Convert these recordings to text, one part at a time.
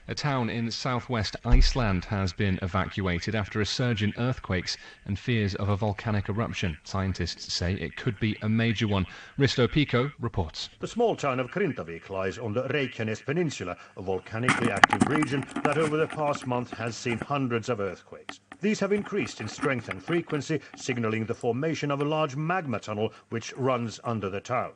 A town in southwest Iceland has been evacuated after a surge in earthquakes and fears of a volcanic eruption. Scientists say it could be a major one. Risto Pico reports. The small town of Grindavik lies on the Reykjanes Peninsula, a volcanically active region that over the past month has seen hundreds of earthquakes. These have increased in strength and frequency, signalling the formation of a large magma tunnel which runs under the town.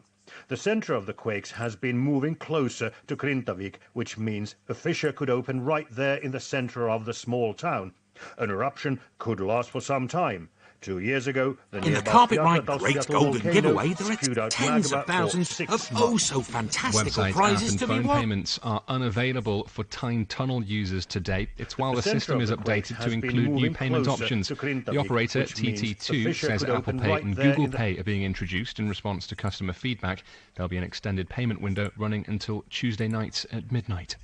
The centre of the quakes has been moving closer to Grindavik, which means a fissure could open right there in the centre of the small town. An eruption could last for some time. 2 years ago, in the Carpet Ride Great Golden Giveaway, there are tens of thousands of oh-so-fantastical prizes to be won. Phone payments are unavailable for Tyne Tunnel users today. It's while the system is updated to include new payment options. The operator, TT2, says Apple Pay and Google Pay are being introduced in response to customer feedback. There'll be an extended payment window running until Tuesday nights at midnight.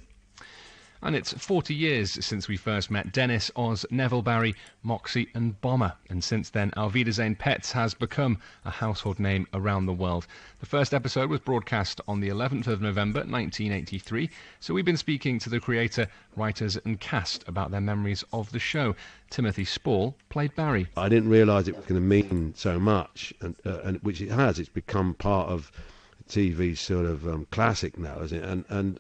And it's 40 years since we first met Dennis, Oz, Neville, Barry, Moxie and Bomber. And since then, Auf Wiedersehen Pets has become a household name around the world. The first episode was broadcast on the 11th of November 1983. So we've been speaking to the creator, writers and cast about their memories of the show. Timothy Spall played Barry. I didn't realise it was going to mean so much, and which it has. It's become part of TV's sort of classic now, isn't it? And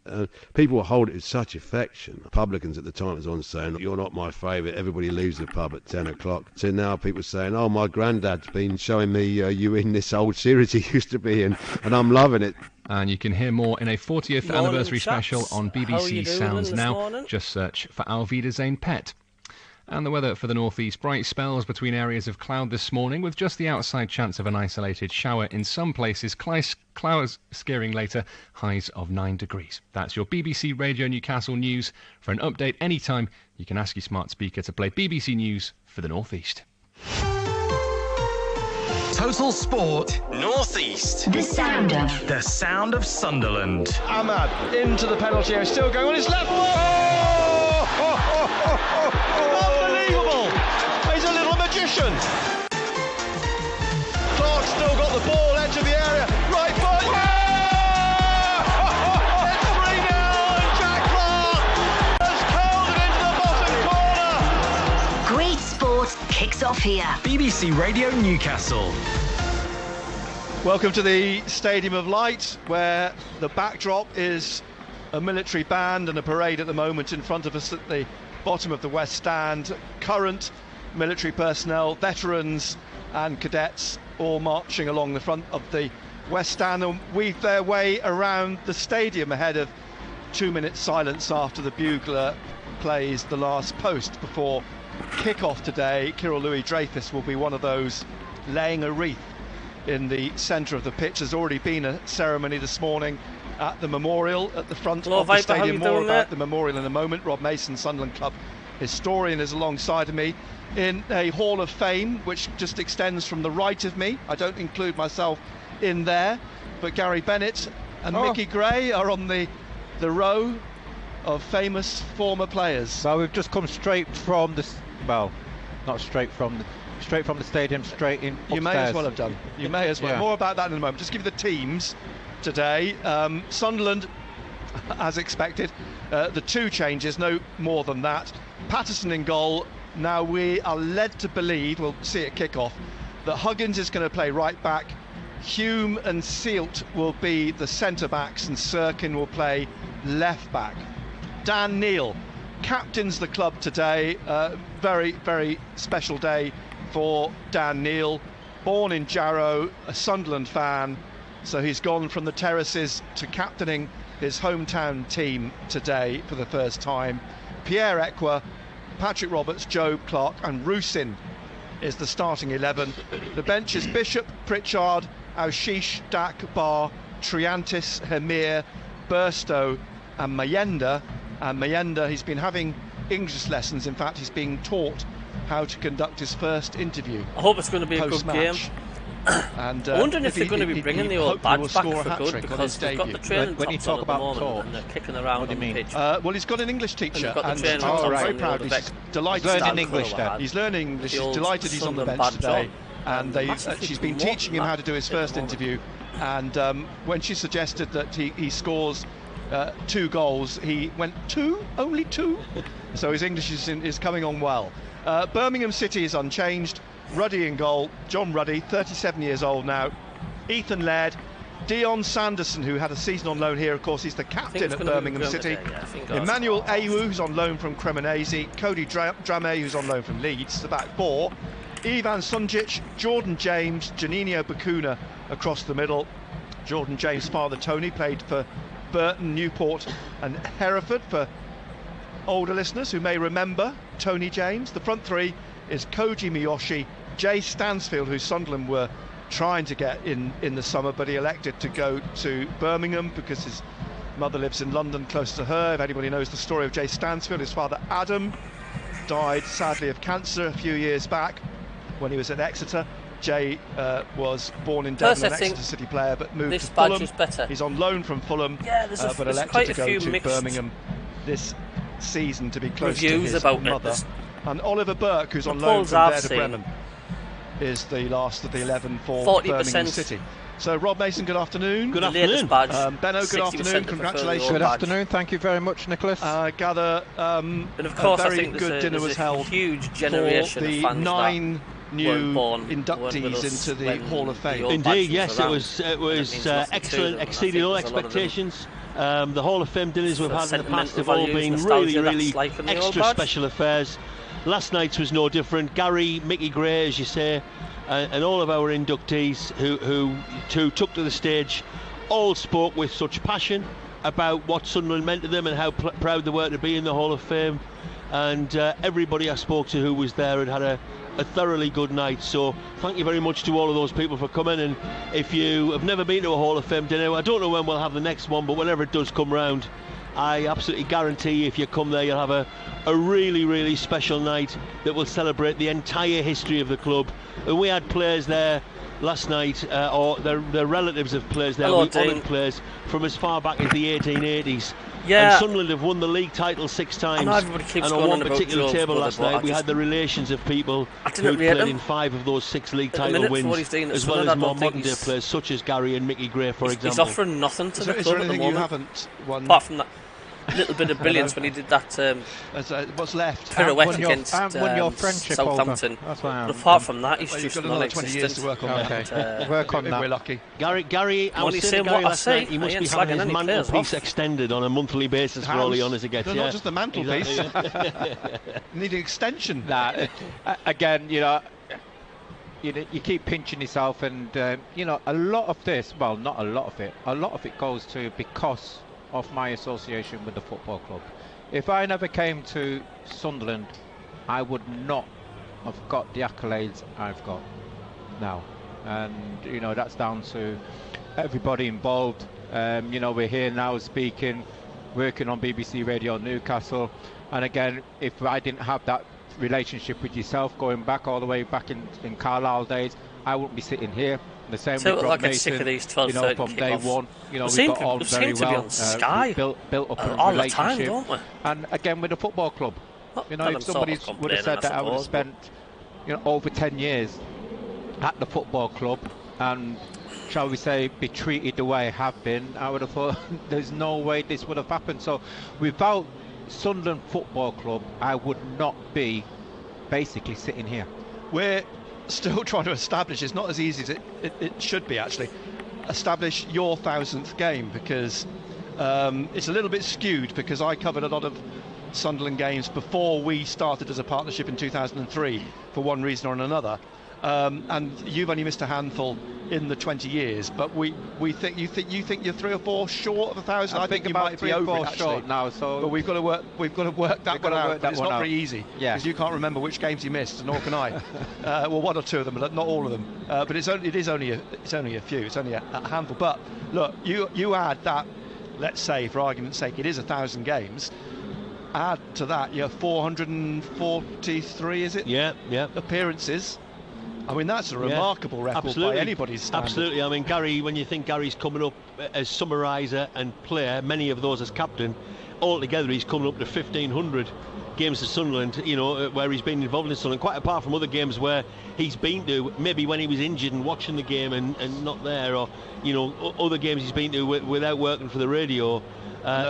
people hold it with such affection. Publicans at the time was on saying, "You're not my favourite, everybody leaves the pub at 10 o'clock. So now people saying, "Oh, my granddad's been showing me you in this old series he used to be in, and I'm loving it." And you can hear more in a 40th anniversary special on BBC Sounds now. Just search for Auf Wiedersehen Pet. And the weather for the northeast, bright spells between areas of cloud this morning with just the outside chance of an isolated shower in some places, clouds scaring later, highs of 9 degrees. That's your BBC Radio Newcastle news. For an update anytime, you can ask your smart speaker to play BBC News for the northeast. Total Sport Northeast. The sound of Sunderland. Ahmad into the penalty area, still going on his left. Unbelievable! He's a little magician. Clark's still got the ball, edge of the area, right foot. It's 3-0 and Jack Clark has curled it into the bottom corner. Great sport kicks off here. BBC Radio Newcastle. Welcome to the Stadium of Light, where the backdrop is a military band and a parade at the moment in front of us at the bottom of the West Stand. Current military personnel, veterans and cadets all marching along the front of the West Stand and weave their way around the stadium ahead of 2 minutes silence after the bugler plays the last post before kick-off today. Kirill Louis-Dreyfus will be one of those laying a wreath in the centre of the pitch. There's already been a ceremony this morning at the memorial at the front of the stadium. More about the memorial in a moment. Rob Mason, Sunderland Club historian, is alongside of me in a Hall of Fame which just extends from the right of me. I don't include myself in there, but Gary Bennett and Mickey Gray are on the row of famous former players. So we've just come straight from the, well, not straight from the stadium, straight in upstairs. You may as well have done. You may as well. Yeah. More about that in a moment. Just give you the teams today. Sunderland, as expected, the two changes, no more than that. Patterson in goal. Now we are led to believe, we'll see at kick-off, that Huggins is going to play right back, Hume and Sealt will be the centre-backs, and Sirkin will play left back. Dan Neil captains the club today. Very, very special day for Dan Neil. Born in Jarrow, a Sunderland fan, so he's gone from the terraces to captaining his hometown team today for the first time. Pierre Ekwa, Patrick Roberts, Job Clark and Rusin is the starting 11. The bench is Bishop, Pritchard, Aushish, Dak, Barr, Triantis, Hemir, Burstow and Mayenda. And Mayenda, he's been having English lessons. In fact, he's being taught how to conduct his first interview. I hope it's going to be a good game. And I'm wondering if they're going to be bringing the old badge back for good, because they've got the training tops on at the moment and they're kicking around on the pitch. Well, he's got an English teacher and I'm very proud. He's delighted. He's learning English then. He's learning English. He's delighted he's on the bench today. And she's been teaching him how to do his first interview. And when she suggested that he scores 2 goals. He went only two. So his English is coming on well. Birmingham City is unchanged. Ruddy in goal. John Ruddy, 37 years old now. Ethan Laird. Dion Sanderson, who had a season on loan here, of course, he's the captain at Birmingham City. Emmanuel Ayew, who's on loan from Cremonese. Cody Dramé, who's on loan from Leeds, the back 4. Ivan Sunjic, Jordan James, Janino Bakuna across the middle. Jordan James' father, Tony, played for Burton, Newport and Hereford, for older listeners who may remember Tony James. The front 3 is Koji Miyoshi, Jay Stansfield, who Sunderland were trying to get in the summer, but he elected to go to Birmingham because his mother lives in London close to her. If anybody knows the story of Jay Stansfield, his father Adam died sadly of cancer a few years back when he was at Exeter. Jay was born in Devon, an Exeter City player, but moved to Fulham. He's on loan from Fulham, but elected to go to Birmingham this season to be close to his mother. And Oliver Burke, who's on loan from Werder Bremen, is the last of the 11 for Birmingham City. So Rob Mason, good afternoon. Good afternoon. Benno, good afternoon. Congratulations. Good afternoon. Thank you very much, Nicholas. I gather and of course, a very good dinner was held huge generation for the of fans 9 new inductees into the Hall of Fame. Indeed, yes, it was excellent, exceeded all expectations. The Hall of Fame dinners we've had in the past have all been really extra special affairs. Last night's was no different. Gary, Mickey Gray, as you say, and all of our inductees who took to the stage all spoke with such passion about what Sunderland meant to them and how proud they were to be in the Hall of Fame. And everybody I spoke to who was there had a thoroughly good night. So thank you very much to all of those people for coming. And if you have never been to a Hall of Fame dinner, I don't know when we'll have the next one, but whenever it does come round, I absolutely guarantee if you come there, you'll have a really special night that will celebrate the entire history of the club. And we had players there last night, or their relatives of players there. We honoured players from as far back as the 1880s. Yeah. And Sunderland have won the league title 6 times. And on one particular table last night, we had the relations of people who played in 5 of those 6 league title wins, as well as more modern day players such as Gary and Mickey Gray, for example. He's offering nothing to the club at the moment. You haven't won? Apart from that little bit of brilliance when he did that what's left pirouette against Southampton. But apart from that, he's just got another 20 years to work on that. Work on that. We're lucky. Gary, I was saying to Gary last night, he must be having his mantelpiece extended on a monthly basis for all the honours he gets. No, not just the mantelpiece. Need an extension. Again, you keep pinching yourself, and a lot of this, well, not a lot of it goes to because of my association with the football club. If I never came to Sunderland, I would not have got the accolades I've got now, and that's down to everybody involved. We're here now speaking, working on BBC Radio Newcastle, and again, if I didn't have that relationship with yourself going back all the way back in Carlisle days, I wouldn't be sitting here. The same with Rob Mason, sick of these 12, from day one, we got on very well, built up a all relationship. The time, don't we? And again with the football club, if somebody would have said that I would have spent, over 10 years at the football club and, shall we say, be treated the way I have been, I would have thought there's no way this would have happened. So without Sunderland Football Club, I would not be basically sitting here. We're still trying to establish, it's not as easy as it should be actually, establish your 1000th game, because it's a little bit skewed, because I covered a lot of Sunderland games before we started as a partnership in 2003 for one reason or another, and you've only missed a handful in the 20 years, but we think you think you're 3 or 4 short of 1000. I think you might be over it short now, so but we've got to work that one out. It's not very easy, because you can't remember which games you missed, and nor can I. Well, 1 or 2 of them, but not all of them. But it is only a few. It's only a handful. But look, you add that, let's say for argument's sake, it is 1000 games. Add to that your 443, is it? Yeah. Appearances. I mean, that's a remarkable record by anybody's standard. Absolutely. I mean, Gary, when you think Gary's coming up as summariser and player, many of those as captain, altogether he's coming up to 1,500 games to Sunderland, where he's been involved in Sunderland, quite apart from other games where he's been to, maybe when he was injured and watching the game and not there, or other games he's been to without working for the radio.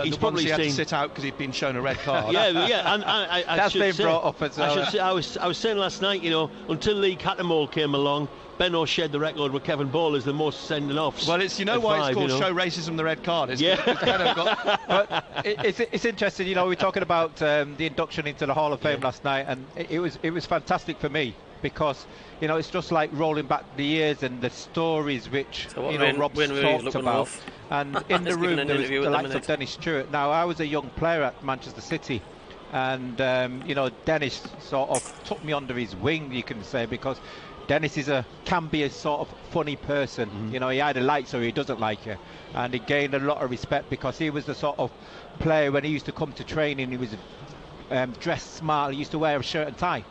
He's probably had to sit out because he'd been shown a red card. yeah, and I that's been brought up as well. I was saying last night, until Lee Cattermole came along, Benno shared the record with Kevin Ball as the most sending offs. Well, it's why it's called Show Racism the Red Card. It's but it's interesting. We're talking about the induction into the Hall of Fame last night, and it was fantastic for me because it's just like rolling back the years and the stories which Rob's talked about. And in the room there was the likes of Dennis Stewart. Now I was a young player at Manchester City, and Dennis sort of took me under his wing, you can say, because Dennis can be a sort of funny person. He either likes you or he doesn't like you, and he gained a lot of respect because he was the sort of player when he used to come to training. He was dressed smart. He used to wear a shirt and tie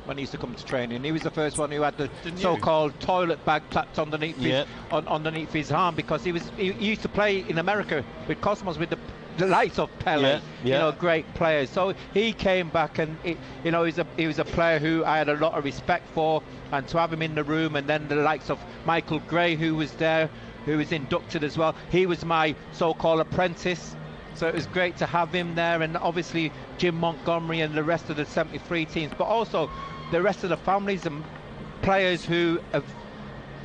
when he used to come to training. He was the first one who had the so-called toilet bag clapped underneath his arm because he used to play in America with Cosmos with the likes of Pele, great players. So he came back, and he was a player who I had a lot of respect for, and to have him in the room, and then the likes of Michael Gray, who was there, who was inducted as well. He was my so-called apprentice, so it was great to have him there, and obviously Jim Montgomery and the rest of the 73 teams, but also the rest of the families and players who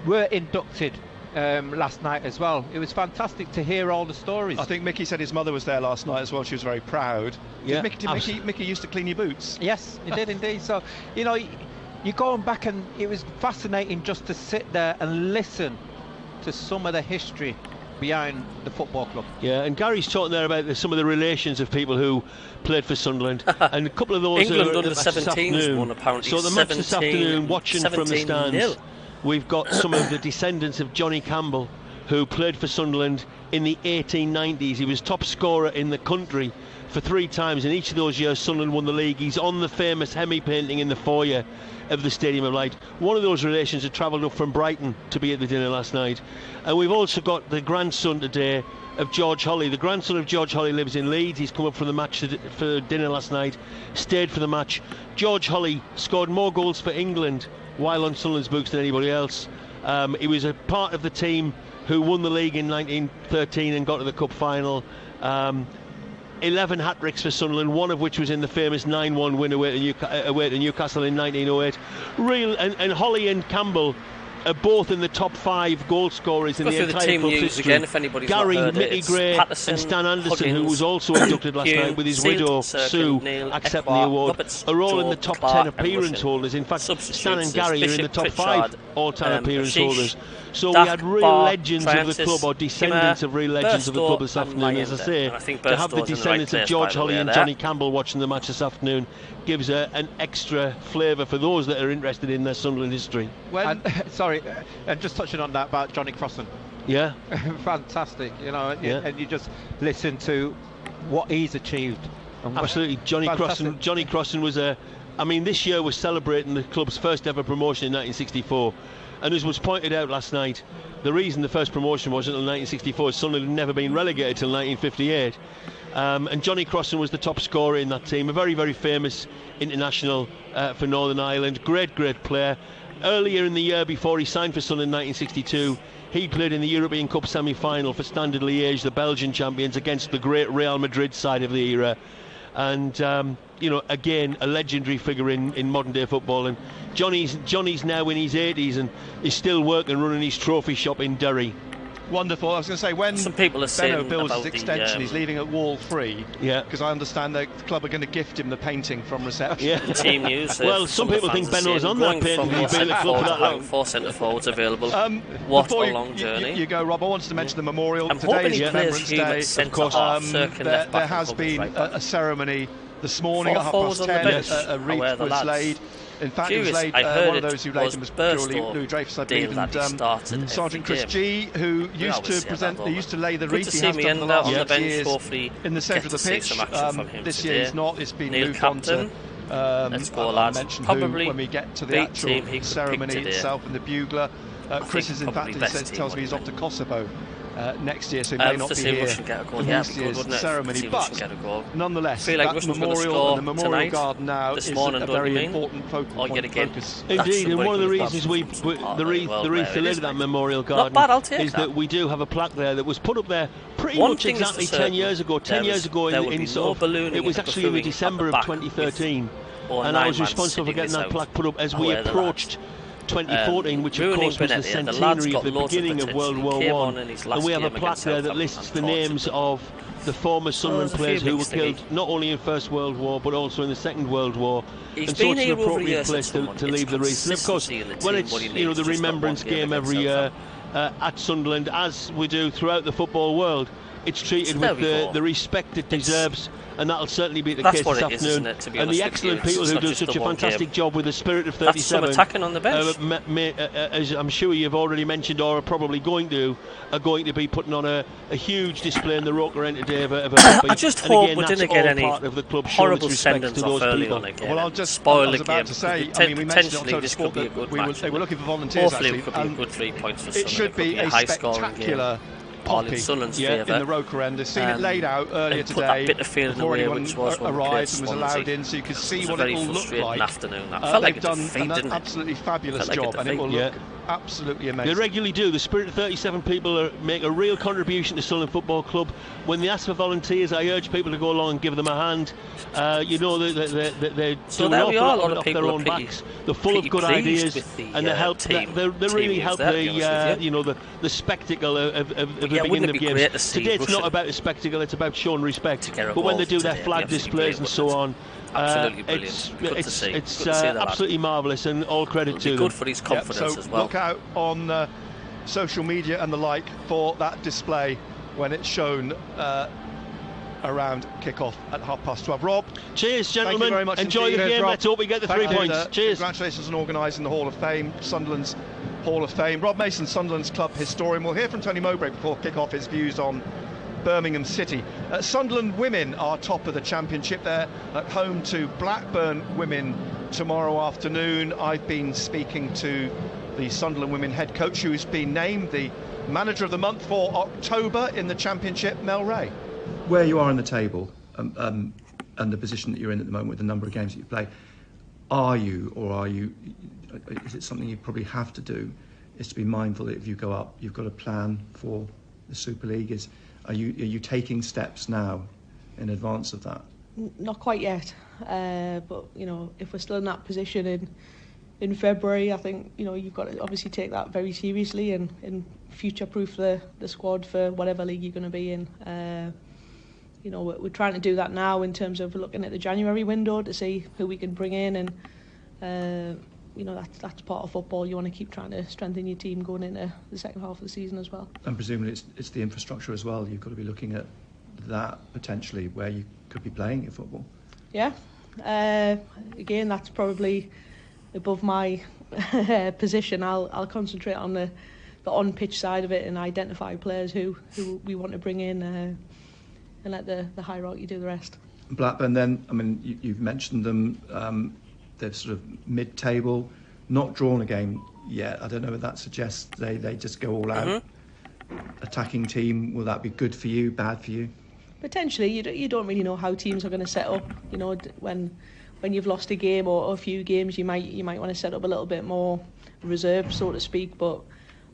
were inducted last night as well. It was fantastic to hear all the stories. I think Mickey said his mother was there last night as well. She was very proud. Yeah. Mickey used to clean your boots? Yes, he did indeed. So, you're going back, and it was fascinating just to sit there and listen to some of the history behind the football club. Yeah, and Gary's talking there about some of the relations of people who played for Sunderland, and a couple of those England under 17s won apparently. So the match this afternoon, watching from the stands, we've got some of the descendants of Johnny Campbell, who played for Sunderland in the 1890s. He was top scorer in the country for 3 times. In each of those years, Sunderland won the league. He's on the famous Hemi painting in the foyer of the Stadium of Light. One of those relations had travelled up from Brighton to be at the dinner last night. And we've also got the grandson today of George Holly. The grandson of George Holly lives in Leeds. He's come up from the match for dinner last night, stayed for the match. George Holly scored more goals for England while on Sunderland's books than anybody else. He was a part of the team who won the league in 1913 and got to the cup final. 11 hat-tricks for Sunderland, one of which was in the famous 9-1 win away to Newcastle in 1908. And Holly and Campbell are both in the top 5 goal scorers in the entire club's history. Again, if anybody's Gary, not heard Mickey Gray Patterson, and Stan Anderson, Huggins, who was also inducted last night with his widow Sue accepting the award, are all in the top 10 appearance holders. In fact, Stan and Gary are in the top 5 all-time appearance holders. So we had real legends of the club, or descendants of real legends of the club this afternoon. As I say, to have the descendants of George Holly and Johnny Campbell watching the match this afternoon gives an extra flavour for those that are interested in their Sunderland history. And just touching on that about Johnny Crossan. Yeah. Fantastic, and you just listen to what he's achieved. Absolutely. Johnny Crossan was this year we're celebrating the club's first ever promotion in 1964. And as was pointed out last night, the reason the first promotion wasn't until 1964 is Sunderland had never been relegated till 1958. And Johnny Crossan was the top scorer in that team, a very, very famous international for Northern Ireland. Great player. Earlier in the year, before he signed for Sunderland in 1962, he played in the European Cup semi-final for Standard Liège, the Belgian champions, against the great Real Madrid side of the era. And again, a legendary figure in modern day football. And Johnny's now in his 80s and is still working, running his trophy shop in Derry. Wonderful. I was going to say, when some people are Benno builds his extension, he's leaving at wall 3. Yeah. Because I understand the club are going to gift him the painting from reception. Yeah. The team news. Well, some people think Benno's on that painting. He's been at the club for that long. 4 centre forwards available. What a long journey. You go, Rob. I wanted to mention the memorial. Today is Remembrance Day. Of course. There has been a ceremony this morning at 10:30. A wreath was laid. In fact, it was laid, one of those who laid them was purely Lou Dreyfus, I believe, and Sergeant Chris G, who used to lay the wreath. He has done the last 6 years in the centre of the pitch. This year he's not. It's been moved on to. Let's go, lads. Mention who when we get to the actual ceremony itself and the bugler. Chris is, in fact, tells me he's off to Kosovo next year, so he may not be here for next year's ceremony. But nonetheless, that memorial and the memorial garden now is a very important focal point of focus. Indeed, and one of the reasons the wreath to live that memorial garden is that we do have a plaque there that was put up there pretty much exactly 10 years ago. 10 years ago, in sort of, it was actually in the December of 2013, and I was responsible for getting that plaque put up as we approached 2014, which of course was the centenary of the beginning of World War I, and we have a plaque there that lists the names of the former Sunderland players who were killed not only in First World War but also in the Second World War. And so it's an appropriate place to leave the wreath. And of course, when it's the remembrance game every year at Sunderland, as we do throughout the football world, it's treated with the respect it deserves. And that'll certainly be the case this afternoon. And the excellent people who do such a fantastic job with the spirit of 37, attacking on the bench. As I'm sure you've already mentioned, or are probably going to be putting on a huge display in the Roker End today of a I just hope we didn't get any horrible sendings off early on again. Well, I'll just spoil the game. We mentioned on this could be a good match. They were looking for volunteers. Hopefully, it could be a good 3 points for Sunderland. It should be a spectacular poppy in the Roker End. They've seen it laid out earlier today before anyone arrived and was allowed in, so you could see what it all looked like. They've done an absolutely fabulous job, and it will look absolutely amazing. They regularly do. The Spirit of 37 people make a real contribution to Sunderland Football Club. When they ask for volunteers, I urge people to go along and give them a hand. They do an awful lot off their own backs. They're full of good ideas, and they help. They really help the spectacle of the beginning of games. Today it's not about the spectacle; it's about showing respect. But when they do their flag displays and so on, it's absolutely marvellous, and all credit to them. Good for his confidence as well. Look out on social media and the like for that display when it's shown around kick-off at 12:30. Rob, cheers, gentlemen. Thank you very much. Enjoy the game. Let's hope we get the 3 points. Cheers. Congratulations on organising the Hall of Fame, Sunderland's Hall of Fame. Rob Mason, Sunderland's club historian. We'll hear from Tony Mowbray before kick-off his views on Birmingham City. Sunderland women are top of the championship. They're at home to Blackburn women tomorrow afternoon. I've been speaking to the Sunderland women head coach, who's been named the manager of the month for October in the championship, Mel Ray. Where you are in the table and the position that you're in at the moment with the number of games that you play, is it something you probably have to do, is to be mindful that if you go up, you've got a plan for the Super League? Are you taking steps now in advance of that? Not quite yet, but if we're still in that position in February, I think you've got to obviously take that very seriously and future-proof the squad for whatever league you're going to be in. We're trying to do that now in terms of looking at the January window to see who we can bring in, and that's part of football. You want to keep trying to strengthen your team going into the second half of the season as well. And presumably it's the infrastructure as well. You've got to be looking at that potentially where you could be playing your football. Yeah. Again, that's probably above my position. I'll concentrate on the on-pitch side of it and identify players who we want to bring in, and let the hierarchy do the rest. Blackburn then, you've mentioned them, they're sort of mid-table, not drawn a game yet. I don't know if that suggests they just go all out. Attacking team, will that be good for you, bad for you? Potentially. You don't really know how teams are going to set up. When you've lost a game or a few games, you might want to set up a little bit more reserved, so to speak. But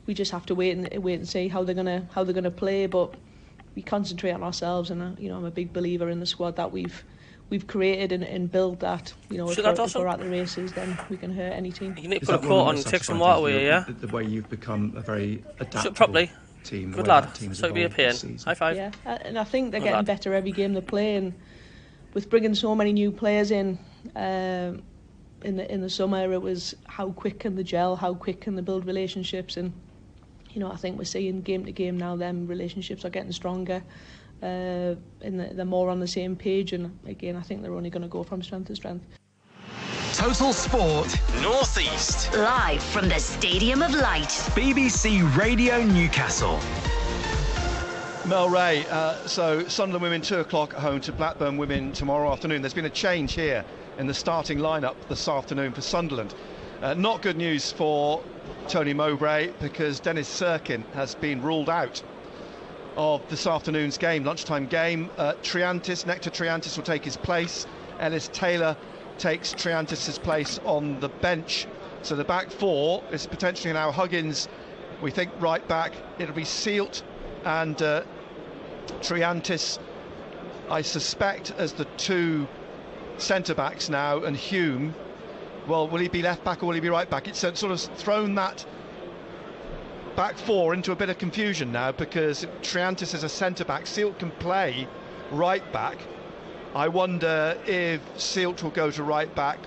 we just have to wait and see how they're gonna play. But we concentrate on ourselves, and I'm a big believer in the squad that we've created and built that. If we're at the races, then we can hurt any team. You need to put a coat on and take some water with you, yeah? The way you've become a very adaptable team. Good lad. So it'll be a pain. High five. Yeah, and I think they're getting better every game they play, and with bringing so many new players in the summer, it was how quick can they gel, how quick can they build relationships, and I think we're seeing game to game now them relationships are getting stronger, and they're more on the same page, and again I think they're only going to go from strength to strength. Total Sport North East, live from the Stadium of Light, BBC Radio Newcastle. Mel Ray, so Sunderland women 2 o'clock at home to Blackburn women tomorrow afternoon. There's been a change here in the starting lineup this afternoon for Sunderland. Not good news for Tony Mowbray, because Dennis Serkin has been ruled out of this afternoon's game, lunchtime game. Nectar Triantis will take his place. Ellis Taylor takes Triantis' place on the bench. So the back four is potentially now Huggins, we think, right back. It'll be Sealt and Triantis, I suspect, as the two centre-backs now, and Hume. Well, will he be left back or will he be right back? It's sort of thrown that back four into a bit of confusion now, because Triantis is a centre-back. Sealt can play right back. I wonder if Sealt will go to right back,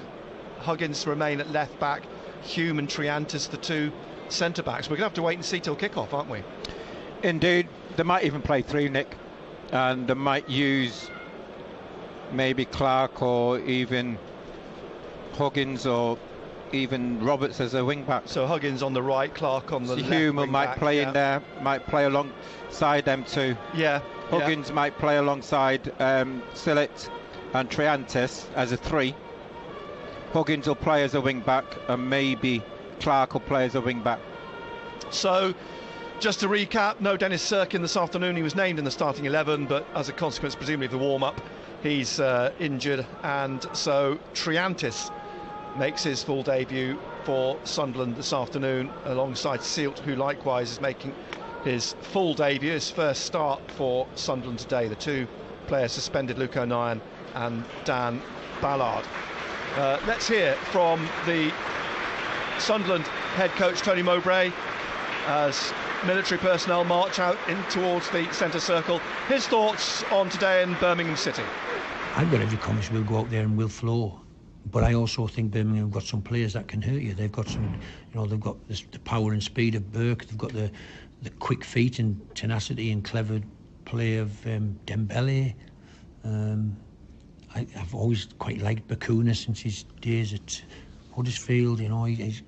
Huggins remain at left back, Hume and Triantis the two centre-backs. We're going to have to wait and see till kick-off, aren't we? Indeed. They might even play three, Nick, and they might use maybe Clark or even Huggins or even Roberts as a wing-back. So Huggins on the right, Clark on the left. Hume might play in there, might play alongside them two. Yeah. Huggins might play alongside Sealt and Triantis as a three. Huggins will play as a wing-back, and maybe Clark will play as a wing-back. So, just to recap, no Dennis Sirkin this afternoon. He was named in the starting 11, but as a consequence, presumably, of the warm-up, he's injured, and so Triantis makes his full debut for Sunderland this afternoon, alongside Sealt, who likewise is making his full debut, his first start for Sunderland today. The two players suspended, Luke O'Nien and Dan Ballard. Let's hear from the Sunderland head coach, Tony Mowbray, as military personnel march out in towards the centre circle. His thoughts on today in Birmingham City. I've got every confidence we'll go out there and we'll flow. But I also think Birmingham have got some players that can hurt you. They've got some, they've got the power and speed of Burke. They've got the quick feet and tenacity and clever play of Dembele. I've always quite liked Bakuna since his days at Huddersfield. He's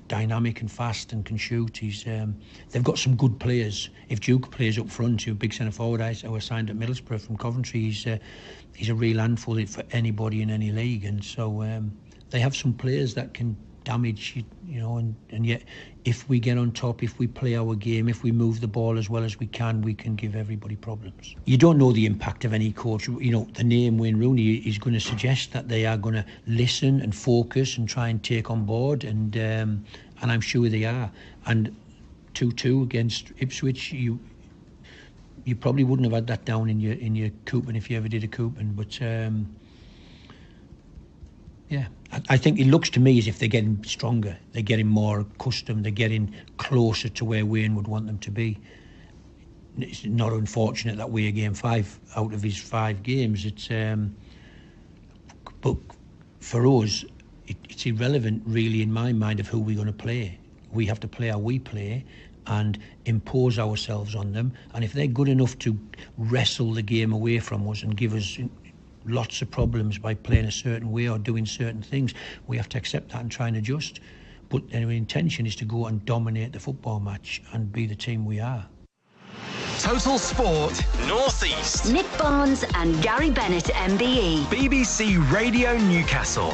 dynamic and fast and can shoot. They've got some good players. If Duke plays up front, who's a big centre forward, I was signed at Middlesbrough from Coventry. He's a real handful for anybody in any league, and so they have some players that can damage, and yet if we get on top, if we play our game, if we move the ball as well as we can give everybody problems. You don't know the impact of any coach. The name Wayne Rooney is going to suggest that they are going to listen and focus and try and take on board, and I'm sure they are. And 2-2 against Ipswich, you probably wouldn't have had that down in your coupon if you ever did a coupon, but yeah, I think it looks to me as if they're getting stronger, they're getting more accustomed, they're getting closer to where Wayne would want them to be. It's not unfortunate that we're game 5 out of his 5 games. But for us, it's irrelevant really in my mind of who we're going to play. We have to play how we play and impose ourselves on them. And if they're good enough to wrestle the game away from us and give us lots of problems by playing a certain way or doing certain things, we have to accept that and try and adjust. But our intention is to go and dominate the football match and be the team we are. Total Sport North East. Nick Barnes and Gary Bennett, MBE. BBC Radio Newcastle.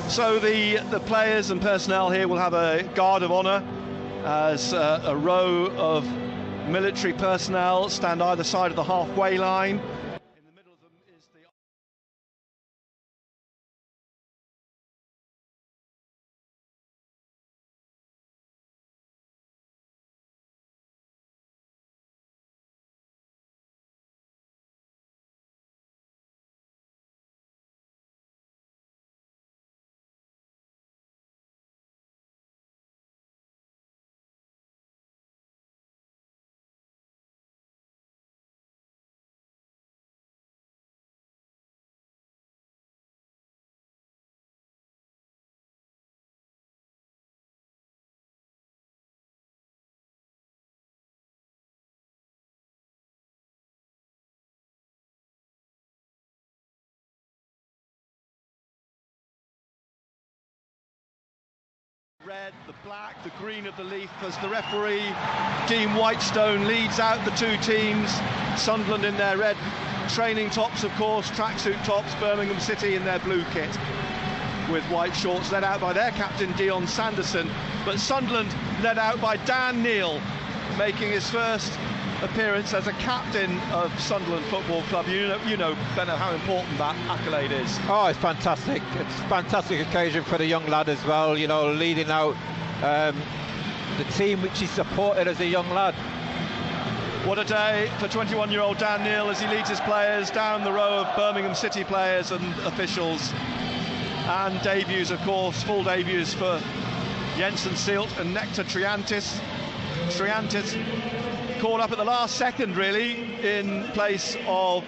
So the players and personnel here will have a guard of honour as a row of military personnel stand either side of the halfway line. Red, the black, the green of the leaf, as the referee, Dean Whitestone, leads out the two teams. Sunderland in their red training tops, of course, tracksuit tops, Birmingham City in their blue kit with white shorts, led out by their captain Dion Sanderson, but Sunderland led out by Dan Neil, making his first appearance as a captain of Sunderland Football Club. You know, Benno, how important that accolade is. Oh, it's fantastic. It's a fantastic occasion for the young lad as well, you know, leading out the team which he supported as a young lad. What a day for 21-year-old Dan Neil as he leads his players down the row of Birmingham City players and officials. And debuts, of course, full debuts for Jensen Seelt and Nectar Triantis. Triantis called up at the last second, really, in place of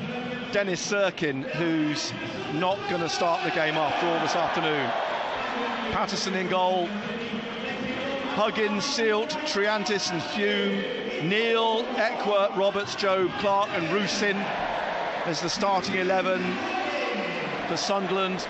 Dennis Sirkin, who's not going to start the game after all this afternoon. Patterson in goal, Huggins, Seelt, Triantis and Hume, Neil, Eckworth, Roberts, Jobe, Clark and Rusin as the starting 11 for Sunderland.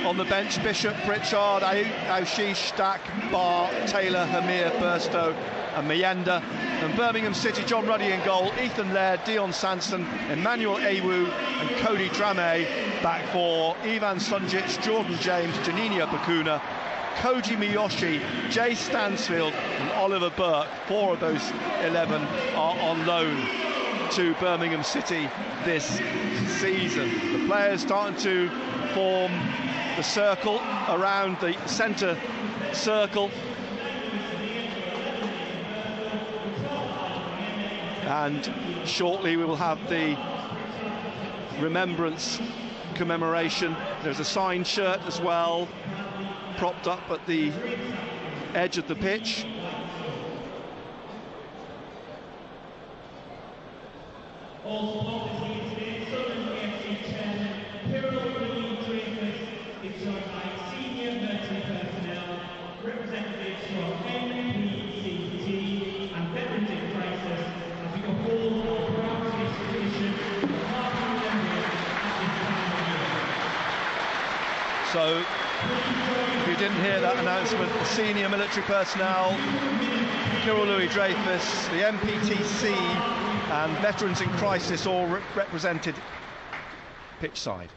On the bench, Bishop, Pritchard, Aushish, Stack, Barr, Taylor, Hamir, Burstow and Mayenda. And Birmingham City, John Ruddy in goal, Ethan Laird, Dion Sanson, Emmanuel Awu and Cody Drame. Back four, Ivan Sunjic, Jordan James, Janina Bakuna, Koji Miyoshi, Jay Stansfield and Oliver Burke. 4 of those 11 are on loan to Birmingham City this season. The players starting to form the circle around the centre circle. And shortly we will have the remembrance commemoration. There's a signed shirt as well, propped up at the edge of the pitch. So, if you didn't hear that announcement, the senior military personnel, Kirill Louis-Dreyfus, the MPTC and Veterans in Crisis all represented pitch side.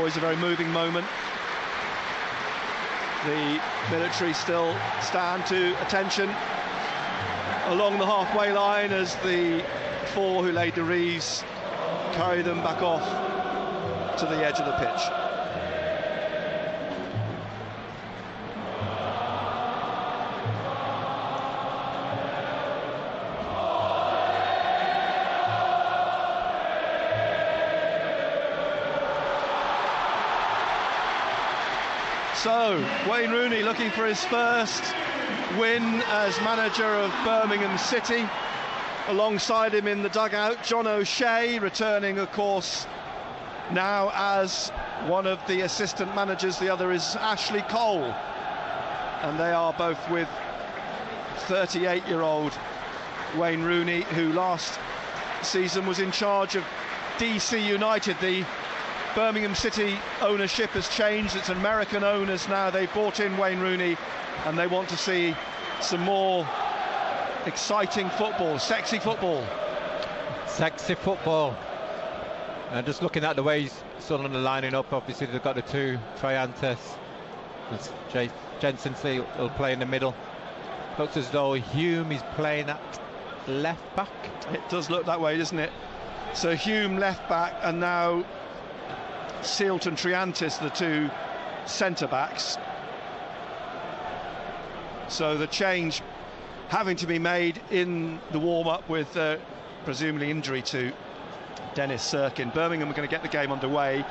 always a very moving moment. The military still stand to attention along the halfway line as the 4 who laid the wreaths carry them back off to the edge of the pitch. So, Wayne Rooney looking for his first win as manager of Birmingham City. Alongside him in the dugout, John O'Shea, returning, of course, now as one of the assistant managers. The other is Ashley Cole. And they are both with 38-year-old Wayne Rooney, who last season was in charge of DC United. The Birmingham City ownership has changed. It's American owners now. They've bought in Wayne Rooney and they want to see some more exciting football, sexy football. Sexy football. And just looking at the way Sunderland are lining up, obviously they've got the 2 Triantes. Jensen will play in the middle. Looks as though Hume is playing at left back. It does look that way, doesn't it? So Hume left back, and now Sealt and Triantis, the 2 centre-backs. So the change having to be made in the warm-up with presumably injury to Dennis Sirkin. Birmingham are going to get the game underway.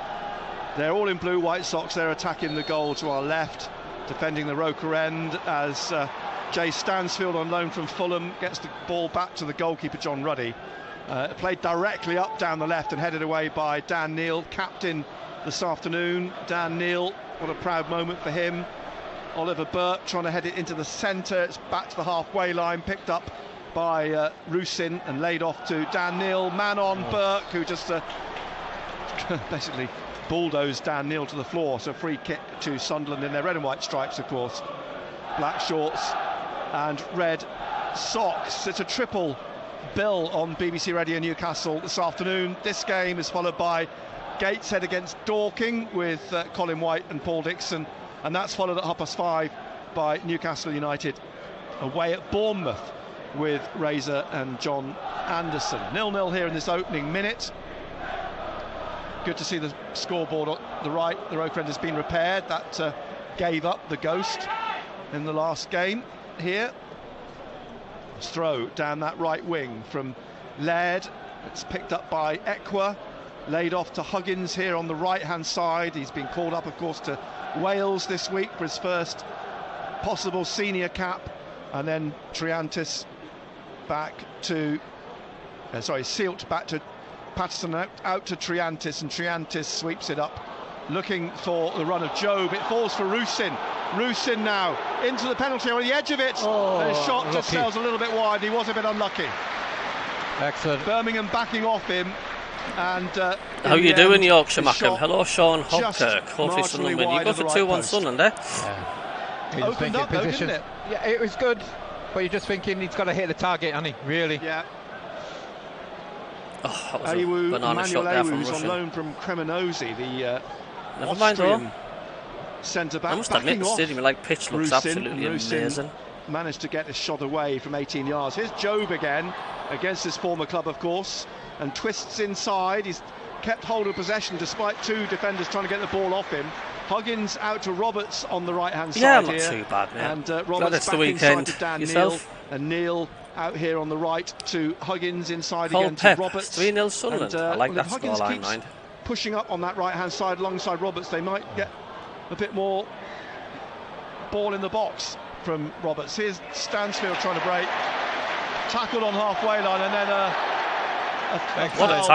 They're all in blue, white socks. They're attacking the goal to our left, defending the Roker end as Jay Stansfield, on loan from Fulham, gets the ball back to the goalkeeper John Ruddy. Played directly up down the left and headed away by Dan Neil, captain this afternoon. Dan Neil, what a proud moment for him. Oliver Burke trying to head it into the centre. It's back to the halfway line, picked up by Rusin and laid off to Dan Neil. Man on Burke, who just basically bulldozed Dan Neil to the floor. So free kick to Sunderland in their red and white stripes, of course. Black shorts and red socks. It's a triple bill on BBC Radio Newcastle this afternoon. This game is followed by Gateshead against Dorking with Colin White and Paul Dixon, and that's followed at 5:30 by Newcastle United away at Bournemouth with Razor and John Anderson. 0-0 here in this opening minute. Good to see the scoreboard on the right. The Roker end has been repaired. That gave up the ghost in the last game here. Throw down that right wing from Laird. It's picked up by Ekwa, laid off to Huggins here on the right hand side. He's been called up, of course, to Wales this week for his first possible senior cap. And then Triantis back to Sealt back to Patterson, out to Triantis, and Triantis sweeps it up looking for the run of Jobe. It falls for Rusin. Rusin now into the penalty area, on the edge of it. And his shot just sails a little bit wide. He was a bit unlucky. Excellent. Birmingham backing off him. And how you doing, Yorkshire Mackham? Hello, Sean Hopkirk. Hopefully Sunderland win. You go for 2-1 Sunderland, eh? Yeah. Opened up though, didn't it? Yeah, it was good. But you're just thinking he's got to hit the target, hasn't he? Really? Yeah. Oh, that was a banana shot there from Russian. On loan from Cremonese, the Never mind, though. Centre-back. I must admit, the stadium like pitch looks absolutely amazing. Managed to get a shot away from 18 yards. Here's Jobe again, against his former club, of course, and twists inside. He's kept hold of possession despite 2 defenders trying to get the ball off him. Huggins out to Roberts on the right-hand side not here. Too bad, yeah. And Roberts back inside to Dan Neil. And Neil out here on the right to Huggins, inside Cole again Pep, to Roberts. 3-0 Sunderland. I like that Huggins scoreline, keeps mind. pushing up on that right-hand side alongside Roberts. They might get a bit more ball in the box from Roberts. Here's Stansfield trying to break. Tackled on halfway line, and then a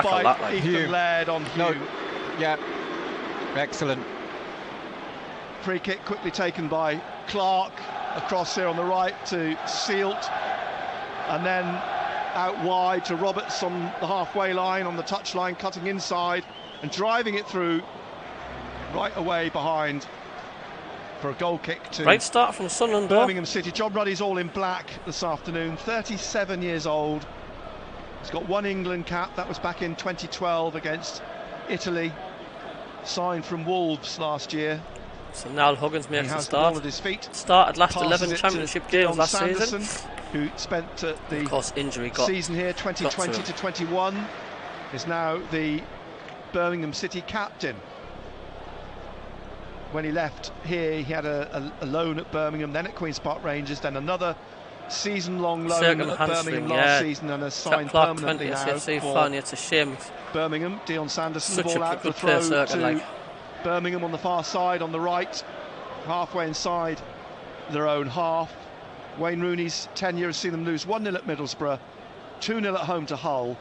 foul by Ethan Laird on Hume. No, yeah, excellent. Free kick quickly taken by Clark, across here on the right to Sealt, and then out wide to Roberts on the halfway line, on the touchline, cutting inside and driving it through right away behind for a goal kick to great start from Sunderland. Birmingham City. John Ruddy's all in black this afternoon, 37 years old. He's got 1 England cap, that was back in 2012 against Italy. signed from Wolves last year. So Niall Huggins makes the The start. ball at his feet. Started last Passes 11 championship games last season. Who spent the of course, injury got season here 2020 to 21, is now the Birmingham City captain. When he left here, he had a loan at Birmingham, then at Queen's Park Rangers, then another season-long loan at Birmingham last season, and has signed permanently now for it's a shame. Birmingham. Dion Sanderson, Such ball a out for good throw player, to Birmingham on the far side, on the right, halfway inside their own half. Wayne Rooney's tenure has seen them lose 1-0 at Middlesbrough, 2-0 at home to Hull,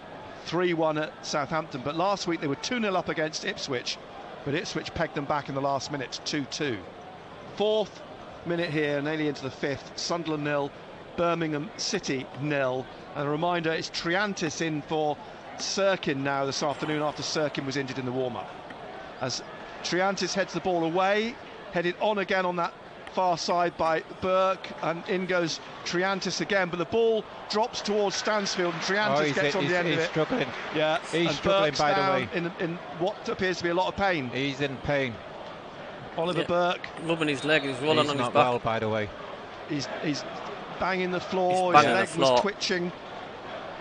3-1 at Southampton. But last week they were 2-0 up against Ipswich, but Ipswich pegged them back in the last minute, 2-2. Fourth minute here, nearly into the fifth. Sunderland 0, Birmingham City 0. And a reminder, it's Triantis in for Sirkin now this afternoon, after Sirkin was injured in the warm-up. As Triantis heads the ball away, headed on again on that far side by Burke, and in goes Triantis again, but the ball drops towards Stansfield, and Triantis gets on the end of it. He's struggling. Yeah, he's struggling, by the way. In what appears to be a lot of pain. He's in pain. Oliver Burke. Rubbing his leg, he's rolling on his back. Well, by the way. He's banging the floor, his leg was twitching.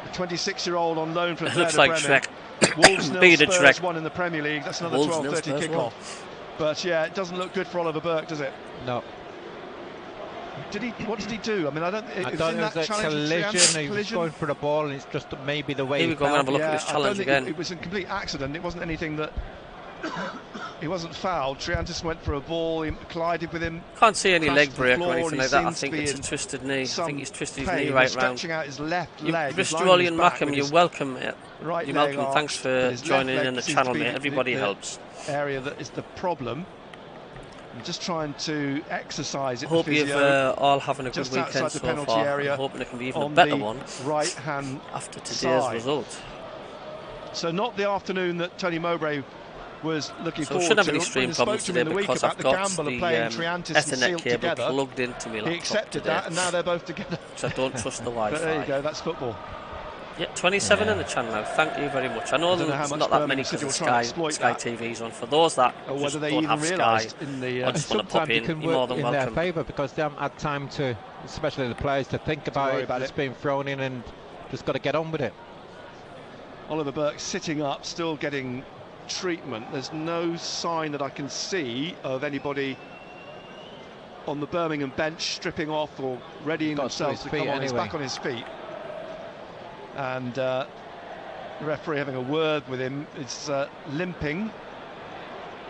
The 26-year-old on loan from Looks like Shrek. Wolves 0, Spurs 1 in the Premier League. That's another 12:30 kickoff. But yeah, it doesn't look good for Oliver Burke, does it? No. What did he do? I mean, I don't know. It was a collision. He was going for the ball, and it's just maybe the way. Here we go. Have a look at this challenge again. It was a complete accident. It wasn't anything that. He wasn't fouled. Triantis went for a ball. He collided with him. Can't see any leg break or anything like that. I think it's a twisted knee. I think he's twisted his knee right round. Stretching out his left leg. Mr. Julian Mackham, you're welcome, mate. You're welcome. Thanks for joining in the channel, mate. Everybody helps. Area that is the problem. I'm just trying to exercise it. Hope you've all having a good weekend so far. I'm hoping it can be even a better one right-hand after today's result. So not the afternoon that Tony Mowbray was looking forward to. So shouldn't have any stream problems today because I've got the Ethernet cable plugged into me laptop. He accepted that, and now they're both together. Because I don't trust the Wi-Fi. But there you go, that's football. Yeah, 27 in the channel now. Thank you very much. I know there's not that many because Sky TV's on. For those that just don't have Sky, I just want to pop in. You're more than welcome. In their favour because they haven't had time to, especially the players, to think about it. It's being thrown in and just got to get on with it. Oliver Burke sitting up, still getting treatment. There's no sign that I can see of anybody on the Birmingham bench stripping off or readying themselves to come on. He's back on his feet. And the referee having a word with him. Is limping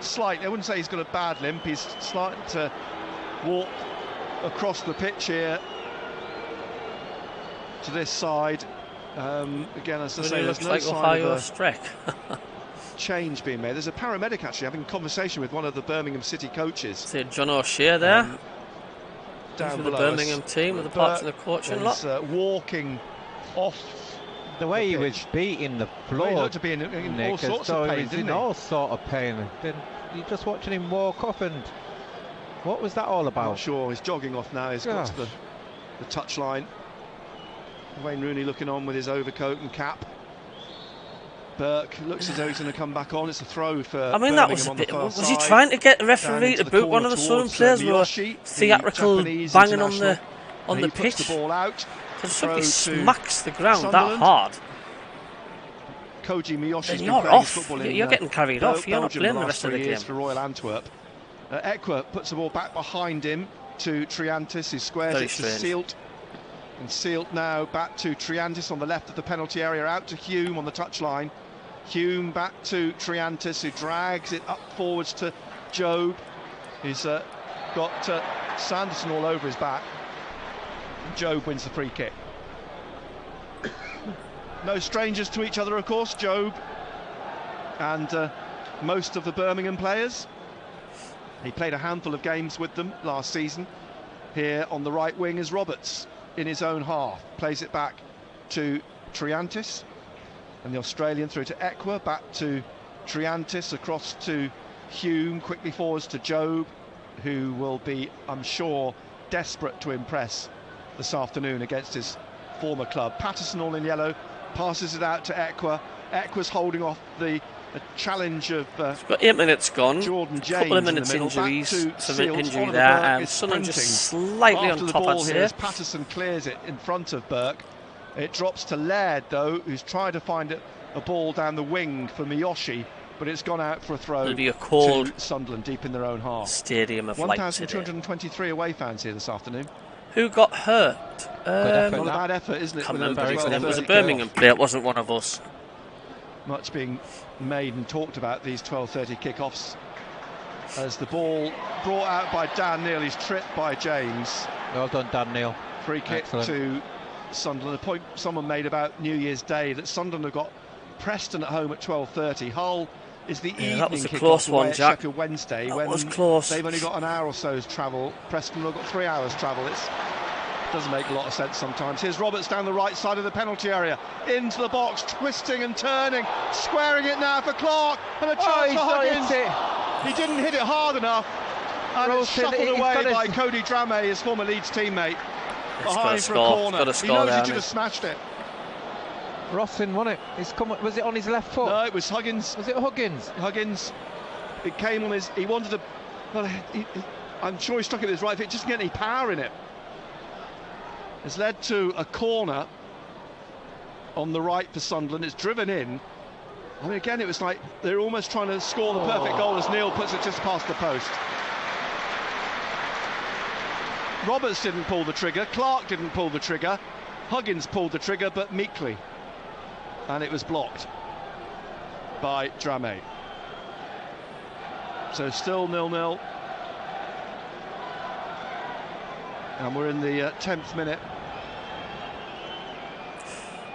slightly. I wouldn't say he's got a bad limp. He's starting to walk across the pitch here to this side. Again, as I say, there's no sign of a change being made. There's a paramedic actually having a conversation with one of the Birmingham City coaches. See John O'Shea there, down below the Birmingham team with the parts of the coaching lot. Walking off. The way he was beating the floor, he looked to be in all sorts of pain, didn't he? All sort of pain. Then you're just watching him walk off, and what was that all about? I'm not sure. He's jogging off now. He's got to the touchline. Wayne Rooney looking on with his overcoat and cap. Burke looks as though he's going to come back on. It's a throw for. I mean, that was a bit. Was he trying to get the referee to boot one of the Sunderland players who were theatrical banging on the pitch? The ball out. Because somebody smacks the ground that hard. Koji Miyoshi's you're off. You're getting carried off. You're not playing the rest of the game. For Royal Antwerp. Ekwa puts the ball back behind him to Triantis, who squares it to Sealt. And Sealt now back to Triantis on the left of the penalty area, out to Hume on the touchline. Hume back to Triantis, who drags it up forwards to Jobe. He's got Sanderson all over his back. Jobe wins the free kick. No strangers to each other, of course, Jobe and most of the Birmingham players. He played a handful of games with them last season. Here on the right wing is Roberts in his own half. Plays it back to Triantis. And the Australian through to Ekwa, back to Triantis, across to Hume, quickly forwards to Jobe, who will be, I'm sure, desperate to impress this afternoon against his former club. Patterson all in yellow, passes it out to Ekwa. Ekwa's holding off the a challenge of it's got 8 minutes gone. Jordan James, a couple of minutes injuries, injury there. Sunderland just slightly on top, I'd say. As Patterson clears it in front of Burke. It drops to Laird, though, who's trying to find a ball down the wing for Miyoshi, but it's gone out for a throw. It'll be a cold to Sunderland deep in their own half. Stadium of light. 1,223 away fans here this afternoon. Who got hurt? Not a bad effort, isn't it? It was a Birmingham player. It wasn't one of us. Much being made and talked about these 12:30 kickoffs. As the ball brought out by Dan Neil, he's tripped by James. Well done, Dan Neil. Free kick to Sunderland. A point someone made about New Year's Day that Sunderland have got Preston at home at 12:30. Hull is the evening that was a kickoff close one, at Jack. Sheffield Wednesday. That when was close. They've only got an hour or so's travel. Preston have got 3 hours travel. It doesn't make a lot of sense sometimes. Here's Roberts down the right side of the penalty area, into the box, twisting and turning, squaring it now for Clark, and a chance for Huggins. He didn't hit it hard enough, and it's shuffled away by Cody Dramé, his former Leeds teammate, behind for a corner. He knows he should have smashed it. Rossin won it. Was it on his left foot? No, it was Huggins. Was it Huggins? Huggins. It came on his. He wanted to. Well, I'm sure he struck it with his right foot. Just didn't get any power in it. It's led to a corner on the right for Sunderland. It's driven in. I mean, again, it was like they're almost trying to score the perfect goal as Neil puts it just past the post. Roberts didn't pull the trigger. Clark didn't pull the trigger. Huggins pulled the trigger, but meekly. And it was blocked by Dramé. So still 0-0. And we're in the 10th minute.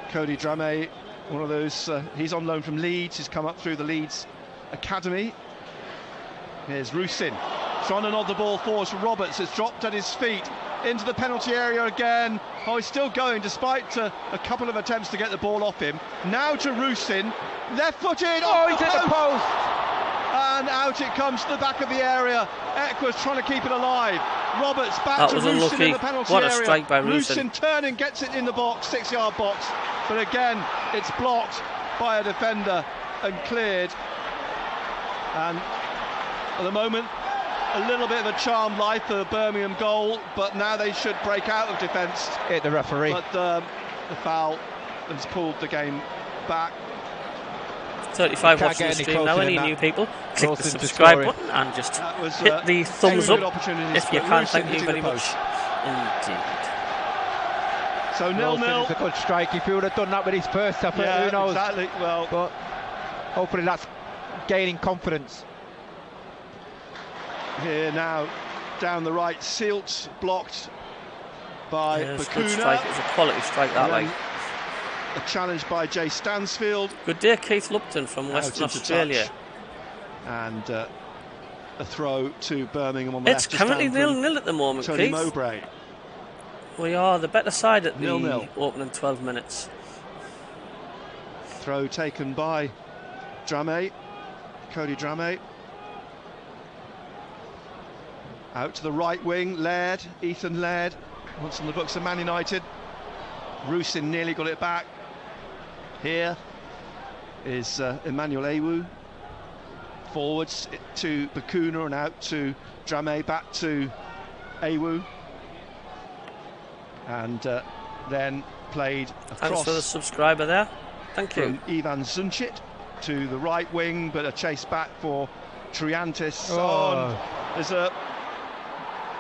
Cody Dramé, one of those, he's on loan from Leeds, he's come up through the Leeds Academy. Here's Rusin, trying to nod the ball forward for Roberts, it's dropped at his feet, into the penalty area again. Oh, he's still going despite a couple of attempts to get the ball off him. Now to Rusin, left-footed, oh, he's at the post! And out it comes to the back of the area. Ekwa's trying to keep it alive. Roberts back to Rusin in the penalty area. What a strike by Rusin. Rusin turning, gets it in the box, 6-yard box. But again, it's blocked by a defender and cleared. And at the moment, a little bit of a charmed life for the Birmingham goal, but now they should break out of defence. Hit the referee. But the foul has pulled the game back. 35 watching the stream now. Any new people, click the subscribe button and just hit the thumbs up if you can. Thank you very much indeed. So 0-0. It's a good strike. If he would have done that with his first effort, who knows? Exactly. Well, but hopefully that's gaining confidence. Here now, down the right, Silt blocked by Bakuna. Strike. It was a quality strike that way. A challenge by Jay Stansfield. Good day, Keith Lupton from Western Australia. And a throw to Birmingham on the left. It's currently 0-0 at the moment, Tony Keith. Mowbray. We are the better side at the 0-0. opening 12 minutes. Throw taken by Dramé, Cody Dramé. Out to the right wing, Laird, Ethan Laird, once on the books of Man United. Rusin nearly got it back. Here is Emmanuel Ewu. Forwards to Bakuna and out to Dramé, back to Ewu. And then played across. Thanks for the subscriber there. Thank you. From Ivan Zuncic to the right wing, but a chase back for Triantis. There's a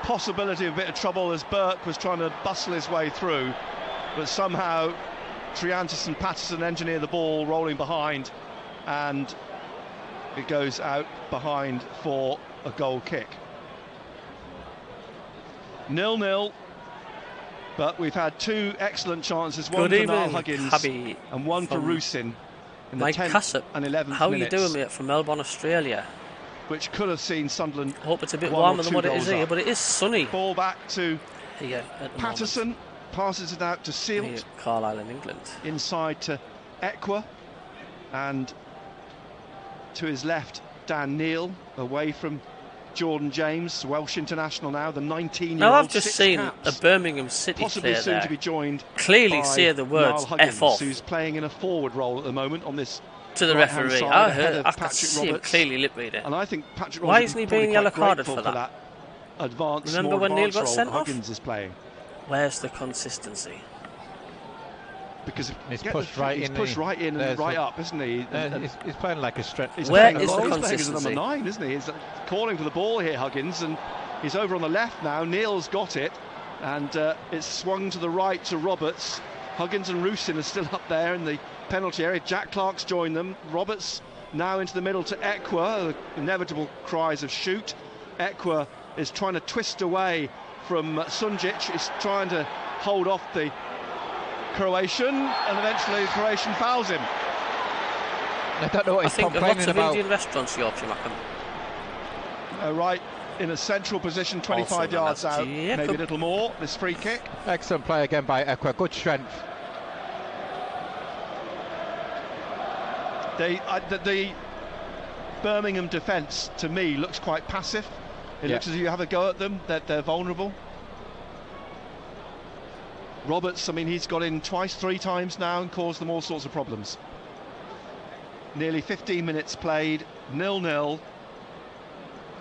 possibility of a bit of trouble as Burke was trying to bustle his way through, but somehow Triantis and Patterson engineer the ball rolling behind, and it goes out behind for a goal kick. 0-0, but we've had two excellent chances, one for Niall Huggins and one for Rusin in the 10th and 11th minutes. How are you doing, mate, from Melbourne, Australia? Which could have seen Sunderland. I hope it's a bit warmer than what it is here, but it is sunny. Ball back to here Patterson, moment. passes it out to Silt. Carlisle in England. Inside to Ekwa, and to his left, Dan Neil, away from Jordan James, Welsh international now, the 19-year-old. Now I've just seen a Birmingham City possibly player soon there to be joined clearly by say the words Niall Huggins, F off. who's playing in a forward role at the moment on this to the referee. I could see him clearly lip reading. And I think Patrick Why isn't he being yellow carded for that? Remember when Neil got sent off? Huggins is playing. Where's the consistency? Because he's pushed right in and right up, isn't he? He's playing like a stretch. Where is the consistency? He's playing as number 9, isn't he? He's calling for the ball here, Huggins, and he's over on the left now. Neil's got it, and it's swung to the right to Roberts. Huggins and Rusin are still up there in the penalty area. Jack Clark's joined them. Roberts now into the middle to Ekwa. The inevitable cries of shoot. Ekwa is trying to twist away from Sunjic. He's trying to hold off the Croatian, and eventually the Croatian fouls him. I don't know what he's complaining about. I think lots of Indian restaurants, Yorkshire Mackham. Right in a central position, 25 yards out, maybe a little more, this free kick. Excellent play again by Ekwa, good strength. The Birmingham defence, to me, looks quite passive. It looks as if you have a go at them, that they're vulnerable. Roberts, I mean, he's got in twice, 3 times now and caused them all sorts of problems. Nearly 15 minutes played, 0-0.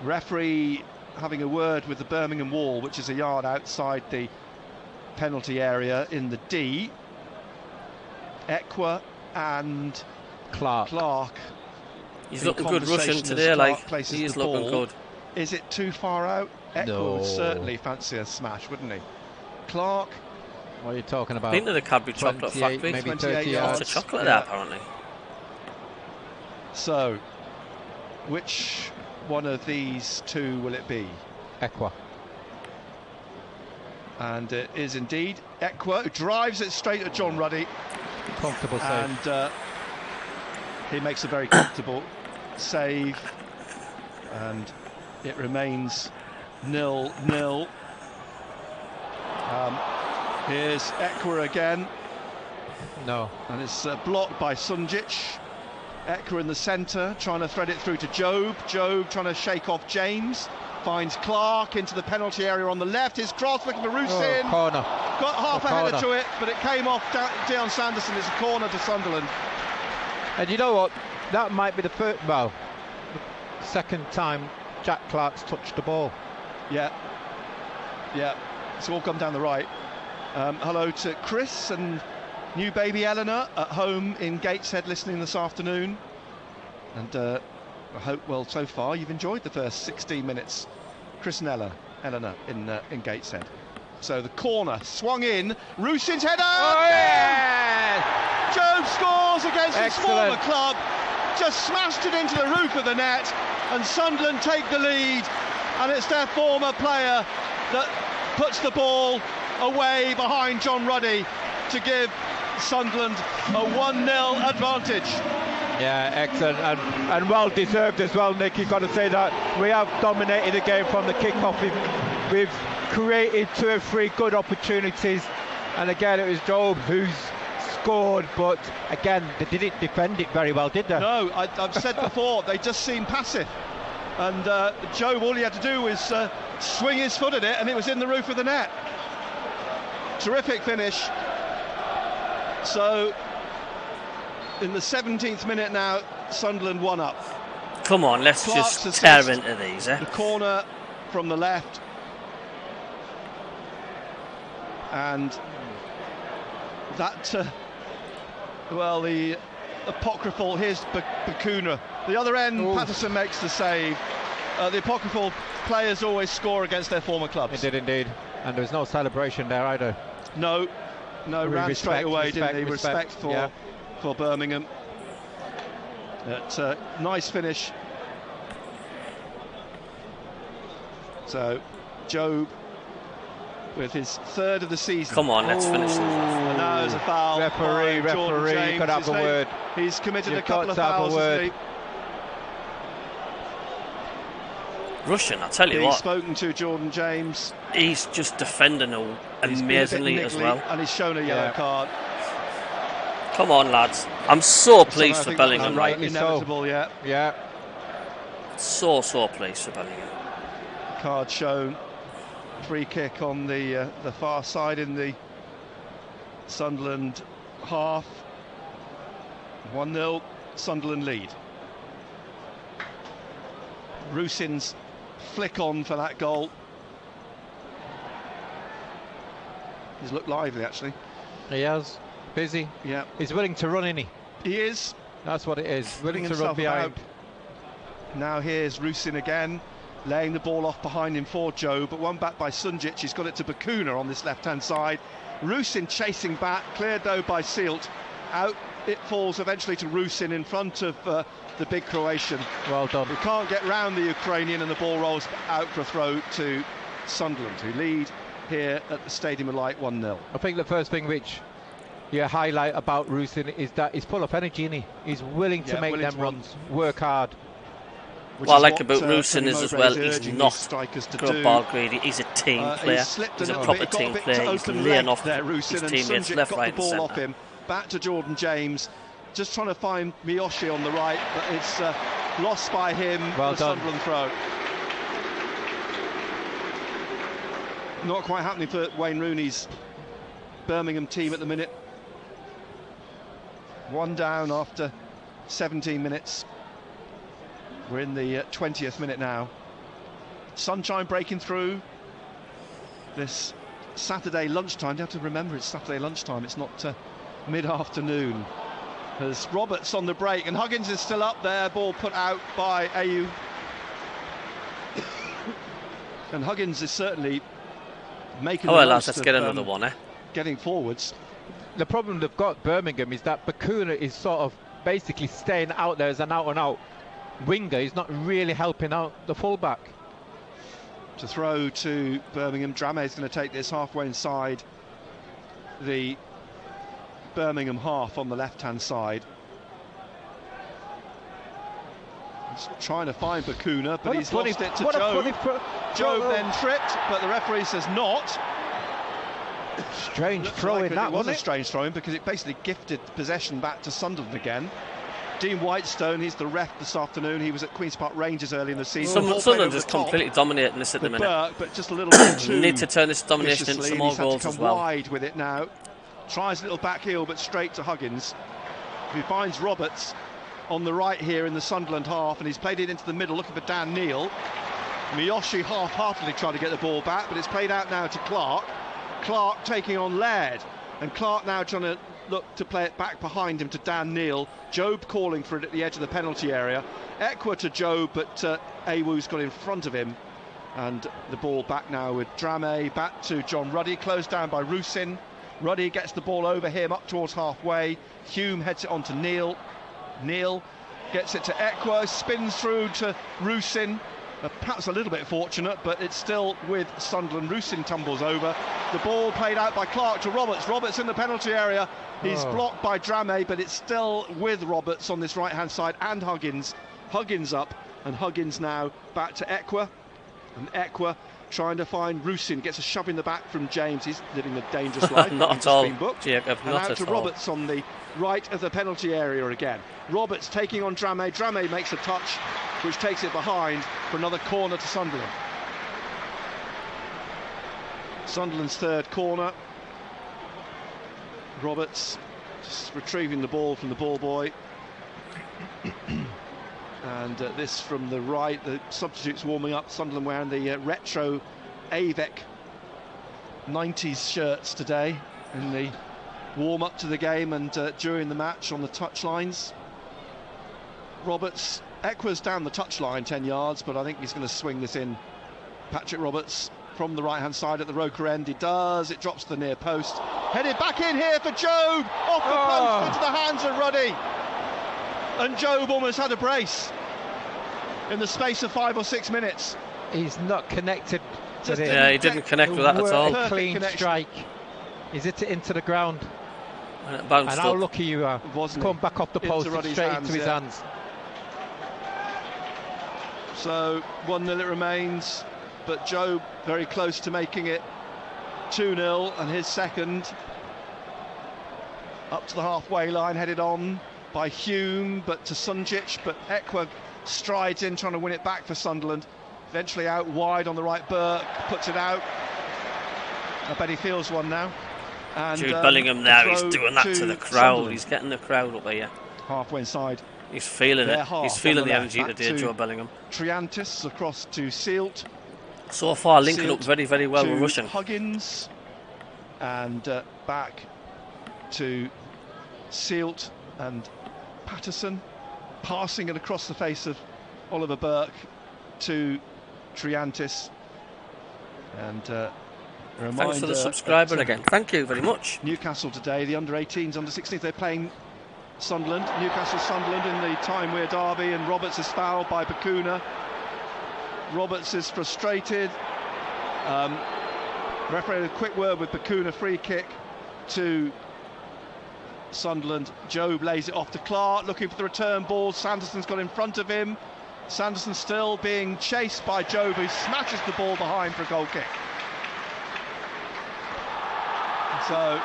Referee having a word with the Birmingham wall, which is a yard outside the penalty area in the D. Ekwa and Clark. He's looking good Russian today, like he is looking good. Is it too far out? Ekwa would certainly fancy a smash, wouldn't he? Clark. What are you talking about? Been to the Cadbury Chocolate Factory. Maybe 30 yards. Lots of chocolate there, apparently. So, which one of these two will it be? Ekwa. And it is indeed Ekwa, who drives it straight at John Ruddy. Comfortable save. And he makes a very comfortable save. And it remains 0-0. Here's Ekwa again. No. And it's blocked by Sunjic. Ekwa in the centre, trying to thread it through to Job. Job trying to shake off James. Finds Clark into the penalty area on the left. His cross looking for Rusin. Corner. Got half a header to it, but it came off Dion Sanderson. It's a corner to Sunderland. And you know what? That might be the second time Jack Clark's touched the ball. Yeah. It's all come down the right. Hello to Chris and new baby Eleanor at home in Gateshead listening this afternoon. And I hope, well, so far you've enjoyed the first 16 minutes. Chris and Eleanor in Gateshead. So the corner swung in. Rusin's header! Oh, yeah! Job scores against his former club. Just smashed it into the roof of the net. And Sunderland take the lead. And it's their former player that puts the ball away behind John Ruddy to give Sunderland a 1-0 advantage. Yeah, excellent and well deserved as well, Nick. You've got to say that we have dominated the game from the kick-off. We've created 2 or 3 good opportunities, and again it was Job who's scored, but again they didn't defend it very well, did they? No, I've said before, they just seemed passive. And Job, all he had to do was swing his foot at it, and it was in the roof of the net. Terrific finish. So, in the 17th minute now, Sunderland 1 up. Come on, let's Clark's just tear into these. The corner from the left. And that, well, the apocryphal, here's Bakuna. The other end, ooh. Patterson makes the save. The apocryphal players always score against their former clubs. It did indeed. And there was no celebration there either. No, ran straight away, didn't he? Respect for Birmingham. Nice finish. So, Job with his 3rd of the season. Come on, let's finish this. And now there's a foul. Referee, you could have a word. He's committed a couple of fouls, hasn't he? Russian, I tell you what. He's spoken to Jordan James. He's just defending amazingly as well. And he's shown a yellow card. Come on, lads. I'm so pleased for Bellingham. Right, inevitable, yeah. So pleased for Bellingham. Card shown. Free kick on the far side in the Sunderland half. 1-0. Sunderland lead. Rusin's flick on for that goal. He's looked lively, actually. He has. Busy. Yeah. He's willing to run, isn't he? He is. That's what it is. Willing to run behind. Now here's Rusin again, laying the ball off behind him for Joe, but one back by Sunjic. He's got it to Bakuna on this left-hand side. Rusin chasing back, cleared though by Silt. Out it falls eventually to Rusin in front of the big Croatian. Well done. He can't get round the Ukrainian, and the ball rolls out for a throw to Sunderland, who lead here at the Stadium of Light 1-0. I think the first thing which you highlight about Rusin is that he's full of energy, isn't he? He's willing to make them runs, work hard. What I like about Rusin is as well, he's not a ball greedy, he's a team player. He's a proper team player. He's laying off his teammates left, right and centre. Back to Jordan James, just trying to find Miyoshi on the right, but it's lost by him. Well the done. Sunderland throw. Not quite happening for Wayne Rooney's Birmingham team at the minute. One down after 17 minutes. We're in the 20th minute now. Sunshine breaking through this Saturday lunchtime. You have to remember it's Saturday lunchtime, it's not mid-afternoon. There's Roberts on the break, and Huggins is still up there. Ball put out by Ayew. And Huggins is certainly making the most let's get another one, getting forwards. The problem they've got, Birmingham, is that Bakuna is sort of basically staying out there as an out-and-out winger. He's not really helping out the fullback. To throw to Birmingham. Drame is going to take this halfway inside the Birmingham half on the left-hand side. He's trying to find Bakuna, but he's lost it to Joe. Joe then tripped, but the referee says not. Strange throwing, that was a strange throwing, because it basically gifted possession back to Sunderland again. Dean Whitestone, he's the ref this afternoon. He was at Queen's Park Rangers early in the season. Sunderland is completely dominating this at the minute. Burke, but just a little bit too need to turn this domination into some more goals as well. Wide with it now. Tries a little back heel, but straight to Huggins, who finds Roberts on the right here in the Sunderland half, and he's played it into the middle, looking for Dan Neal. Miyoshi half-heartedly tried to get the ball back, but it's played out now to Clark. Clark taking on Laird, and Clark now trying to look to play it back behind him to Dan Neal. Job calling for it at the edge of the penalty area. Ekwa to Job, but Awu's got in front of him, and the ball back now with Drame, back to John Ruddy, closed down by Rusin. Ruddy gets the ball over him up towards halfway. Hume heads it on to Neal. Neal gets it to Ekwa, spins through to Rusin. Perhaps a little bit fortunate, but it's still with Sunderland. Rusin tumbles over. The ball played out by Clark to Roberts. Roberts in the penalty area. He's blocked by Drame, but it's still with Roberts on this right-hand side, and Huggins. Huggins up, and Huggins now back to Ekwa. And Ekwa trying to find Rusin, gets a shove in the back from James. He's living a dangerous life. Not at all, Jacob, and out to Roberts on the right of the penalty area again. Roberts taking on Drame. Drame makes a touch, which takes it behind for another corner to Sunderland. Sunderland's third corner. Roberts just retrieving the ball from the ball boy. And this from the right, the substitutes warming up. Sunderland wearing the retro AVEC 90s shirts today in the warm-up to the game and during the match on the touchlines. Roberts, Ekwa's down the touchline 10 yards, but I think he's going to swing this in. Patrick Roberts from the right-hand side at the Roker end. He does, it drops to the near post. Headed back in here for Job, off the post into the hands of Ruddy. And Job almost had a brace in the space of 5 or 6 minutes. He's not connected. Yeah, he didn't connect with that at all. A clean strike. He's hit it into the ground. And it bounced and how lucky you are. Come back off the post and straight into his hands. So 1-0 it remains, but Job very close to making it 2-0, and his second up to the halfway line, headed on by Hume, but to Sunjic, but Ekwa strides in trying to win it back for Sunderland. Eventually out wide on the right, Burke puts it out. I bet he feels one now. And Jude Bellingham now, he's doing that to the crowd. Sunderland. He's getting the crowd up here. Halfway inside He's feeling it. He's feeling the energy today, Joe Bellingham. Triantis across to Sealt. So far, linking up very, very well with Russian. Huggins. And back to Sealt and Patterson. Passing it across the face of Oliver Burke to Triantis. And thanks for the subscriber again. Thank you very much. Newcastle today, the under-18s, under-16s, they're playing Sunderland. Newcastle-Sunderland in the time we're derby, and Roberts is fouled by Bakuna. Roberts is frustrated. Referee had a quick word with Bakuna, free kick to Sunderland. Jobe lays it off to Clark, looking for the return ball. Sanderson's got in front of him. Sanderson still being chased by Jobe, who smashes the ball behind for a goal kick. So,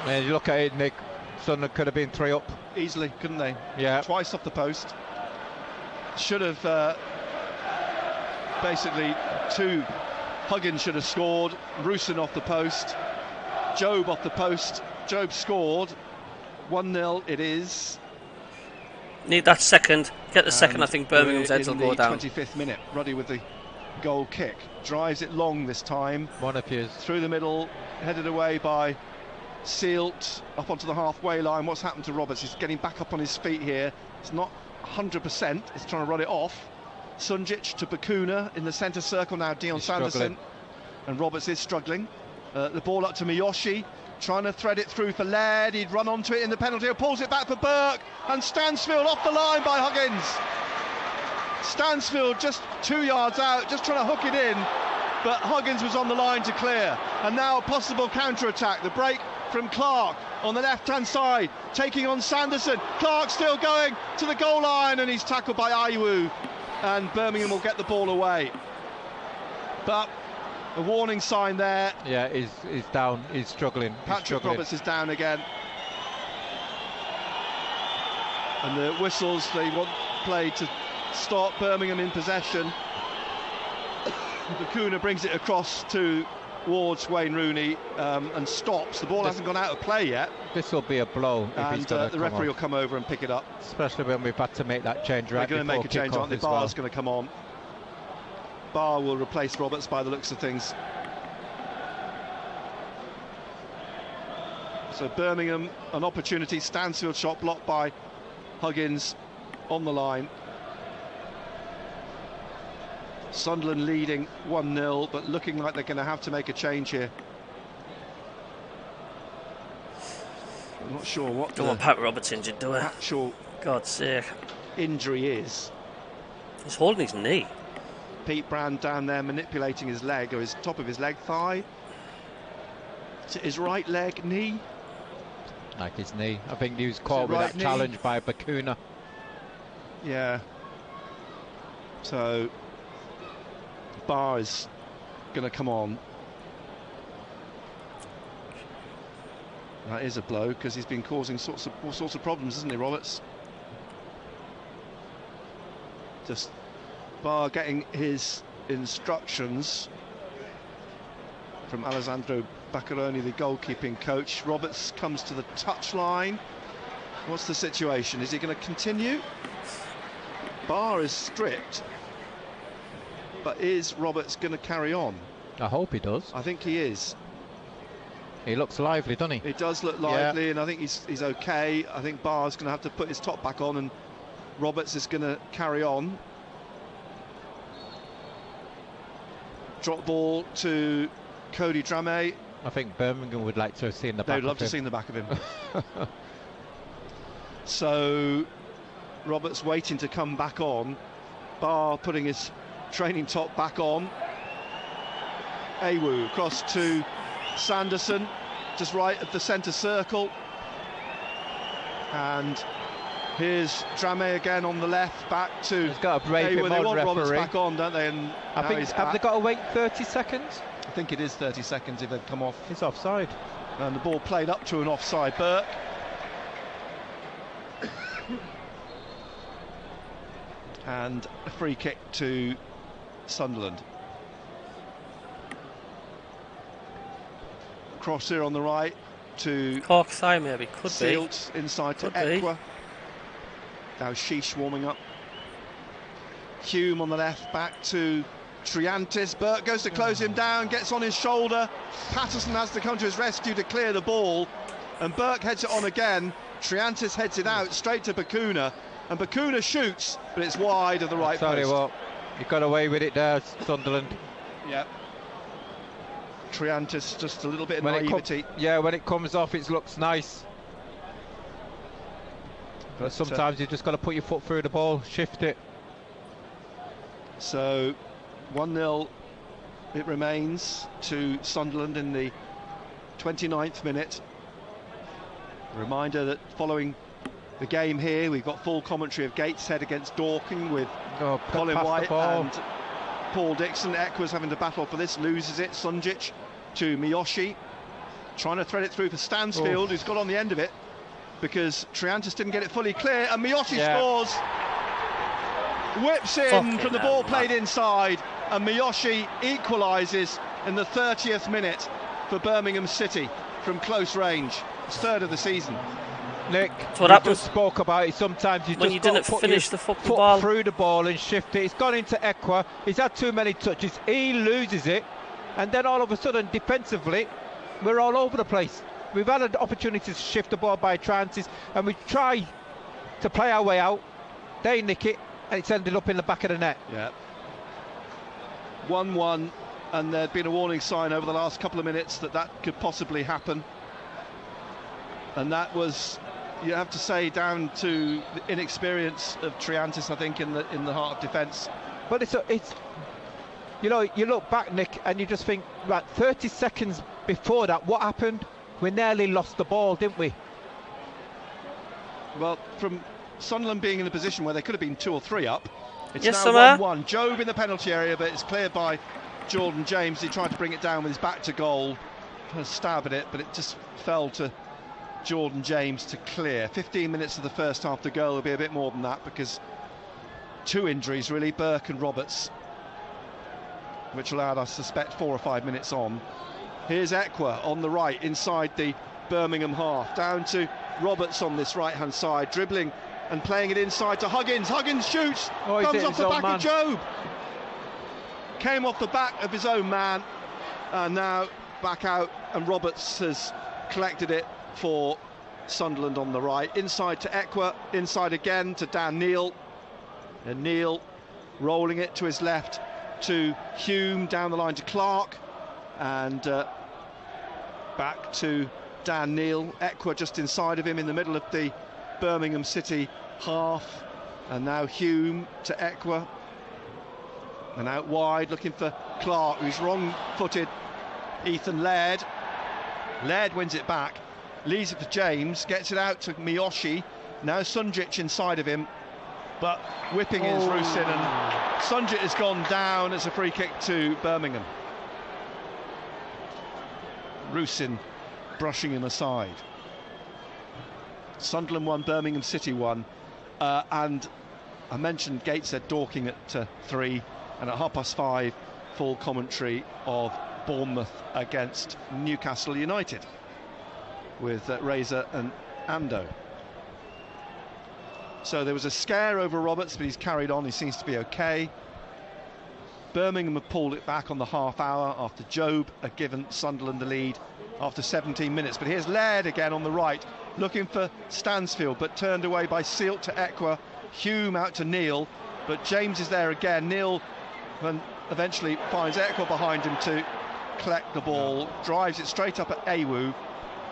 when you look at it, Nick, Sunderland could have been 3 up easily, couldn't they? Yeah. Twice off the post. Should have basically Huggins should have scored. Rusin off the post. Jobe off the post. Jobe scored. 1-0 it is. Need that second. Get the second. I think Birmingham's heads will go down. 25th minute. Ruddy with the goal kick. Drives it long this time. One appears. Through the middle. Headed away by Sealt. Up onto the halfway line. What's happened to Roberts? He's getting back up on his feet here. It's not 100%. He's trying to run it off. Sunjic to Bakuna in the centre circle now. Dion Sanderson. And Roberts is struggling. The ball up to Miyoshi. Trying to thread it through for Laird. He'd run onto it in the penalty. Pulls it back for Burke. And Stansfield off the line by Huggins. Stansfield just 2 yards out, just trying to hook it in. But Huggins was on the line to clear. And now a possible counter-attack. The break from Clark on the left-hand side, taking on Sanderson. Clark still going to the goal line, and he's tackled by Ayew. And Birmingham will get the ball away. But a warning sign there. Yeah, he's down. He's struggling. Patrick Roberts is down again. And the whistles, they want play to stop. Birmingham in possession. Bakuna brings it across towards Wayne Rooney and stops. The ball hasn't gone out of play yet. This will be a blow. And the referee will come over and pick it up. Especially when we've had to make that change right before They're going to make a change, aren't they? Barr's going to come on. Barr will replace Roberts by the looks of things. So Birmingham, an opportunity. Stansfield shot blocked by Huggins on the line. Sunderland leading 1-0, but looking like they're going to have to make a change here. I'm not sure what Don't want Pat Roberts injured, do I? Actual God's sake. Injury is. He's holding his knee. Pete Brand down there manipulating his leg, or his top of his leg, thigh. To his right leg, knee. Like his knee. I think he was caught with that challenge by Bakuna. Yeah. So Barr is going to come on. That is a blow, because he's been causing all sorts of problems, isn't he, Roberts? Just Barr getting his instructions from Alessandro Baccaroni, the goalkeeping coach. Roberts comes to the touchline. What's the situation? Is he going to continue? Barr is stripped, but is Roberts going to carry on? I hope he does. I think he is. He looks lively, doesn't he? He does look lively, and I think he's okay. I think Barr's going to have to put his top back on, and Roberts is going to carry on. Drop ball to Cody Dramé. I think Birmingham would like to have seen the back of him. They'd love to see the back of him. So Roberts waiting to come back on. Barr putting his training top back on. Ayew across to Sanderson, just right at the centre circle. And here's Dramé again on the left, back to. He's got a break Ayew. They want referee. Roberts back on, don't they? And I think have they got to wait 30 seconds? I think it is 30 seconds if they'd come off. He's offside. And the ball played up to an offside Burke. And a free kick to Sunderland. Cross here on the right to Cork thigh, maybe. Could Sealt, be. inside to Could be. Ekwa. Now Sheesh warming up. Hume on the left, back to Triantis. Burke goes to close him down, gets on his shoulder. Patterson has to come to his rescue to clear the ball, and Burke heads it on again. Triantis heads it out straight to Bacuna, and Bacuna shoots, but it's wide of the right post. Tell you what, you got away with it there, Sunderland. Yeah. Triantis, just a little bit of naivety. Yeah, when it comes off, it looks nice. But sometimes you just got to put your foot through the ball, shift it. So 1-0 it remains to Sunderland in the 29th minute. A reminder that following the game here, we've got full commentary of Gateshead against Dorking with Colin White and Paul Dixon. Ekwa's having to battle for this, loses it. Sunjic to Miyoshi, trying to thread it through for Stansfield, who's got on the end of it because Triantis didn't get it fully clear, and Miyoshi scores. Whips in from the ball played inside, and Miyoshi equalises in the 30th minute for Birmingham City from close range. It's third of the season. Nick, what happens. Just spoke about it. Sometimes you when just you didn't finish the football foot through the ball and shift it. It's gone into Ekwa. He's had too many touches. He loses it, and then all of a sudden, defensively, we're all over the place. We've had an opportunity to shift the ball by Triantis, and we try to play our way out. They nick it, and it's ended up in the back of the net. Yeah. 1-1, and there'd been a warning sign over the last couple of minutes that could possibly happen. And that was, you have to say, down to the inexperience of Triantis, I think, in the heart of defence. But it's you know, you look back, Nick, and you just think, right, 30 seconds before that, what happened? We nearly lost the ball, didn't we? Well, from Sunderland being in a position where they could have been 2 or 3 up, it's yes, now 1-1. Jobe in the penalty area, but it's cleared by Jordan James. He tried to bring it down with his back to goal, a stab at it, but it just fell to Jordan James to clear. 15 minutes of the first half to go. Will be a bit more than that because 2 injuries really, Burke and Roberts, which allowed us to suspect 4 or 5 minutes on. Here's Ekwa on the right inside the Birmingham half, down to Roberts on this right hand side, dribbling and playing it inside to Huggins. Huggins shoots, comes off the back of Jobe, came off the back of his own man, and now back out, and Roberts has collected it for Sunderland on the right. Inside to Ekwa, inside again to Dan Neil, and Neil rolling it to his left to Hume, down the line to Clark, and back to Dan Neil. Ekwa just inside of him in the middle of the Birmingham City half, and now Hume to Ekwa, and out wide looking for Clark, who's wrong-footed. Ethan Laird wins it back, leaves it for James, gets it out to Miyoshi. Now Sunjic inside of him, but whipping is Rusin, and Sunjic has gone down. It's a free kick to Birmingham. Rusin brushing him aside. Sunderland 1, Birmingham City 1, and I mentioned Gateshead Dorking at 3, and at 5:30 full commentary of Bournemouth against Newcastle United with Razor and Ando. So there was a scare over Roberts, but he's carried on. He seems to be okay. Birmingham have pulled it back on the half hour after Jobe had given Sunderland the lead after 17 minutes. But here's Laird again on the right, looking for Stansfield, but turned away by Sealt to Ekwa. Hume out to Neil, but James is there again. Neil eventually finds Ekwa behind him to collect the ball, drives it straight up at Awu,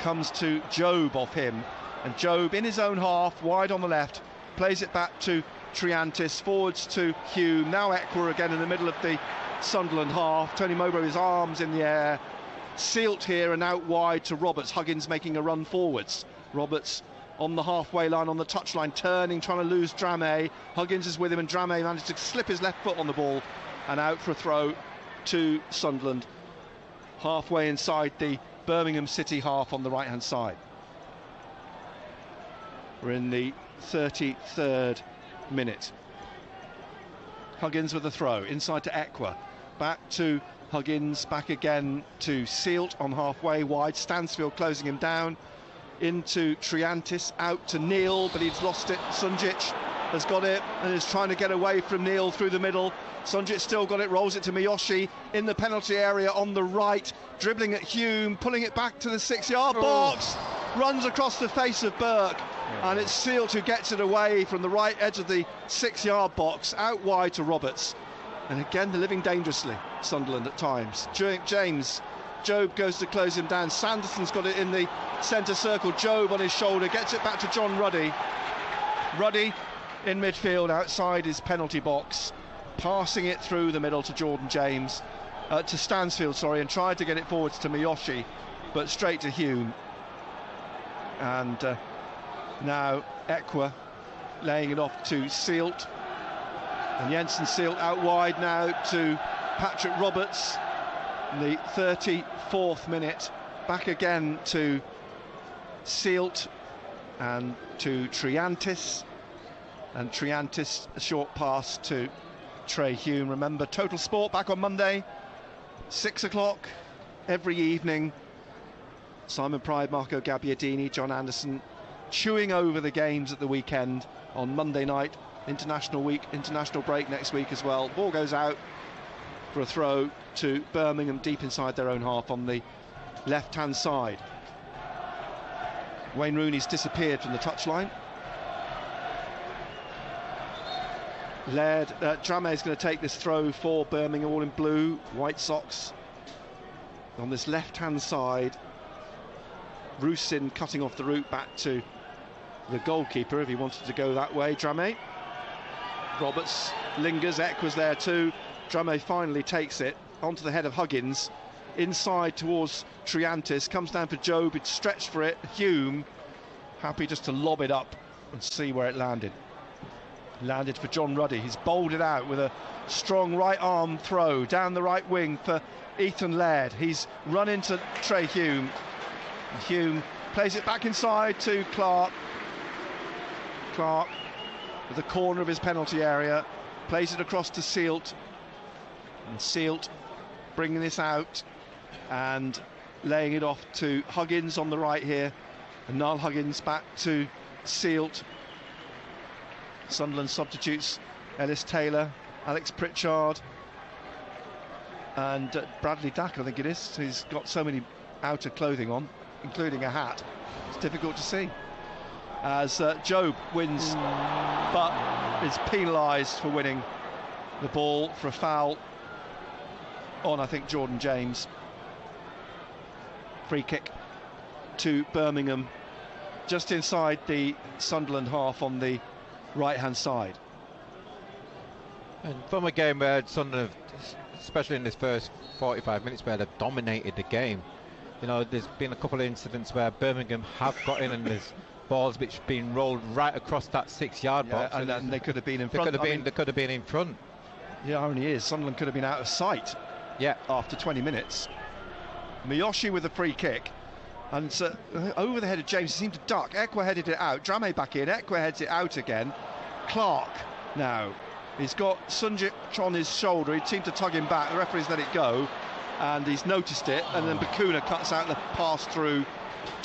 comes to Jobe off him, and Jobe in his own half, wide on the left, plays it back to Triantis, forwards to Hume. Now Ekwa again in the middle of the Sunderland half. Tony Mowbray, his arms in the air. Sealt here and out wide to Roberts. Huggins making a run forwards. Roberts on the halfway line, on the touchline, turning, trying to lose Dramé. Huggins is with him, and Dramé managed to slip his left foot on the ball and out for a throw to Sunderland. Halfway inside the Birmingham City half on the right-hand side. We're in the 33rd minute. Huggins with a throw inside to Ekwa, back to Huggins, back again to Sealt on halfway wide. Stansfield closing him down, into Triantis, out to Neil, but he's lost it. Sunjic has got it and is trying to get away from Neil through the middle. Sunjic still got it, rolls it to Miyoshi in the penalty area on the right, dribbling at Hume, pulling it back to the 6-yard box, runs across the face of Burke, and it's Sealt who gets it away from the right edge of the 6-yard box, out wide to Roberts. And again, they're living dangerously, Sunderland at times. James, Job goes to close him down. Sanderson's got it in the centre circle. Job on his shoulder, gets it back to John Ruddy. Ruddy in midfield, outside his penalty box, passing it through the middle to Jordan James, to Stansfield, sorry, and tried to get it forwards to Miyoshi, but straight to Hume. And now Ekwa laying it off to Sealt. And Jensen Sealt out wide now to Patrick Roberts in the 34th minute. Back again to Sealt and to Triantis. And Triantis, a short pass to Trey Hume. Remember, Total Sport back on Monday, 6 o'clock every evening. Simon Pride, Marco Gabbiadini, John Anderson chewing over the games at the weekend on Monday night. International week, international break next week as well. Ball goes out for a throw to Birmingham deep inside their own half on the left-hand side. Wayne Rooney's disappeared from the touchline. Dramé is going to take this throw for Birmingham, all in blue, white socks. On this left-hand side, Rusin cutting off the route back to the goalkeeper if he wanted to go that way. Dramé. Roberts lingers, Eck was there too. Dramé finally takes it onto the head of Huggins, inside towards Triantis, comes down for Job, it's stretched for it. Hume happy just to lob it up and see where it landed. Landed for John Ruddy. He's bowled it out with a strong right arm throw down the right wing for Ethan Laird. He's run into Trey Hume. Hume plays it back inside to Clark. Clark at the corner of his penalty area, plays it across to Sealt, and Sealt bringing this out and laying it off to Huggins on the right here, and Niall Huggins back to Sealt. Sunderland substitutes Ellis Taylor, Alex Pritchard and Bradley Dack, I think it is. He's got so many outer clothing on, including a hat, it's difficult to see. As Job wins, but is penalised for winning the ball for a foul on, I think, Jordan James. Free kick to Birmingham, just inside the Sunderland half on the right-hand side. And from a game where Sunderland, especially in this first 45 minutes, where they've dominated the game, you know, there's been a couple of incidents where Birmingham have got in and there's balls which have been rolled right across that 6-yard box, and they could have been in front. They could have been in front. The irony is, Sunderland could have been out of sight. Yeah. After 20 minutes, Miyoshi with a free kick, and over the head of James, he seemed to duck. Ekwa headed it out. Dramé back in. Ekwa heads it out again. Clark now. He's got Sunjic on his shoulder. He seemed to tug him back. The referee's let it go, and he's noticed it. And then Bakuna cuts out the pass through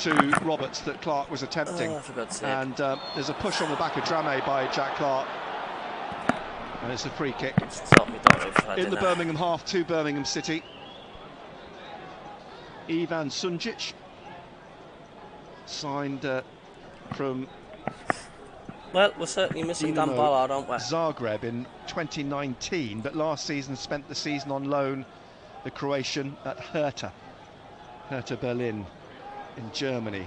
to Roberts that Clark was attempting. And there's a push on the back of Dramé by Jack Clark, and it's a free kick in the Birmingham half to Birmingham City. Ivan Sunjic, signed from Well, we're certainly missing Dan Ballard, aren't we? Zagreb in 2019, but last season spent the season on loan, the Croatian, at Hertha Berlin in Germany.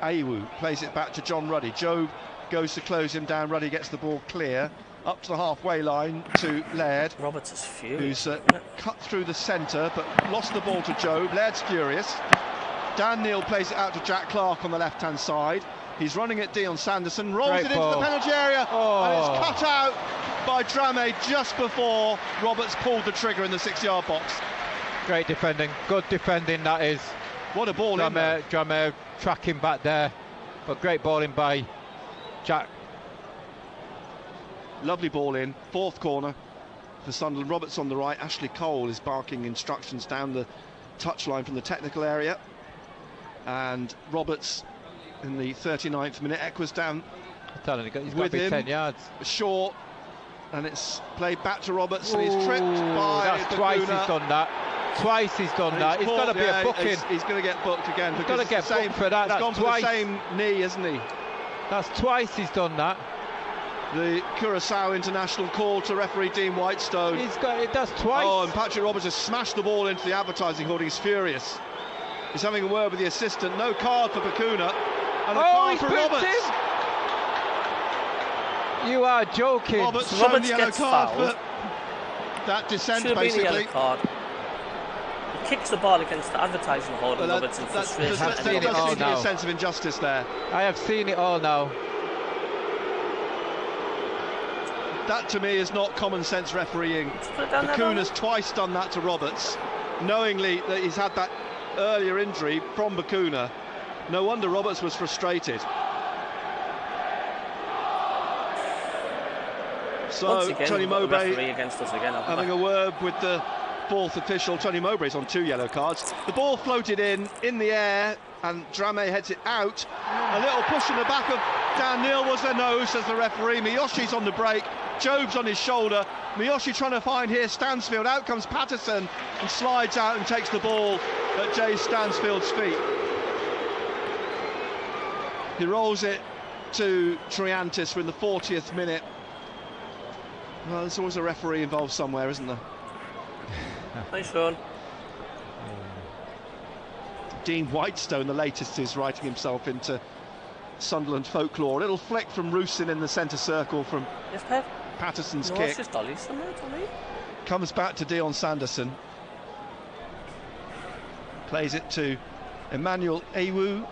Ayew plays it back to John Ruddy. Job goes to close him down. Ruddy gets the ball clear up to the halfway line to Laird. Roberts is furious. Who's cut through the centre but lost the ball to Job. Laird's furious. Dan Neil plays it out to Jack Clark on the left-hand side. He's running at Dion Sanderson, rolls it into the penalty area, and it's cut out by Dramé just before Roberts pulled the trigger in the 6-yard box. Great defending, good defending that is. What a ball in there. Dramé tracking back there, but great ball in by Jack. Lovely ball in, fourth corner for Sunderland. Roberts on the right, Ashley Cole is barking instructions down the touchline from the technical area. And Roberts in the 39th minute, Ekwa's down I'm telling you, he's got to be 10 yards. Short, and it's played back to Roberts, and he's tripped by That's twice he's done that. Twice he's done that. He's got to be a booking. He's going to get booked again. He's got to get booked for that. He's gone for the same knee, hasn't he? That's twice he's done that. The Curaçao international call to referee Dean Whitestone. He's got it. That's twice. Oh, and Patrick Roberts has smashed the ball into the advertising hoarding. He's furious. He's having a word with the assistant. No card for Bacuna, and a card for Roberts. You are joking. Roberts gets card fouled. for that descent, Should have basically. been a yellow card. He kicks the ball against the advertising hoarding. Roberts in frustration. I've seen it all now. A sense of injustice there. I have seen it all now. That to me is not common sense refereeing. Bacuna's twice done that to Roberts, knowingly that he's had that earlier injury from Bacuna. No wonder Roberts was frustrated. So again, Tony Mowbray against us again, having a word with the fourth official. Tony Mowbray's on 2 yellow cards. The ball floated in the air, and Drame heads it out. A little push in the back of Dan Neil was a no, says the referee. Miyoshi's on the break. Job's on his shoulder. Miyoshi trying to find here Stansfield. Out comes Patterson and slides out and takes the ball at Jay Stansfield's feet. He rolls it to Triantis. We're in the 40th minute. Well, there's always a referee involved somewhere, isn't there? Nice run. Dean Whitestone, the latest, is writing himself into Sunderland folklore. A little flick from Rusin in the centre circle from Patterson's kick. Comes back to Dion Sanderson. Plays it to Emmanuel Ewu.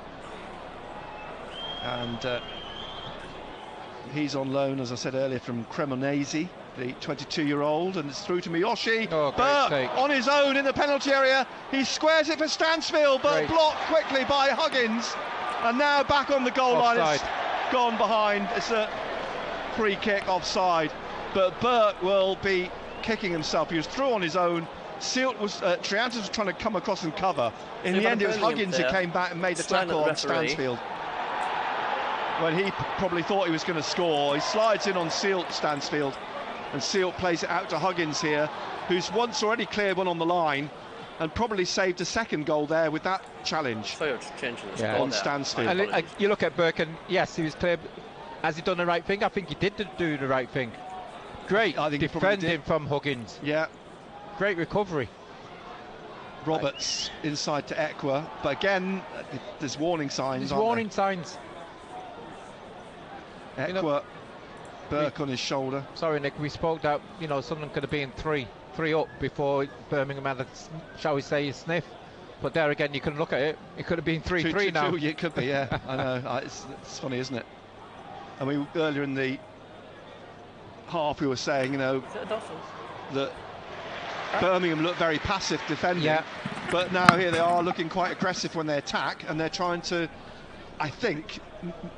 And he's on loan, as I said earlier, from Cremonese, the 22-year-old, and it's through to Miyoshi. Burke on his own in the penalty area. He squares it for Stansfield, but blocked quickly by Huggins. And now back on the goal line. It's gone behind. It's a free kick offside. But Burke will be kicking himself. He was through on his own. Triantis was trying to come across and cover. In the end, it was Huggins who came back and made the tackle on Stansfield. When he probably thought he was going to score, he slides in on Stansfield, and Sealt plays it out to Huggins here, who's once already cleared one on the line and probably saved a second goal there with that challenge on Stansfield. And you look at Burke, and yes, he was clear. Has he done the right thing? I think he did do the right thing. Great defending from Huggins. Yeah. Great recovery. Roberts inside to Ekwa, but again, there's warning signs. There's warning signs. Ekwa, Burke on his shoulder. Sorry, Nick, we spoke that, Sunderland could have been 3 up before Birmingham had a, shall we say, a sniff. But there again, you can look at it. It could have been 3-3 now. It could be, yeah. I know. It's funny, isn't it? I mean, earlier in the half, we were saying, that Birmingham looked very passive defending. But now here they are looking quite aggressive when they attack, and they're trying to, I think,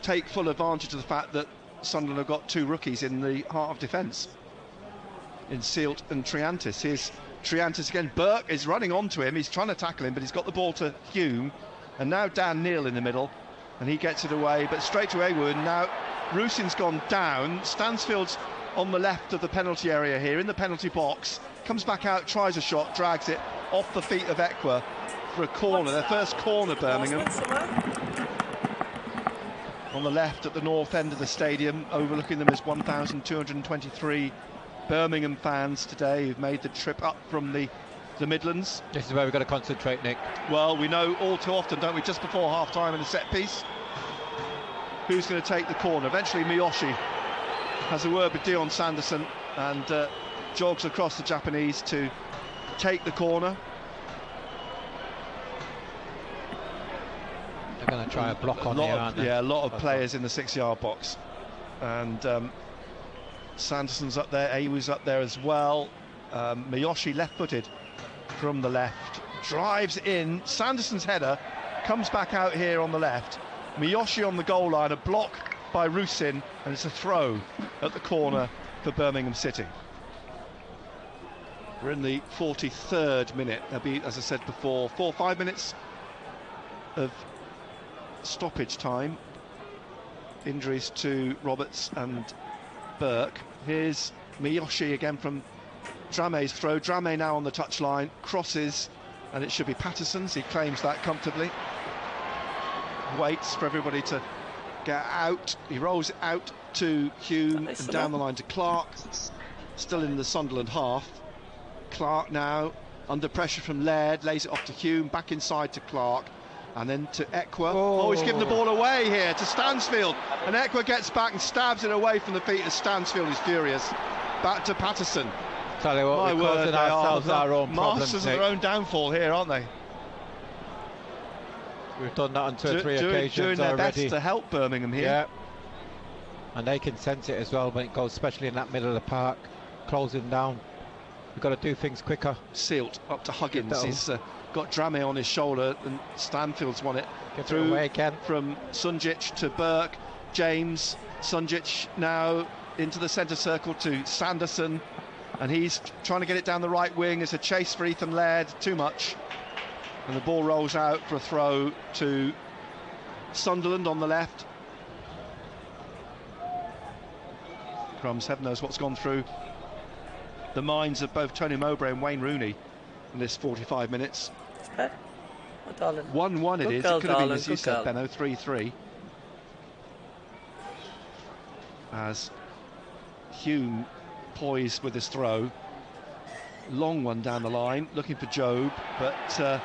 take full advantage of the fact that Sunderland have got 2 rookies in the heart of defence, in Sealt and Triantis. Here's Triantis again. Burke is running onto him. He's trying to tackle him, but he's got the ball to Hume, and now Dan Neil in the middle, and he gets it away, but straight to Awood. Now Rusin's gone down. Stansfield's on the left of the penalty area here, in the penalty box, comes back out, tries a shot, drags it off the feet of Ekwa for a corner, their first corner, Birmingham. On the left at the north end of the stadium, overlooking them is 1,223 Birmingham fans today who've made the trip up from the Midlands. This is where we've got to concentrate, Nick. Well, we know all too often, don't we, just before half-time in the set piece, who's going to take the corner. Eventually Miyoshi has a word with Dion Sanderson and jogs across the Japanese to take the corner. They're going to try a block on here, aren't they? Yeah, a lot of players in the 6-yard box. And Sanderson's up there, Awu's up there as well. Miyoshi left-footed from the left, drives in. Sanderson's header comes back out here on the left. Miyoshi on the goal line, a block by Rusin, and it's a throw at the corner for Birmingham City. We're in the 43rd minute. There'll be, as I said before, 4 or 5 minutes of stoppage time. injuries to Roberts and Burke. Here's Miyoshi again from Drame's throw. Drame now on the touchline, crosses, and it should be Patterson's. He claims that comfortably. Waits for everybody to get out. He rolls it out to Hume and down the line to Clark. Still in the Sunderland half. Clark now under pressure from Laird, lays it off to Hume, back inside to Clark, and then to Ekwa. Oh, he's given the ball away here to Stansfield, and Ekwa gets back and stabs it away from the feet as Stansfield is furious. Back to Patterson. Tell you what, my word, they are our own masters of their own downfall here, aren't they? We've done that on two or three occasions doing their already. best to help Birmingham here. Yeah, and they can sense it as well when it goes, especially in that middle of the park, closing down. We've got to do things quicker. Sealt up to Huggins. He's got Drame on his shoulder, and Stanfield's won it. Through away again from Sunjic to Burke. James Sunjic now into the centre circle to Sanderson, and he's trying to get it down the right wing. It's a chase for Ethan Laird, too much, and the ball rolls out for a throw to Sunderland on the left. Crumbs, heaven knows what's gone through the minds of both Tony Mowbray and Wayne Rooney in this 45 minutes. 1-1 it is. It could have been, as you said, Benno, 3-3. As Hume poised with his throw. Long one down the line, looking for Job, but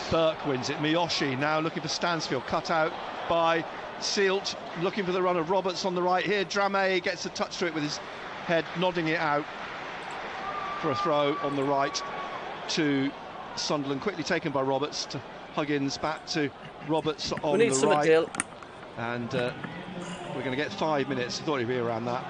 Burke wins it. Miyoshi now looking for Stansfield, cut out by Sealt, looking for the run of Roberts on the right here. Drame gets a touch to it with his head, nodding it out for a throw on the right to Sunderland, quickly taken by Roberts to Huggins, back to Roberts on the right. Deal. And we're going to get 5 minutes. I thought he'd be around that.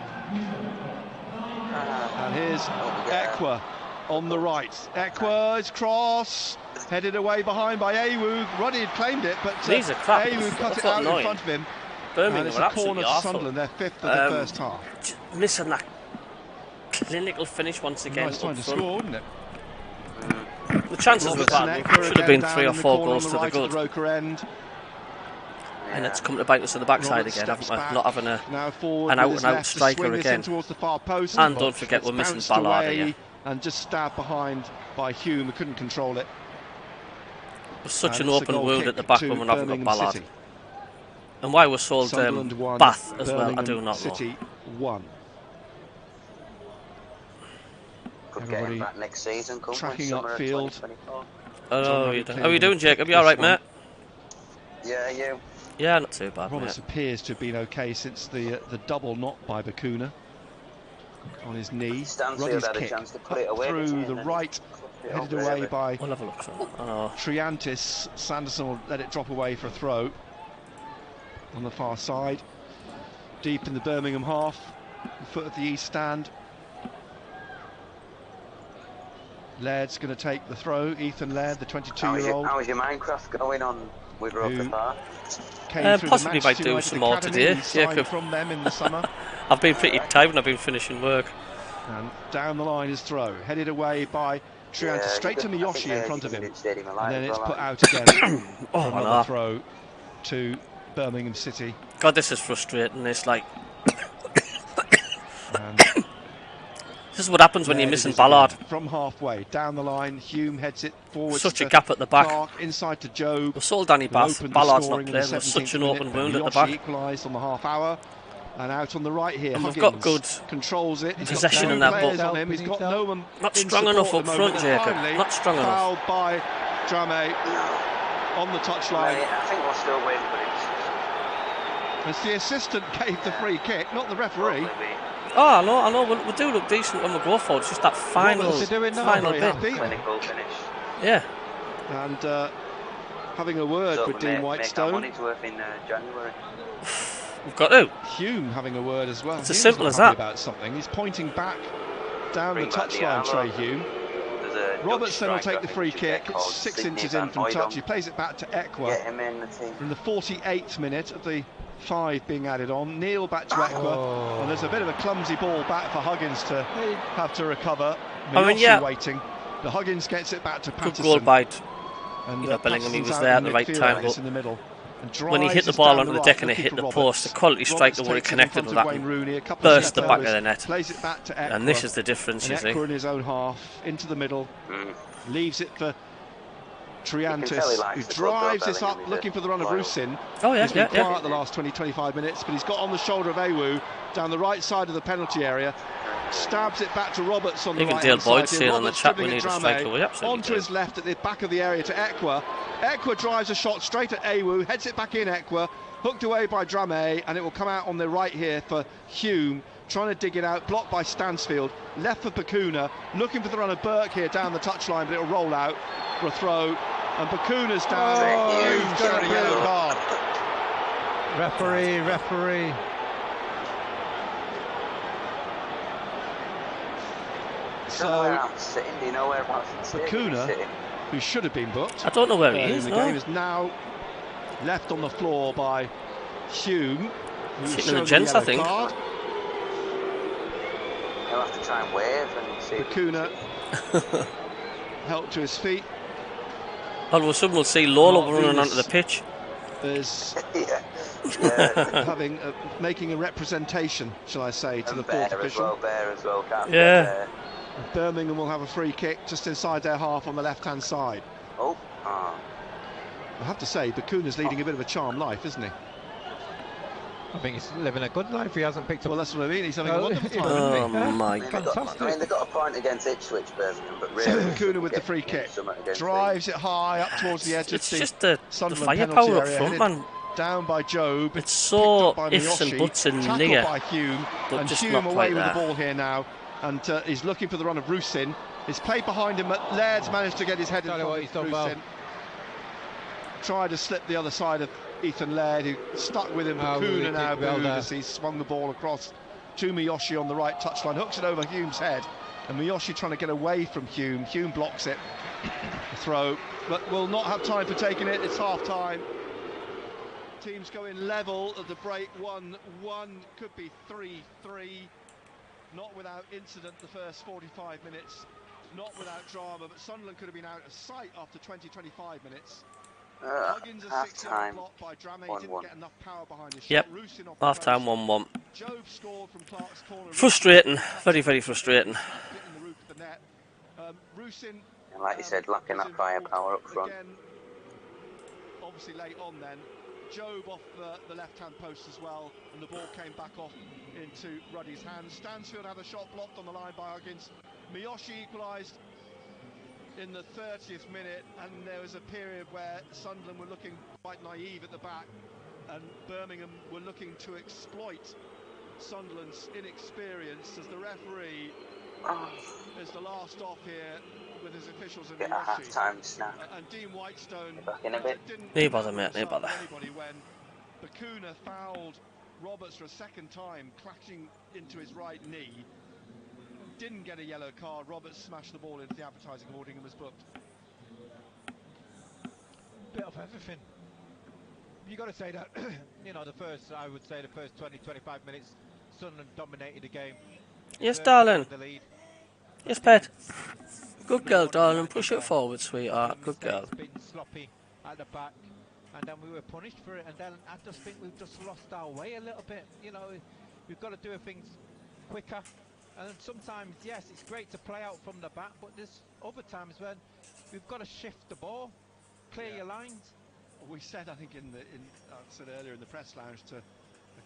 And here's Ekwa on the right. Ekwa's cross, headed away behind by Awu. Ruddy had claimed it, but Awu cut it out in front of him. Birmingham, and it's a corner to Sunderland, their 5th of the first half. Missing that clinical finish once again. Nice time to score, wouldn't it? The chances we've had should have been 3 or 4 goals to the good. And it's come to bite us in the backside again, haven't we? Not having an out-and-out striker again. And don't forget we're missing Ballard here. And just stabbed behind by Hume, who couldn't control it. There's such an open wound at the back when we haven't got Ballard. And why we're sold Bath as well, I do not City won. Could get him back next season, tracking upfield. How are you doing, Jacob? You alright, mate? Yeah, you? Yeah, not too bad, Roberts appears to have been okay since the double knock by Bakuna on his knee. Stanfield had a chance to put it away through the right, headed away by we'll have a look. Triantis. Sanderson will let it drop away for a throw on the far side, deep in the Birmingham half, the foot of the east stand. Laird's going to take the throw. Ethan Laird, the 22-year-old. How is your Minecraft going on with Roker Park? Possibly might do some more today, Jacob. From them in the summer. I've been pretty tired when I've been finishing work. And down the line is throw, headed away by Triantis, straight to Miyoshi in front of him. And then it's put out again for another throw to Birmingham City. God, this is frustrating. It's like... This is what happens when you're missing Ballard. From halfway, down the line, Hume heads it forward. Such a gap at the back. Clark, inside to Job. We sold Danny Bath. Ballard's not playing. There's such an open wound at the back. Equalised on the half hour. And out on the right here, and Huggins we've got good controls it. He's possession in that ball. He's got no one not strong enough up front, Jacob. Not strong enough. Fouled by Drame on the touchline. I think we're still waiting for it. As the assistant gave the free kick, not the referee. Oh, I know. We do look decent when we go forward. It's just that final bit. Clinical finish. Yeah. And having a word with Dean Whitestone. Money's worth in January. We've got to. Hume having a word as well. It's as simple as that. About something. He's pointing back down the touchline, Trey Hume. Robertson will take the free kick. It's 6 inches in from touch. He plays it back to Ekwa. From the 48th minute of the 5 being added on. Neil back to Ekwa. And there's a bit of a clumsy ball back for Huggins to have to recover. Miyoshi waiting. The Huggins gets it back to Patterson. Good goal by Bellingham. He was there at the right time. In the middle. when he hit the ball onto the deck and it hit the post, the quality striker would have connected with that and burst the back of the net. And this is the difference, you see. Ekwa in his own half, into the middle, leaves it for Triantis, who drives this up, looking for the run of Rusin. He's been quiet the last 20-25 minutes, but he's got on the shoulder of Awu, down the right side of the penalty area, stabs it back to Roberts on the right Dale Boyd saying on the chat we need a striker. We absolutely onto his left at the back of the area to Ekwa. Ekwa drives a shot straight at Awu, heads it back in Ekwa, hooked away by Drame, and it will come out on the right here for Hume, trying to dig it out, blocked by Stansfield, left for Bakuna, looking for the run of Burke here down the touchline, but it'll roll out for a throw, and Bakuna's down. Hume's got a yellow card. Referee. So Bakuna, who should have been booked, I don't know where he is. The game is now left on the floor by Hume, who's shown the gents, I think. Card. He'll have to try and wave and see. Bakuna helped to his feet. All of a sudden we'll see Lola running onto the pitch. There's making a representation, shall I say, to the fourth official. Bear as well, yeah. Birmingham will have a free kick just inside their half on the left-hand side. I have to say, Bakuna's leading a bit of a charmed life, isn't he? I think he's living a good life. He hasn't picked up. Well, that's what I mean. He's having a wonderful time. Oh my God! They got a point against Ipswich, Birmingham, but really. Bakuna with the free kick, drives it high up towards the edge of the just the firepower up front, man. Down by Job. It's so ifs and buts and nigger. By Hume, but and just Hume not away with there. the ball here now, and he's looking for the run of Rusin. He's played behind him, but Laird's managed to get his head in front of Rusin. Well. Tried to slip the other side of Ethan Laird, who stuck with him. Bakuna now booed as he swung the ball across to Miyoshi on the right touchline, hooks it over Hume's head, and Miyoshi trying to get away from Hume. Hume blocks it. Throw, but will not have time for taking it. It's half time. Teams going level at the break. 1-1, could be 3-3. Not without incident the first 45 minutes. Not without drama, but Sunderland could have been out of sight after 20-25 minutes. Half time. 1-1. Yep, half time 1-1. Frustrating, very, very frustrating. And like you said, lacking that firepower up front. Obviously late on then. Job off the left-hand post as well, and the ball came back off into Ruddy's hands. Stansfield had a shot blocked on the line by Huggins. Miyoshi equalised in the 30th minute, and there was a period where Sunderland were looking quite naive at the back, and Birmingham were looking to exploit Sunderland's inexperience as the referee is the last off here with his officials and get a half-time snap. And Dean Whitestone back in a bit. No bother, mate, no bother. When Bakuna fouled Roberts for a second time, clashing into his right knee. Didn't get a yellow card. Roberts smashed the ball into the advertising hoarding and was booked. Bit of everything. You got to say that, you know, I would say the first 20-25 minutes, Sunderland dominated the game. Yes, darling. Yes, pet. Good girl, darling. Push it forward, sweetheart. Good girl. Been sloppy at the back, and then we were punished for it. And then I just think we've just lost our way a little bit. You know, we've got to do things quicker. And sometimes, yes, it's great to play out from the back, but there's other times when we've got to shift the ball, clear your lines. We said, I think, I said earlier in the press lounge to a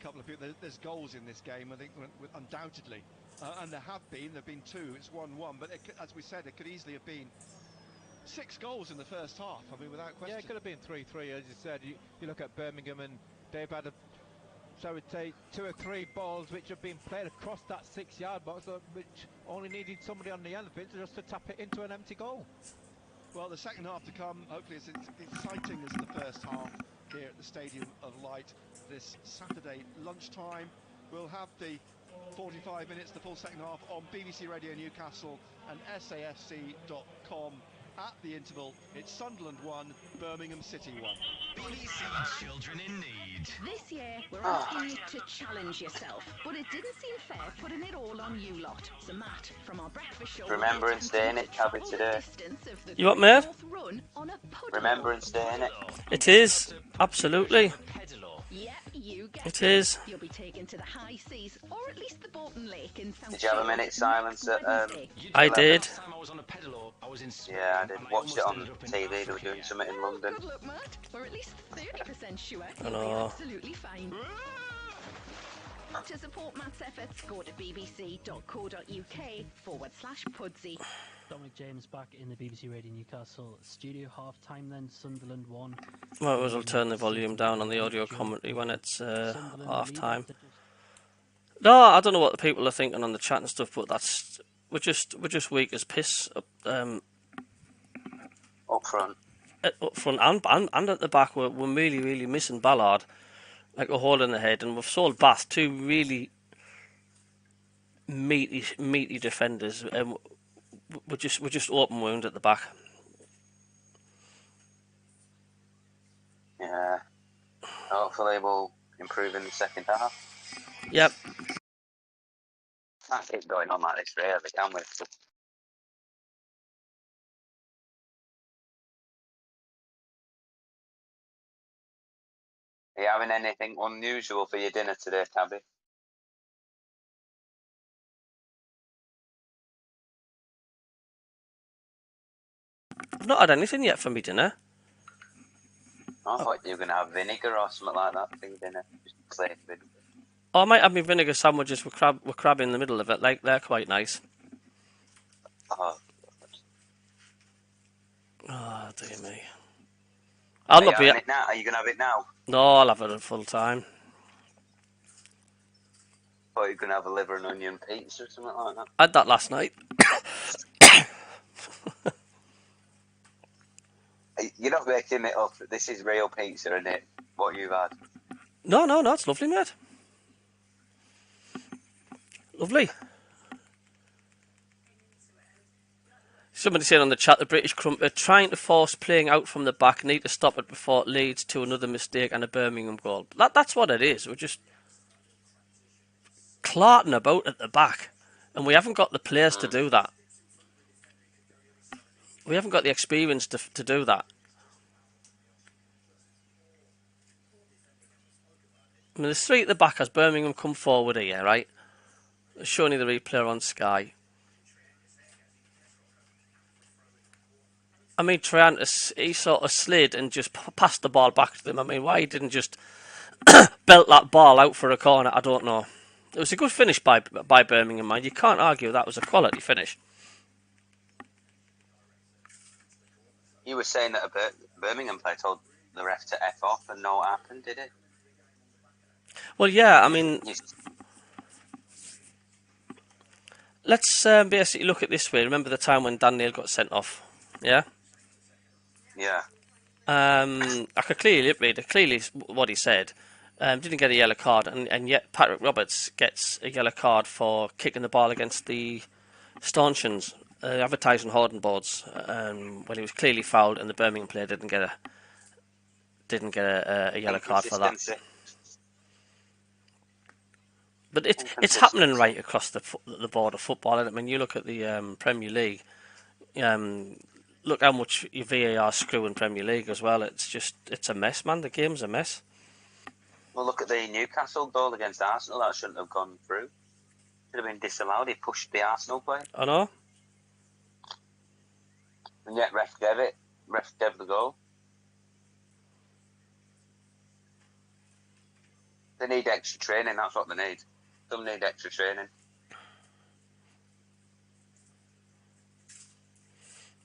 couple of people, there's goals in this game, I think, undoubtedly. And there have been two, it's 1-1, but as we said, it could easily have been 6 goals in the first half, I mean, without question. Yeah, it could have been 3-3, as you said. You look at Birmingham, and they've had so I would say 2 or 3 balls which have been played across that 6-yard box, which only needed somebody on the end of it just to tap it into an empty goal. Well, the second half to come, hopefully it's exciting as the first half here at the Stadium of Light this Saturday lunchtime. We'll have the 45 minutes, the full second half, on BBC Radio Newcastle and safc.com. At the interval, it's Sunderland 1, Birmingham City 1. BBC Children in Need. This year, we're asking you to challenge yourself, but it didn't seem fair putting it all on you lot. So Matt, from our breakfast show... Remember and stay in it, Cabby, today. You what, mate? Remember and stay in it. It is. Absolutely. It is. You'll be taken to the high seas, or at least the Bolton Lake in South. Did you have a minute's silence at I did. Yeah, I did. Watched it on TV. They were doing something in London. Good luck, Matt. We're at least 30% sure I you'll be know. absolutely fine. To support Matt's efforts, go to bbc.co.uk/Pudsey. Dominic James back in the BBC Radio Newcastle studio. Half time then, Sunderland 1. Well, we'll turn the volume down on the audio commentary when it's half time. No, I don't know what the people are thinking on the chat and stuff, but we're just weak as piss up front. Up front and at the back. We're really missing Ballard, like a hole in the head, and we've sold Bath, two really meaty defenders, and we're just open wound at the back. Yeah. Hopefully we'll improve in the second half. Yep. Can't keep going on like this, really, can we? Are you having anything unusual for your dinner today, Tabby? I've not had anything yet for me dinner. I thought you were going to have vinegar or something like that for your dinner. Just plain vinegar. Oh, I might have my vinegar sandwiches with crab in the middle of it. Like, they're quite nice. Oh, dear me. I'll not be. It now? Are you going to have it now? No, I'll have it at full time. Or are you going to have a liver and onion pizza or something like that? I had that last night. You're not making it up. This is real pizza, isn't it? What you've had? No, it's lovely, mate. Lovely. Somebody said on the chat, the British Crumpet are trying to force playing out from the back, need to stop it before it leads to another mistake and a Birmingham goal. That's what it is. We're just clarting about at the back, and we haven't got the players to do that. We haven't got the experience to do that. I mean, there's three at the back as Birmingham come forward here, right? Showing you the replay on Sky. I mean, Triantis, he sort of slid and just passed the ball back to them. I mean, why he didn't just belt that ball out for a corner, I don't know. It was a good finish by Birmingham, man. You can't argue that was a quality finish. You were saying that a Birmingham player told the ref to F off and no it happened, did it? Well, yeah, I mean... Let's basically look at this way. Remember the time when Dan Neil got sent off? Yeah? Yeah. I could clearly read it. Clearly what he said. Didn't get a yellow card, and yet Patrick Roberts gets a yellow card for kicking the ball against the stanchions, advertising hoarding boards, when he was clearly fouled, and the Birmingham player didn't get a yellow card for that. But it's happening right across the board of football. I mean, you look at the Premier League. Look how much your VAR screw in Premier League as well. It's a mess, man. The game's a mess. Well, look at the Newcastle goal against Arsenal. That shouldn't have gone through. Should have been disallowed. He pushed the Arsenal player. I know. And yet ref gave it. Ref gave the goal. They need extra training. That's what they need. Some need extra training.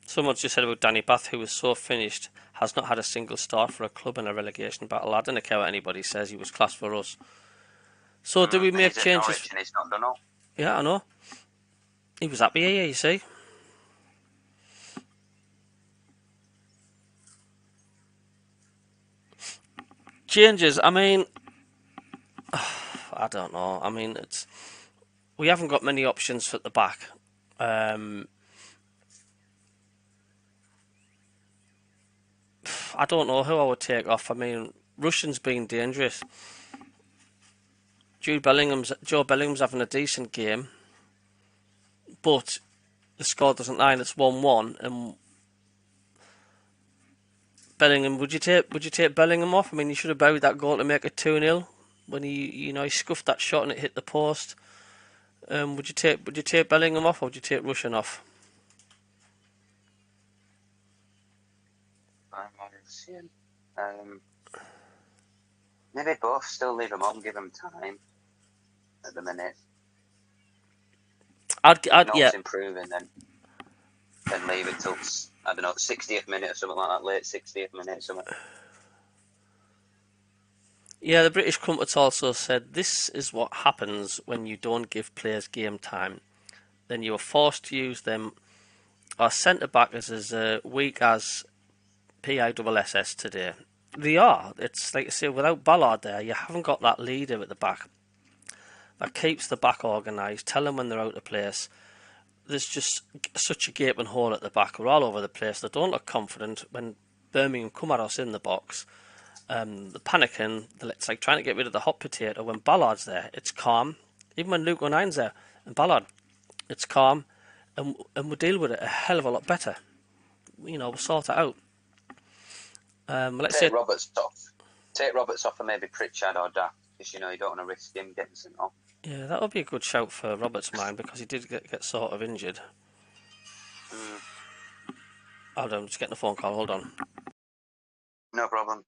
Someone's just said about Danny Bath, who was so finished, has not had a single start for a club in a relegation battle. I don't care what anybody says, he was class for us. So do we make changes? He's not done all. Yeah, I know. He was happy here, you see. Changes, I mean... I don't know. I mean, we haven't got many options at the back. I don't know who I would take off. I mean, Russian's been dangerous. Joe Bellingham's having a decent game, but the score doesn't lie. It's 1-1, and Bellingham, would you take Bellingham off? I mean, you should have buried that goal to make it 2-0 when he scuffed that shot and it hit the post. Would you take Bellingham off, or would you take Russian off? Maybe both. Still leave them on, give them time at the minute. I'd It's improving, then leave it till, I don't know, 60th minute or something like that, late 60th minute or something. Yeah, the British Crumpets also said this is what happens when you don't give players game time. Then you are forced to use them. Our centre back is as weak as PISS today. They are. It's like I say, without Ballard there, you haven't got that leader at the back that keeps the back organised. Tell them when they're out of place. There's just such a gaping hole at the back. We're all over the place. They don't look confident when Birmingham come at us in the box. The panicking, it's like trying to get rid of the hot potato. When Ballard's there, it's calm. Even when Luke O'Nine's there and Ballard, it's calm, and we deal with it a hell of a lot better. We'll sort it out. Take Roberts off. Take Roberts off, and maybe Pritchard or Daft, because you don't want to risk him getting sent off. Yeah, that would be a good shout for Roberts' mind, because he did get sort of injured. Hold on, I'm just getting a phone call. Hold on. No problem.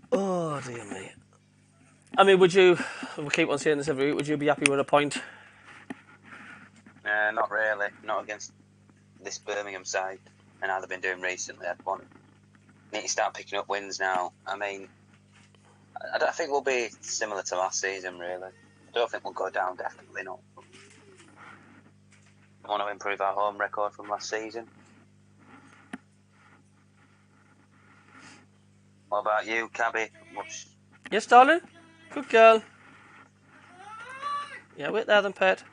Oh dear me. I mean, we keep on saying this every week, would you be happy with a point? Not really. Not against this Birmingham side, and how they've been doing recently. I'd need to start picking up wins now. I mean, I don't think we'll be similar to last season, really. I don't think we'll go down, definitely not. I want to improve our home record from last season. What about you, Cabby? Yes, darling? Good girl. Yeah, wait there then, pet.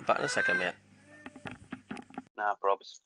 Back in a second, mate. Nah, probs.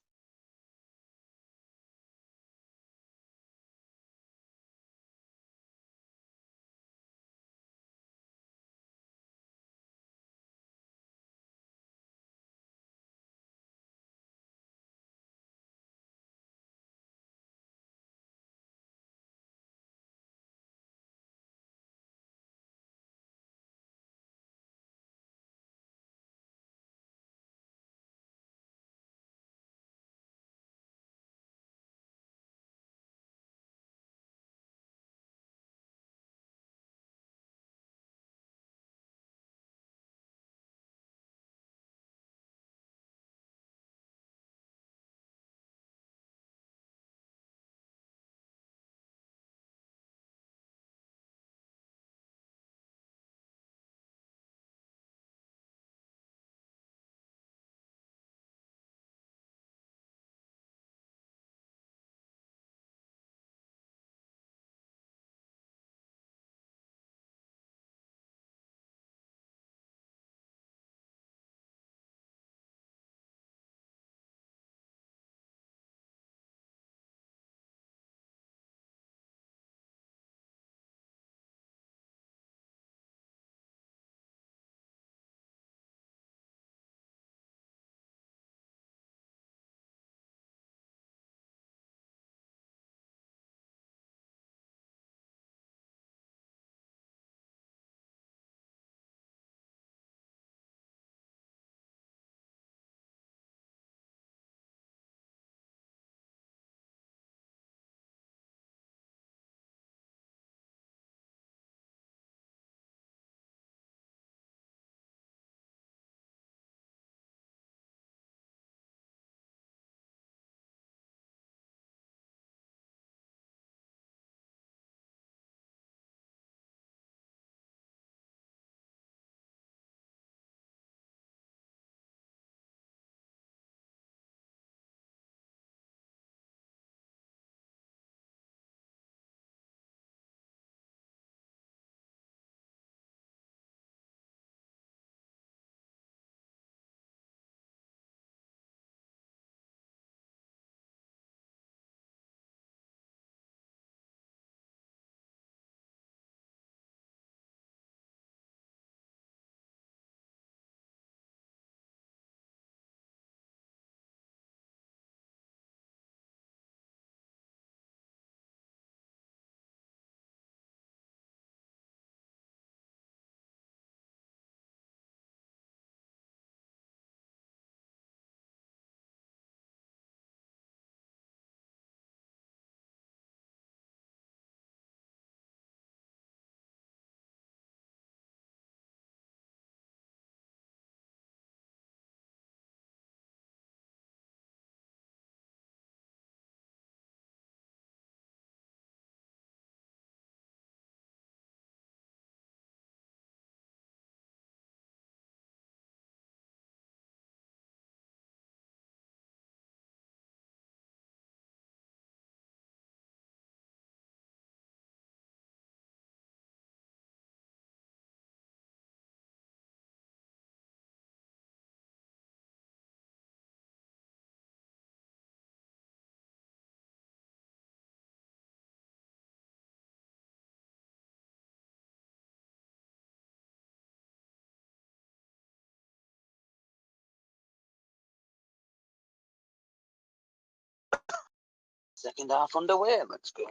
Second half underway. Let's go.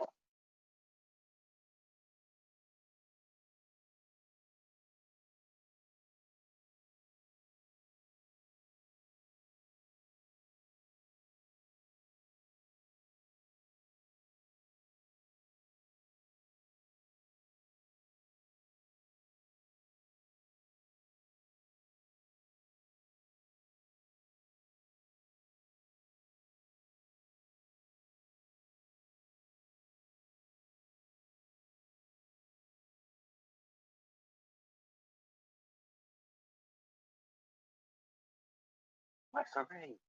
Referee.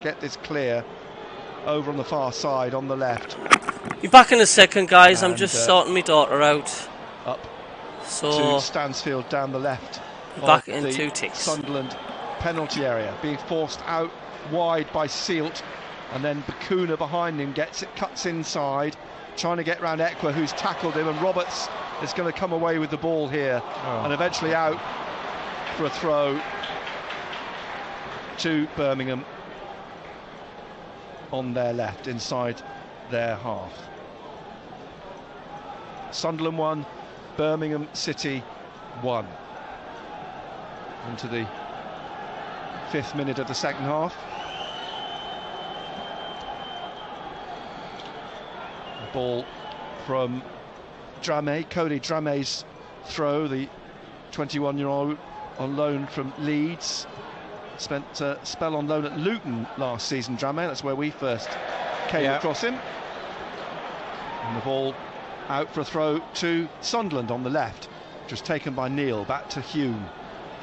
Get this clear over on the far side on the left. Be back in a second, guys. I'm just sorting my daughter out. Up so to Stansfield down the left. Back in 2 ticks. Sunderland penalty area, being forced out wide by Sealt, and then Bakuna behind him gets it, cuts inside, trying to get round Ekwa, who's tackled him, and Roberts is going to come away with the ball here, and eventually out for a throw to Birmingham on their left, inside their half. Sunderland 1, Birmingham City 1. Into the 5th minute of the second half. The ball from Dramé, Cody Dramé's throw, the 21-year-old on loan from Leeds. Spent a spell on loan at Luton last season, Dramé. That's where we first came across him. And the ball out for a throw to Sunderland on the left. Just taken by Neal, back to Hume.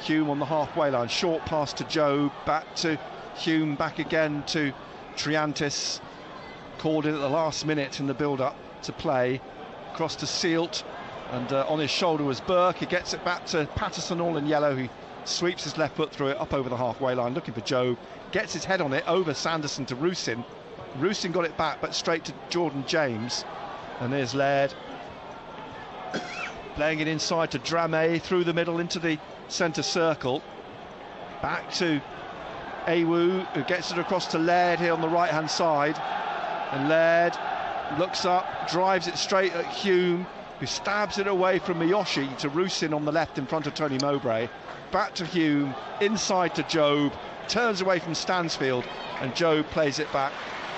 Hume on the halfway line, short pass to Joe, back to Hume, back again to Triantis. Called in at the last minute in the build-up to play. Cross to Sealt, and on his shoulder was Burke. He gets it back to Patterson, all in yellow. He sweeps his left foot through it, up over the halfway line, looking for Joe. Gets his head on it, over Sanderson to Rusin. Rusin got it back, but straight to Jordan James. And there's Laird. Playing it inside to Dramé, through the middle into the centre circle. Back to Awu, who gets it across to Laird here on the right-hand side. And Laird looks up, drives it straight at Hume, who stabs it away from Miyoshi to Rusin on the left in front of Tony Mowbray. Back to Hume, inside to Jobe, turns away from Stansfield, and Jobe plays it back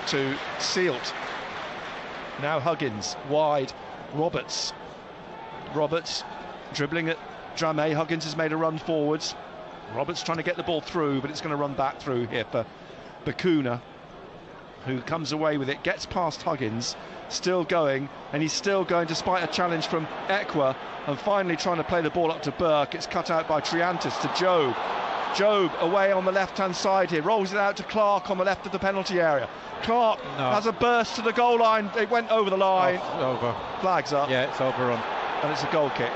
to Sealt. Now Huggins, wide, Roberts dribbling at Dramé. Huggins has made a run forwards. Roberts trying to get the ball through, but it's going to run back through here for Bakuna, who comes away with it, gets past Huggins, still going, and he's still going despite a challenge from Ekwa, and finally trying to play the ball up to Burke. It's cut out by Triantis to Jobe. Jobe away on the left-hand side here, rolls it out to Clark on the left of the penalty area. Clark has a burst to the goal line. It went over the line. Over. Flags up. Yeah, it's overrun. And it's a goal kick.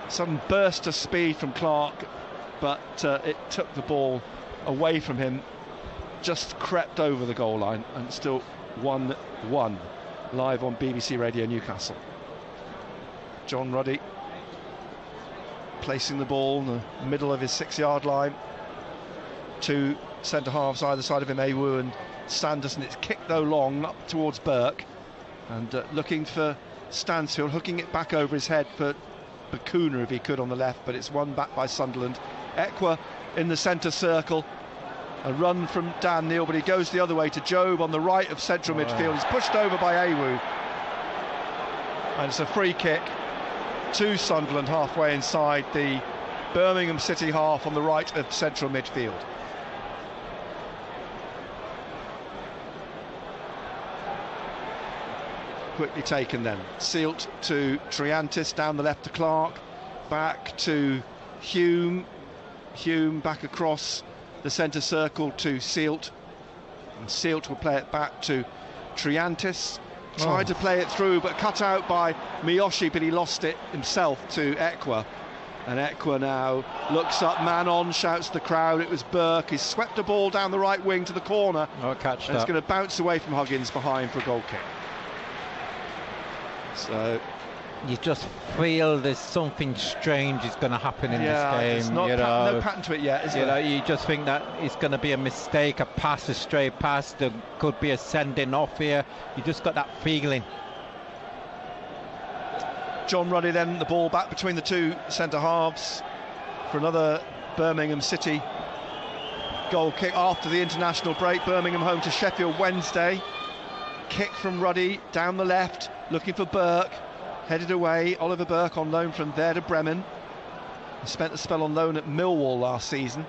Sudden burst of speed from Clark, but it took the ball away from him, just crept over the goal line, and still 1-1 live on BBC Radio Newcastle. John Ruddy placing the ball in the middle of his 6-yard line. Two centre halves either side of him, Awu and Sanderson. It's kicked though long up towards Burke, and looking for Stansfield, hooking it back over his head for Bakuna if he could on the left, but it's won back by Sunderland. Ekwa in the centre circle, a run from Dan Neil, but he goes the other way to Jobe on the right of central midfield. He's pushed over by Awu, and it's a free kick to Sunderland halfway inside the Birmingham City half on the right of central midfield. Quickly taken then. Sealt to Triantis, down the left to Clark, back to Hume. Hume back across the centre circle to Sealt, and Sealt will play it back to Triantis. Tried to play it through, but cut out by Miyoshi, but he lost it himself to Ekwa. And Ekwa now looks up, man on, shouts to the crowd. It was Burke. He's swept the ball down the right wing to the corner. Catch and it's going to bounce away from Huggins behind for a goal kick. So you just feel there's something strange is going to happen in this game. It's not no pattern to it yet, is there? You just think that it's going to be a mistake, a pass, a stray pass. There could be a sending off here. You just got that feeling. John Ruddy then the ball back between the two centre halves for another Birmingham City goal kick after the international break. Birmingham home to Sheffield Wednesday. Kick from Ruddy down the left, looking for Burke, headed away. Oliver Burke on loan from there to Bremen. He spent a spell on loan at Millwall last season,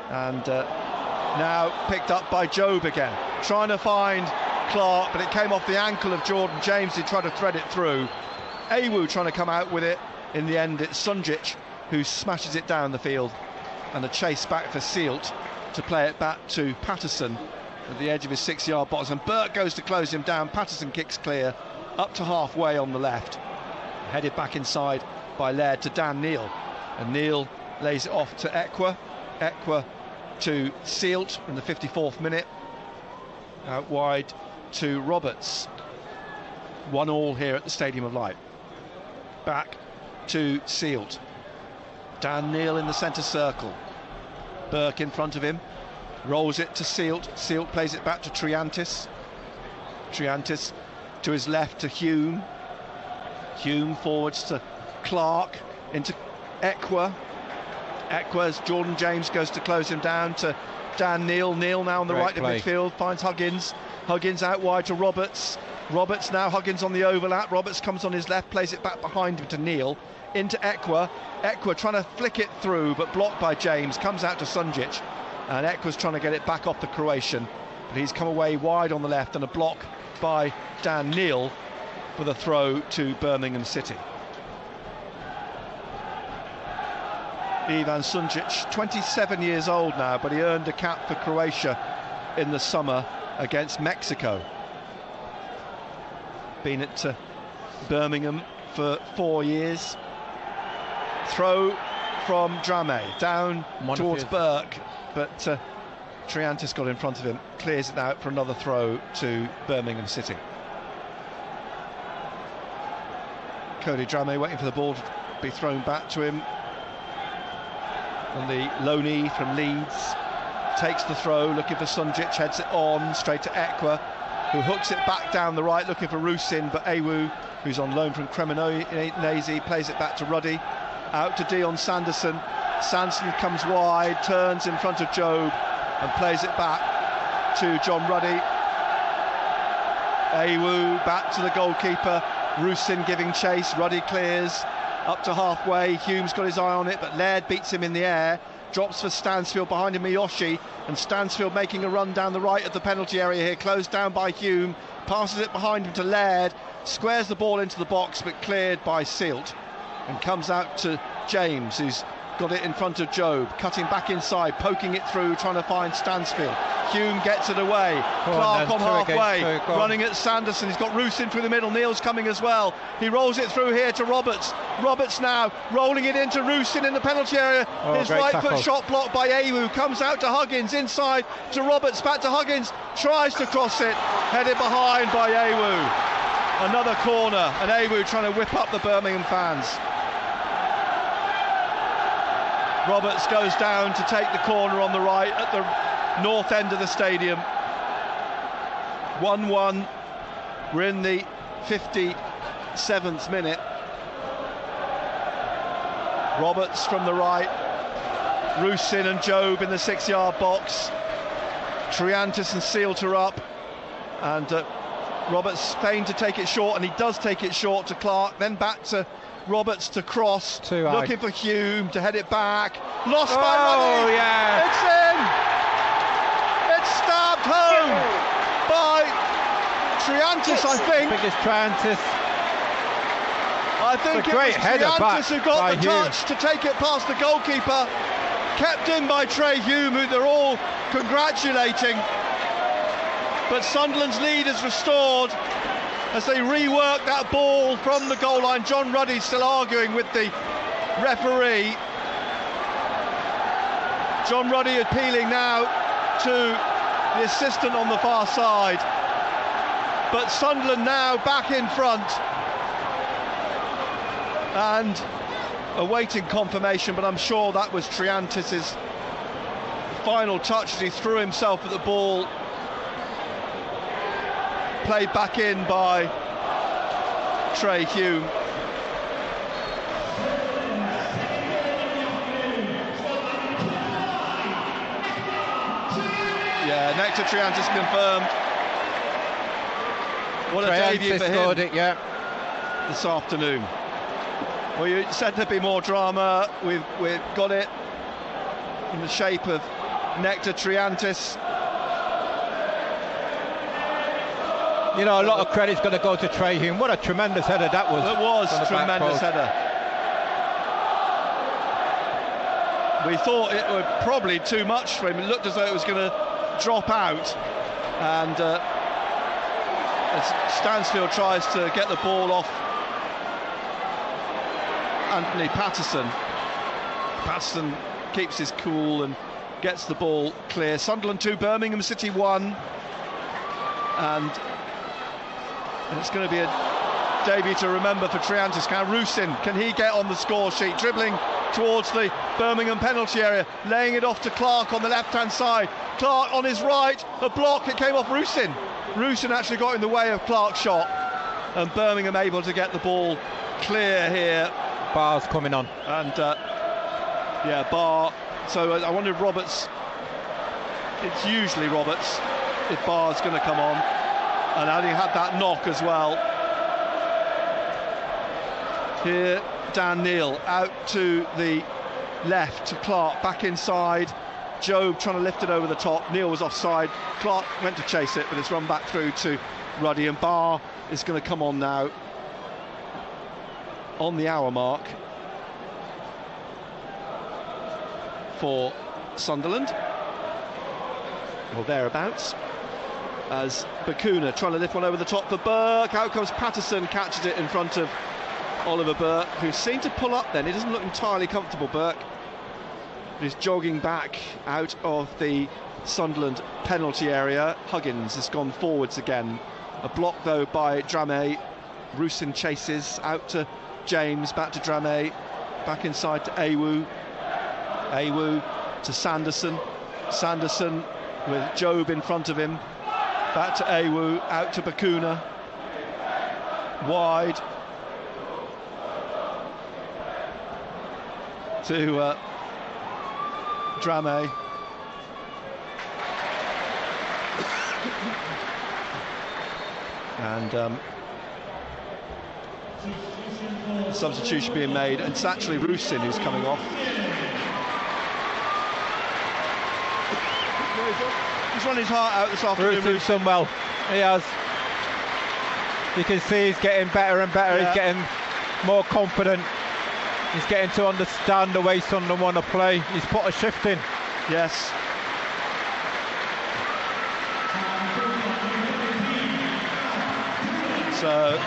and now picked up by Jobe again, trying to find Clark, but it came off the ankle of Jordan James. He tried to thread it through. Awu trying to come out with it. In the end, it's Sunjic who smashes it down the field, and a chase back for Sealt to play it back to Patterson at the edge of his 6-yard box, and Burke goes to close him down. Patterson kicks clear up to halfway on the left, headed back inside by Laird to Dan Neil, and Neil lays it off to Ekwa. Ekwa to Sealt in the 54th minute, out wide to Roberts. 1-1 here at the Stadium of Light. Back to Sealt. Dan Neil in the centre circle, Burke in front of him, rolls it to Sealt. Sealt plays it back to Triantis. Triantis to his left to Hume. Hume forwards to Clark, into Ekwa. Ekwa's Jordan James goes to close him down to Dan Neil. Neil now on the right of midfield, finds Huggins. Huggins out wide to Roberts. Roberts now, Huggins on the overlap. Roberts comes on his left, plays it back behind him to Neil. Into Ekwa. Ekwa trying to flick it through, but blocked by James. Comes out to Sunjic. And Ekwa's trying to get it back off the Croatian, but he's come away wide on the left, and a block by Dan Neil for the throw to Birmingham City. Ivan Sunjic, 27 years old now, but he earned a cap for Croatia in the summer against Mexico. Been at Birmingham for 4 years. Throw from Dramé down towards Burke, but Triantis got in front of him, clears it out for another throw to Birmingham Cody Dramé waiting for the ball to be thrown back to him. And the loanee from Leeds takes the throw, looking for Sunjic, heads it on straight to Ekwa, who hooks it back down the right, looking for Rusin, but Awu, who's on loan from Cremonese, plays it back to Ruddy, out to Dion Sanderson. Sanderson comes wide, turns in front of Job, and plays it back to John Ruddy. Awu back to the goalkeeper, Rusin giving chase, Ruddy clears up to halfway, Hume's got his eye on it, but Laird beats him in the air, drops for Stansfield, behind him Miyoshi, and Stansfield making a run down the right of the penalty area here, closed down by Hume, passes it behind him to Laird, squares the ball into the box but cleared by Sealt, and comes out to James, who's got it in front of Job, cutting back inside, poking it through, trying to find Stansfield. Hume gets it away. Clark on halfway, running at Sanderson. He's got Rusin through the middle. Neil's coming as well. He rolls it through here to Roberts. Roberts now rolling it into Rusin in the penalty area. His right foot shot blocked by Awu. Comes out to Huggins, inside to Roberts, back to Huggins. Tries to cross it, headed behind by Awu. Another corner, and Awu trying to whip up the Birmingham fans. Roberts goes down to take the corner on the right at the north end of the stadium. 1-1. We're in the 57th minute. Roberts from the right. Rusin and Job in the 6-yard box. Triantis and Sealt are up. And Roberts feigned to take it short, and he does take it short to Clark. Then back to Roberts to cross, looking for Hume to head it back. Lost by Ruddy. Yeah. It's in. It's stabbed home by Triantis, I think. I think it's Triantis. I think it was Triantis who got the touch to take it past the goalkeeper. Kept in by Trey Hume, who they're all congratulating. But Sunderland's lead is restored as they rework that ball from the goal line. John Ruddy still arguing with the referee. John Ruddy appealing now to the assistant on the far side. But Sunderland now back in front and awaiting confirmation, but I'm sure that was Triantis' final touch as he threw himself at the ball. Played back in by Trey Hume. Yeah, Nectar Triantis confirmed. What a debut for him. Scored it, yeah. This afternoon. Well, you said there'd be more drama. We've got it in the shape of Nectar Triantis. You know, a lot of credit's going to go to Trey Hume. What a tremendous header that was. It was a tremendous header. We thought it was probably too much for him. It looked as though it was going to drop out. And as Stansfield tries to get the ball off Anthony Patterson. Patterson keeps his cool and gets the ball clear. Sunderland 2, Birmingham City 1. And it's going to be a debut to remember for Triantis. Rusin, can he get on the score sheet? Dribbling towards the Birmingham penalty area, laying it off to Clark on the left-hand side. Clark on his right, a block, it came off Rusin. Rusin actually got in the way of Clark's shot, and Birmingham able to get the ball clear here. Barr's coming on. And, yeah, Barr. So I wonder if Roberts, it's usually Roberts, if Barr's going to come on. And having had that knock as well. Here, Dan Neil out to the left to Clark, back inside. Job trying to lift it over the top. Neil was offside. Clark went to chase it, but it's run back through to Ruddy, and Barr is going to come on now on the hour mark for Sunderland, or thereabouts, as Bakuna trying to lift one over the top for Burke. Out comes Patterson, catches it in front of Oliver Burke, who seemed to pull up then. He doesn't look entirely comfortable, Burke. He's jogging back out of the Sunderland penalty area. Huggins has gone forwards again. A block though by Dramé. Rusin chases out to James, back to Dramé. back inside to Awu. Awu to Sanderson. Sanderson with Job in front of him. Back to Awu, out to Bakuna. Wide to Drame. And substitution being made, and it's actually Rusin who's coming off. He's run his heart out this afternoon. Rusin's done well. He has. You can see he's getting better and better. Yeah. He's getting more confident. He's getting to understand the way Sunderland want to play. He's put a shift in. Yes. So,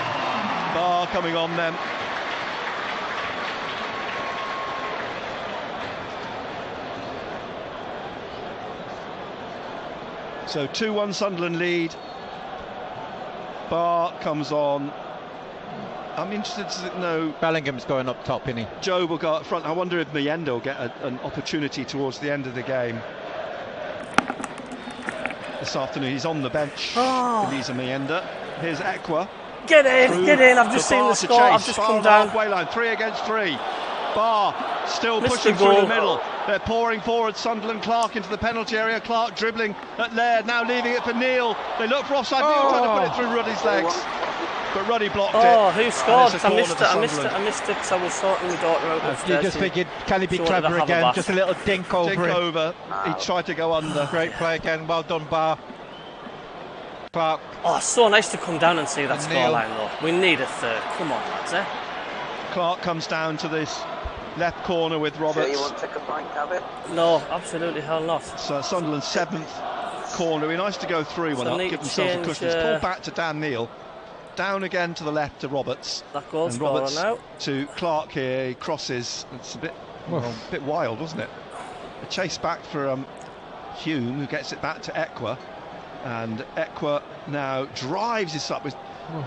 Barr coming on then. So 2-1 Sunderland lead. Barr comes on. I'm interested to know. Bellingham's going up top, isn't he? Joe will go up front. I wonder if Mayenda will get an opportunity towards the end of the game. This afternoon he's on the bench. Elisa Mayenda. Here's Ekwa. Get in. I've just seen the score. I've just come down. Halfway line, 3 against 3. Barr still pushing through the middle. They're pouring forward. Sunderland. Clark into the penalty area. Clark dribbling at Laird, now leaving it for Neil. They look for offside. Neil trying to put it through Ruddy's legs, but Ruddy blocked it. Oh, who scored? I missed it because I was sorting my daughter out upstairs. You just figured, can he be clever again? Just a little dink over He tried to go under. Great play again. Well done, Barr. Clark. Oh, so nice to come down and see that scoreline though. We need a third. Come on, lads, eh? Clark comes down to this left corner with Roberts. Sure you won't take a blank, have it? No, absolutely hell not. So Sunderland's 7th corner. It'd be nice to go through one up, give themselves a cushion. It's pulled back to Dan Neil. Down again to the left to Roberts. That goal and Roberts now. To Clark here. He crosses. It's a bit wild, wasn't it? A chase back for Hume, who gets it back to Ekwa. And Ekwa now drives this up with.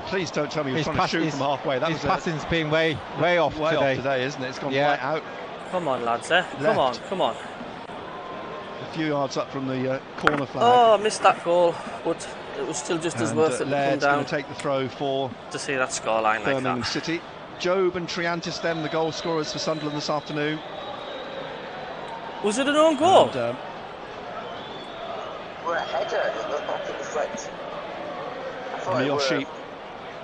Please don't tell me he was trying to shoot from halfway. His passing's been way off today, isn't it? It's gone right out. Come on, lads, eh? Come on. A few yards up from the corner flag. Oh, I missed that goal, but it was still just as worth it to come down. Going to take the throw for to see that scoreline like that. Birmingham City. Job and Triantis then the goal scorers for Sunderland this afternoon. Was it an own goal? And, we're a header. It looked like it was like. Miyoshi,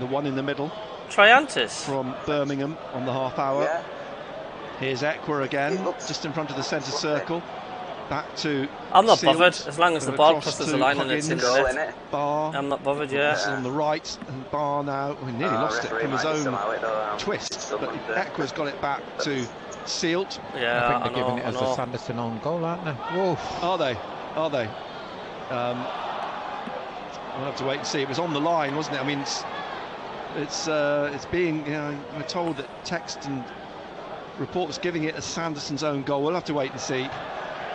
the one in the middle. Triantis from Birmingham on the half hour. Yeah. Here's Ekwa again, just in front of the centre circle. Back to. I'm not Sealed, bothered as long as the ball crosses the line and it's in the net. Barr. I'm not bothered. Yeah. On the right, and Barr now. We nearly lost it from his own twist, but Ekwa's got it back to Sealed. Yeah, I think they're giving it as a Sanderson own goal, aren't they? Whoa. Are they? We'll have to wait and see. It was on the line, wasn't it? I mean, it's being. We're told that text and reports giving it as Sanderson's own goal. We'll have to wait and see.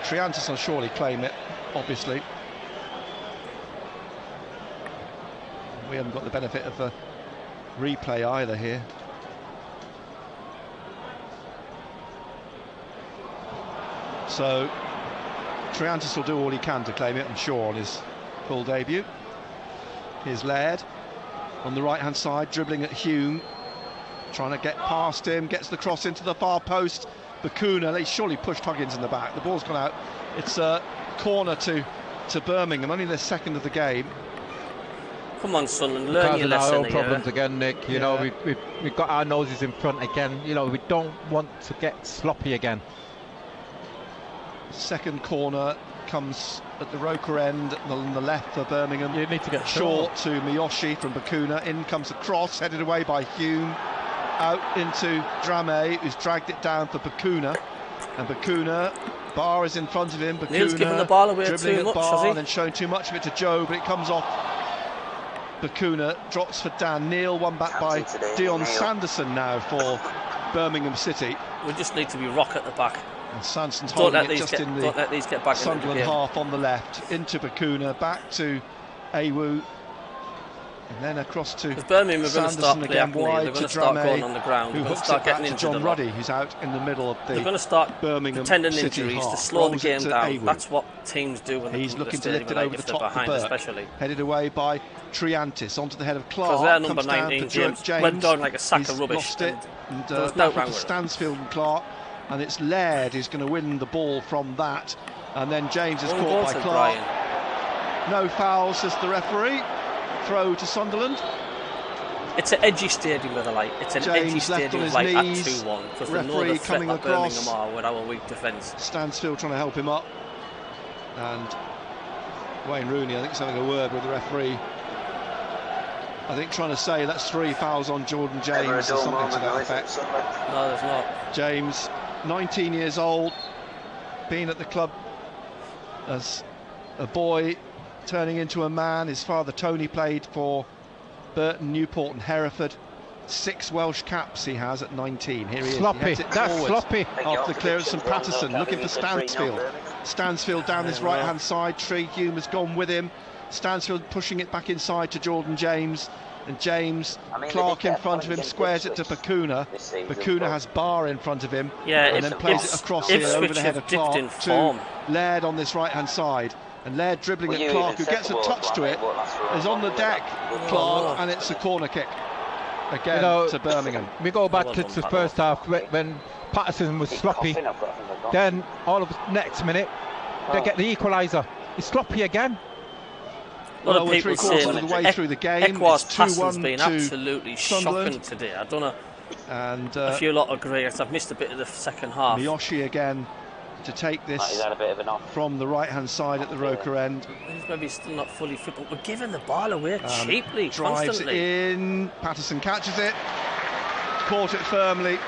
Triantis will surely claim it, obviously. We haven't got the benefit of a replay either here. So Triantis will do all he can to claim it, I'm sure, on his full debut. Here's Laird on the right-hand side, dribbling at Hume, trying to get past him, gets the cross into the far post. Bakuna, they surely pushed Huggins in the back. The ball's gone out. It's a corner to Birmingham, only their second of the game. Come on, Sunderland, learn your lesson. Our problems again, Nick. You know, we've got our noses in front again. You know, we don't want to get sloppy again. Second corner comes at the Roker end on the left for Birmingham. You need to get short to Miyoshi from Bakuna. In comes a cross, headed away by Hume. Out into Drame, who's dragged it down for Bakuna. And Bakuna, Barr is in front of him. Bakuna Neil's giving the ball away dribbling too much, at Barr, has he? and then showing too much of it to Joe, but it comes off. Bakuna drops for Dan Neil, one back by Dion Sanderson now for Birmingham City. We just need to be rock at the back. And Sanderson's holding it just in the don't let these get back Sunderland in the game. half on the left, into Bakuna, back to Awu. And then across to Birmingham are going to start Sanderson play again acne. wide They're going to to start Dramé, going on the ground. who They're going to hooks start it back getting to injured John a lot. Ruddy, who's out in the middle of the They're going to start Birmingham pretending City injuries to half. slow the Rolls it game to down. Awood. That's what teams do when He's they looking to stadium, lift it like over the if they're top behind, for Burke. especially. Headed away by Triantis, onto the head of Clark. Because their number comes down 19, to James, went down like a sack He's of rubbish. Lost it, and there was no back wrong with with it. Stansfield and Clark, and it's Laird who's going to win the ball from that, and then James is caught by Clark. No foul, says the referee. Throw to Sunderland. It's an edgy stadium with a light. It's an James edgy stadium left like on at his 2-1 because they know referee the threat coming that across. Birmingham are with our weak defence. Stansfield trying to help him up, and Wayne Rooney, I think, is having a word with the referee. I think trying to say that's 3 fouls on Jordan James or something to that effect. No, there's not. James, 19 years old, been at the club as a boy, turning into a man. His father Tony played for Burton, Newport and Hereford. 6 Welsh caps he has at 19. Here he is. Sloppy. He heads it That's forward sloppy. after the clearance from Patterson, looking for Stansfield. Stansfield down this right hand side. Tree Hume has gone with him. Stansfield pushing it back inside to Jordan James, and James, Clark in front of him, squares it to Bakuna. Bakuna has Barr in front of him, and then plays it across here over the head of Clark to Laird on this right hand side. And Laird dribbling at Clark, who gets a touch to it, is on the deck, Clark, and it's a corner kick again to Birmingham. We go back to the first half when Patterson was sloppy. Then all of next minute they get the equaliser. It's sloppy again. A lot of people three-quarters saying of the way through the game. Ekwah's It's passing's 2-1 been to absolutely Sunderland. shocking today. I don't know. And a few lot agree. I've missed a bit of the second half. Miyoshi again to take this from the right-hand side at the Roker end. He's maybe still not fully fit, but we're giving the ball away cheaply, drives constantly. it in. Patterson catches it, caught it firmly.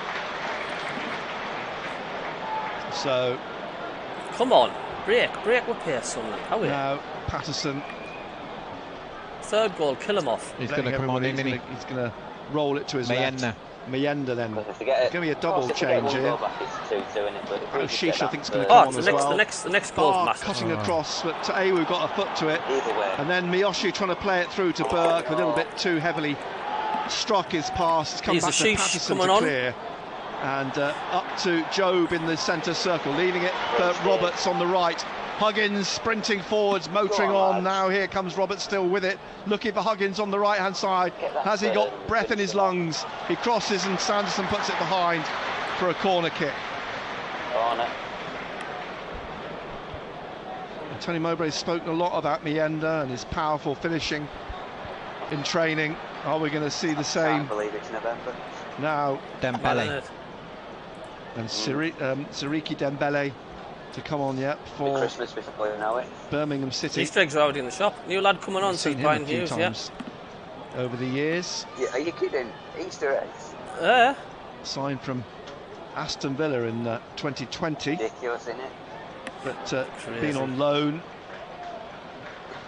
So, come on, break with pace, Sunderland. How are we? Now Patterson. Third goal, kill him off. He's going to come on in, isn't he? He's going to roll it to his left. Mayenda then. It's going to be a double change here. Sheesh, I think, is going to come on as well. The next goal's massive. Cutting across, but Awu got a foot to it. And then Miyoshi trying to play it through to Burke, a little bit too heavily struck his pass. It's come back to Patterson to clear. And up to Job in the centre circle, leaving it for Roberts on the right. Huggins sprinting forwards, motoring on. Now here comes Roberts still with it, looking for Huggins on the right hand side. Has he got breath in his lungs? He crosses and Sanderson puts it behind for a corner kick. And Tony Mowbray's spoken a lot about Mayenda and his powerful finishing in training. Are we going to see the same? I believe it's November. Now Dembele and Siriki Dembele to come on, for Christmas before you know it. Birmingham City. Easter eggs are already in the shop. New lad coming on, says Brian Hughes. Over the years. Yeah, are you kidding? Easter eggs. Yeah. Signed from Aston Villa in 2020. Ridiculous, isn't it? But been on loan.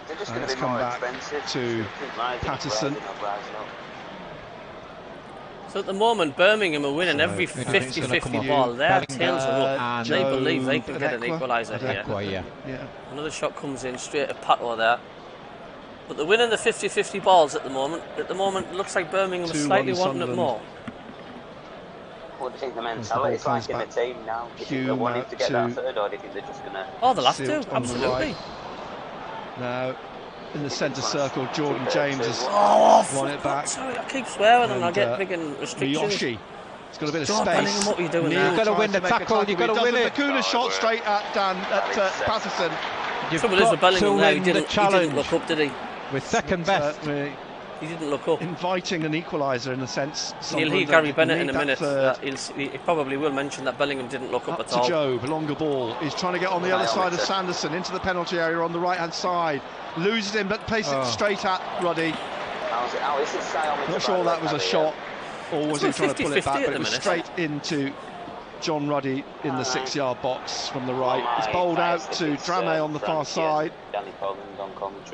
They're just And going to it's be come more back expensive. to Patterson. So at the moment, Birmingham are winning every 50-50 ball. Their tails are up, and they believe they can get an equaliser here. Another shot comes in straight at Pato there. But they're winning the 50-50 balls at the moment. At the moment, it looks like Birmingham are slightly wanting it more. What do you think the mentality is like in the team now? Do you think they're wanting to get that third, or do you think they're just going to... Oh, they'll have to, absolutely. Now, in the centre circle, Jordan James has won it back. Sorry, I keep swearing and I get big restrictions. Miyoshi, he's got a bit of John space. Bellingham, what are you doing Neil there? You've got to win the tackle, you've got to win it. Bakuna shot straight at Patterson. You've Trouble is with Bellingham now, he didn't look up, did he? With second best. He didn't look up. Inviting an equaliser in a sense. He'll hear Gary Bennett in a minute. He probably will mention that Bellingham didn't look up at all. To Job, longer ball. He's trying to get on the other side of Sanderson into the penalty area on the right hand side. Loses him, but places it straight at Ruddy. Not sure that was a shot, or was he trying to pull it back, but it was straight into John Ruddy in the 6-yard box from the right. It's bowled out to Dramé on the far side.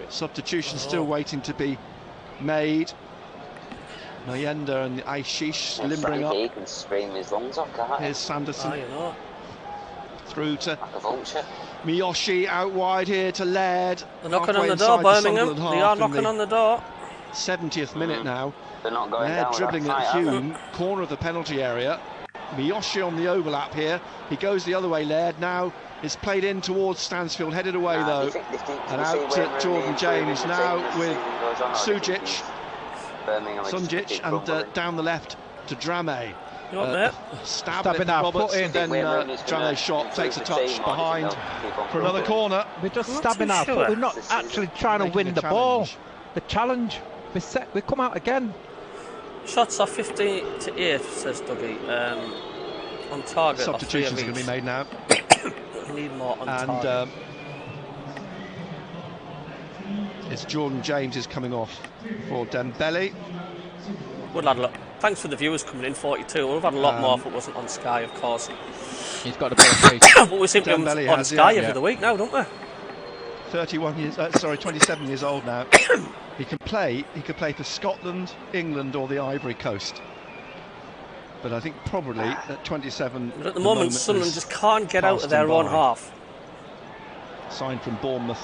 Substitution still waiting to be made. Mayenda and Aishish limbering up. He can scream his lungs off, can't he? Here's Sanderson. Oh, you know. Through to Miyoshi out wide here to Laird. They're knocking on the door, Birmingham. They are knocking on the door. 70th minute now. They're not going They're down dribbling that at fight, Hume, corner of the penalty area. Miyoshi on the overlap here. He goes the other way, Laird. Now it's played in towards Stansfield, headed away though. And out to Jordan James now with Sunjic and down the left to Drame. Stabbing our Roberts, foot in. then Drame's shot takes a touch behind for another corner. We're just stabbing our foot. We're not actually trying to win the ball. The challenge. We come out again. Shots are 50-8, says Dougie. On target. Substitutions are going to be made now. We need more on target. It's Jordan James is coming off for Dembele. Good lad, look. Thanks for the viewers coming in, 42. We've had a lot more if it wasn't on Sky, of course. He's got a bit of but we're simply on Sky every other week now, don't we? 27 years old now. He could play for Scotland, England or the Ivory Coast. But I think probably at 27... But at the moment Sunderland just can't get out of their own half. Signed from Bournemouth.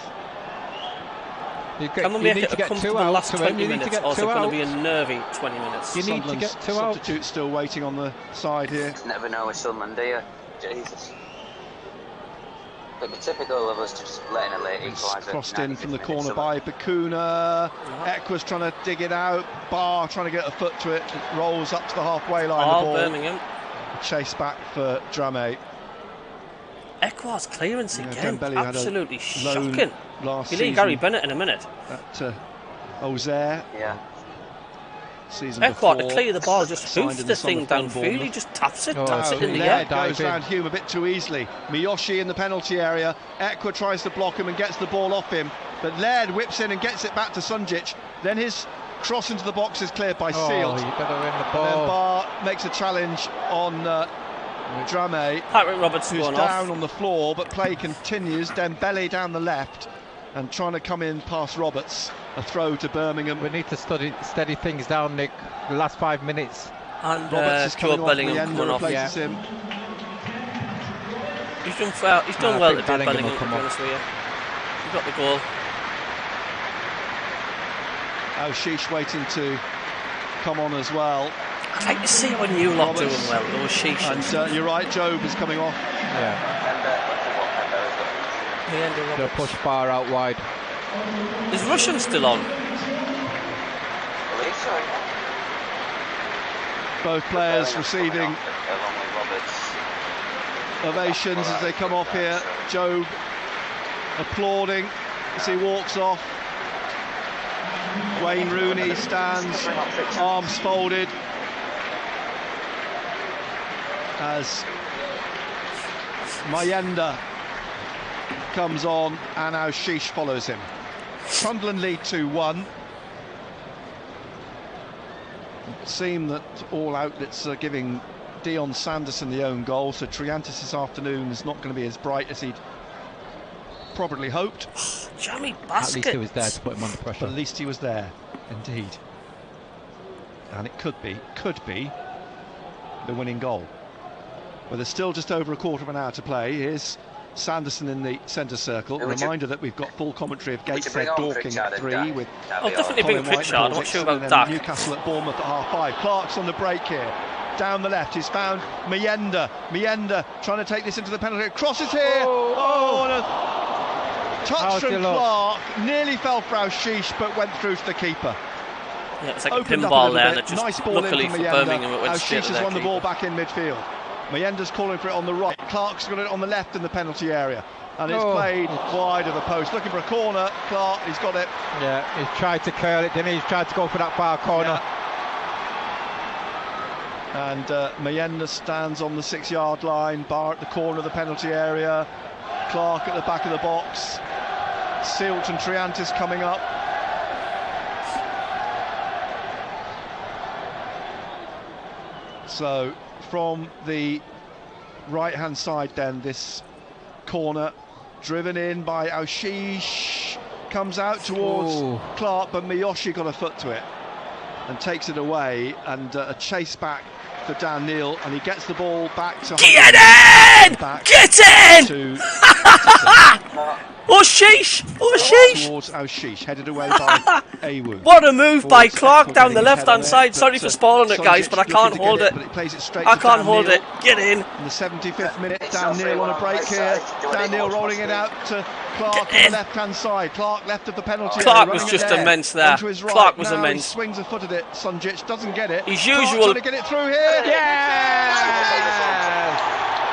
Can we make it a comfortable last 20 minutes, or is it going to be a nervy 20 minutes? You need to get 2 out. Substitute still waiting on the side here. Never know with Sunderland, do you? Jesus. It'd be typical of us to just letting a late equaliser. Crossed in from the corner by Bakuna. Ekwa's trying to dig it out. Barr trying to get a foot to it. It rolls up to the halfway line. The ball. Birmingham. Chase back for Drame. Ekwa's clearance again. Absolutely shocking. Last You'll need Gary Bennett in a minute. At Ozair. Yeah. Ekwa to clear the ball, just hoofs the thing downfield. He just taps it in the air. Goes round Hume a bit too easily. Miyoshi in the penalty area. Ekwa tries to block him and gets the ball off him, but Laird whips in and gets it back to Sunjic. Then his cross into the box is cleared by Sealt. You better win the ball. And then Barr makes a challenge on Drame. Patrick Roberts who's down on the floor, but play continues. Dembele down the left and trying to come in past Roberts. A throw to Birmingham. We need to steady things down, Nick. The last 5 minutes. And Roberts is coming off. Bellingham coming off. Replaces him. He's done well to do Bellingham, to be honest with you. He got the goal. Sheesh waiting to come on as well. I'd like to see when you lot doing well. There was Sheesh. And you're right, Job is coming off. Yeah. They'll push Barr out wide. Is Russian still on? Both players receiving ovations as they come off here. Job applauding as he walks off. Wayne Rooney stands, arms folded, as Mayenda comes on and now Sheesh follows him. Sunderland lead 2-1. It seemed that all outlets are giving Dion Sanderson the own goal, so Triantis this afternoon is not going to be as bright as he'd probably hoped. Jammy basket. At least he was there to put him under pressure. But at least he was there, indeed. And it could be the winning goal. But there's still just over a quarter of an hour to play. Here's Sanderson in the centre circle. A reminder that we've got full commentary of Gateshead Dorking at 3 with definitely bring Pritchard. I'm not sure about that. Newcastle at Bournemouth at 5:30. Clark's on the break here. Down the left, he's found Mayenda. Mayenda trying to take this into the penalty. Crosses here. And a touch from Clark. Nearly fell for Sheesh, but went through to the keeper. Yeah, it's like a pinball there. That just nice ball luckily in for Mayenda. Birmingham, it went straight to Sheesh has won the ball back in midfield. Mayenda's calling for it on the right. Clark's got it on the left in the penalty area. And it's played wide of the post. Looking for a corner. Clark, he's got it. Yeah, he's tried to curl it, didn't he? He's tried to go for that far corner. Yeah. And Mayenda stands on the 6-yard line. Barr at the corner of the penalty area. Clark at the back of the box. Sealt and Triantis coming up. So from the right-hand side then, this corner driven in by Aushish, comes out towards Clark, but Miyoshi got a foot to it and takes it away, and a chase back for Dan Neil, and he gets the ball back to... Get in! Get in! Oh, sheesh! Oh, sheesh! Towards O'Sheesh, headed away by Awu. What a move by Clark down the left-hand side. Sorry for spoiling it, guys, but I can't hold it. I can't hold it. Get in. In the 75th minute, Dan Neil on a break here. Dan Neil rolling it out to Clark on the left-hand side. Clark left of the penalty. Clark was just immense there. Clark was immense. He swings a foot at it. Sunjic doesn't get it. His usual. Trying to get it through here. Yeah!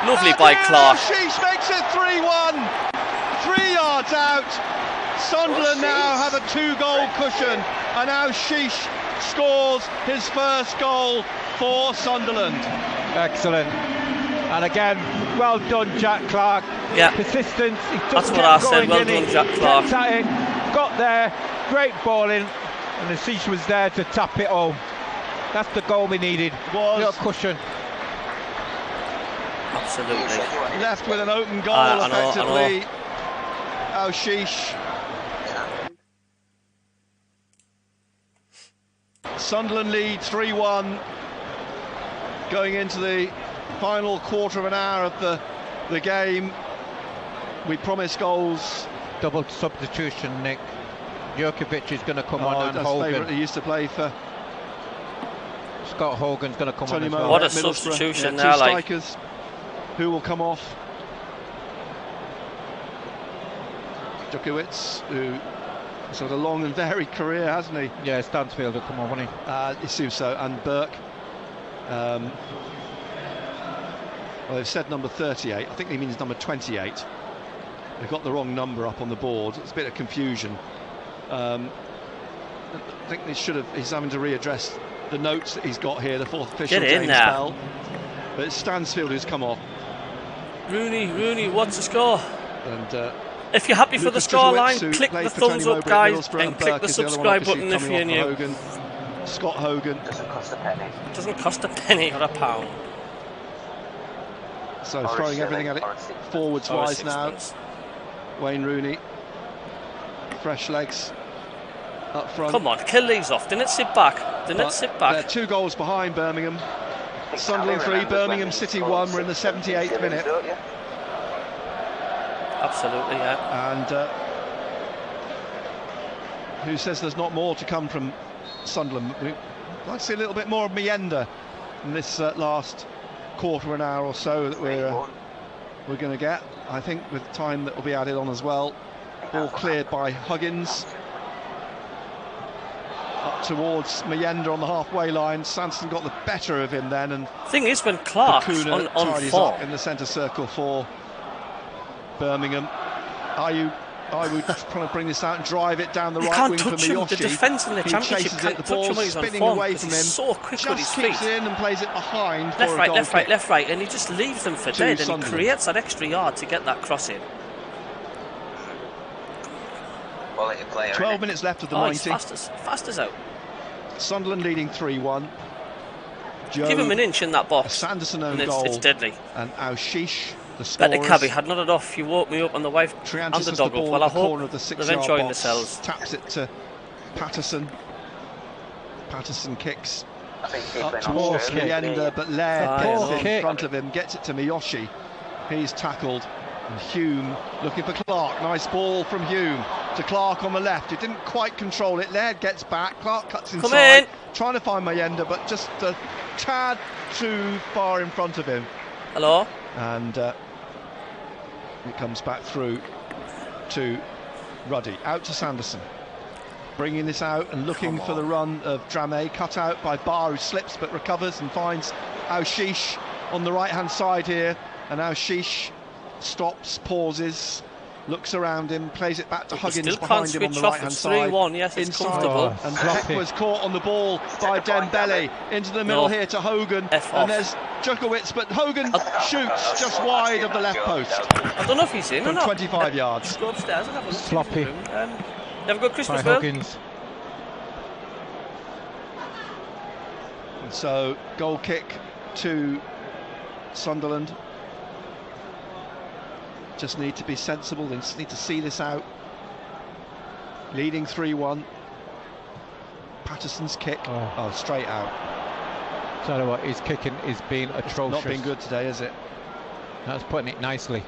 Lovely by Clark. Sheesh makes it 3-1. 3 yards out. Sunderland now have a 2-goal cushion, and now Sheesh scores his first goal for Sunderland. Excellent. And again, well done, Jack Clark. Yeah. Persistence. That's what I said. Well done, Jack Clark. Kept at it, got there, great balling, and the Sheesh was there to tap it home. That's the goal we needed. Little cushion. Absolutely. Left with an open goal, effectively. O'Sheesh. Sunderland lead 3-1 going into the final quarter of an hour of the game. We promise goals. Double substitution, Nick. Djokovic is going to come on, and Hogan. He used to play for Scott Hogan's going to come on as well. What a substitution two there, strikers who will come off. Djokovic, who has had a long and varied career, hasn't he? Yeah, Stansfield will come on, won't he? Isuso and Burke. Well, they've said number 38. I think he means number 28. They've got the wrong number up on the board. It's a bit of confusion. I think they should have. He's having to readdress the notes that he's got here. The fourth official, James Bell. But it's Stansfield who's come off. Rooney, what's the score? And if you're happy for the scoreline, click the thumbs up, guys, and click the subscribe button if you're new. Hogan. Scott Hogan. Doesn't cost a penny. Doesn't cost a penny or a pound. So throwing everything at it forwards wise now. Wayne Rooney. Fresh legs up front. Come on, kill these off. Didn't sit back. They're 2 goals behind Birmingham. Sunderland 3, Birmingham City 1. We're in the 78th minute. Absolutely, yeah. And who says there's not more to come from Sunderland? We'd like to see a little bit more of Meyenda in this last quarter of an hour or so that we're going to get. I think with time that will be added on as well. Ball cleared by Huggins. Up towards Meyenda on the halfway line. Sanson got the better of him then, and thing is, when Clark's on form in the centre circle for Birmingham, I would try to bring this out and drive it down the right wing for Miyoshi. The defence in the Championship can't touch him when he's on form, away from him. He's so quick with his feet. Just keeps in and plays it behind. Left, right, and he just leaves them for dead, and he creates that extra yard to get that cross in. Quality player. 12 minutes left of the 90. Fast as out. Sunderland leading 3-1. Give him an inch in that box. Sanderson own and goal. It's deadly. And O'Sheesh, the scorers. Better Cabby had not enough. You woke me up on the wife and the dog up. Well, I hope they're enjoying themselves. Taps it to Patterson. Patterson kicks up towards Meyenda, but Laird gets in front of him, gets it to Miyoshi. He's tackled. And Hume looking for Clark. Nice ball from Hume to Clark on the left. He didn't quite control it. Laird gets back. Clark cuts inside. Trying to find Meyenda, but just a tad too far in front of him. Hello. And it comes back through to Ruddy. Out to Sanderson. Bringing this out and looking for the run of Dramé. Cut out by Barr, who slips but recovers and finds O'Sheesh on the right-hand side here. And O'Sheesh stops, pauses, looks around him, plays it back to Huggins behind him on the right-hand side. 3-1, yes, it's comfortable. And Peck was caught on the ball by Dembele. Into the middle here to Hogan. And there's Djokovic, but Hogan shoots just wide of the left post. I don't know if he's in or not. 25 yards. Just go upstairs and have a look. Sloppy. Have a good Christmas, Will. Huggins. And so, goal kick to Sunderland. Just need to be sensible, they just need to see this out. Leading 3-1. Patterson's kick. Oh, straight out. Tell you what, his kicking is being atrocious. It's not been good today, is it? That's putting it nicely.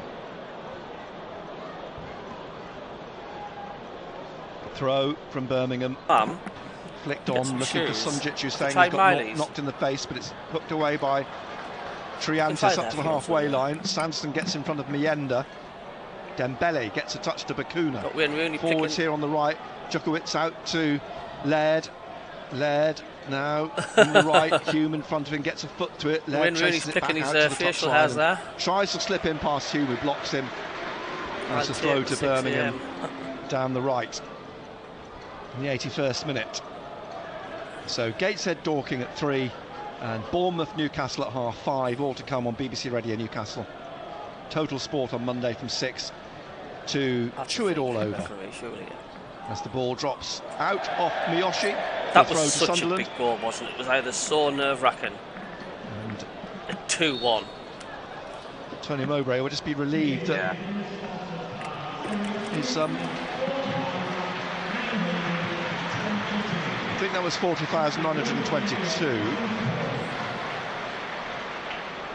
Throw from Birmingham. Flicked on, looking for Sunjic, who's saying he's got knocked in the face, but it's hooked away by Triantis up to the halfway line. Sanderson gets in front of Mienda. Dembele gets a touch to Bakuna. Forwards here on the right. Djukovic out to Laird. Laird now in the right. Hume in front of him gets a foot to it. Laird chases it back out to the facial hairs there. Tries to slip in past Hume, who blocks him. That's a throw to Birmingham down the right in the 81st minute. So Gateshead Dorking at 3 and Bournemouth Newcastle at 5:30, all to come on BBC Radio Newcastle. Total Sport on Monday from 6 to chew it all over. As the ball drops out off Miyoshi. That was such a big goal, wasn't it? It was either so nerve-wracking. And a 2-1. Tony Mowbray will just be relieved that he's I think that was 40,922.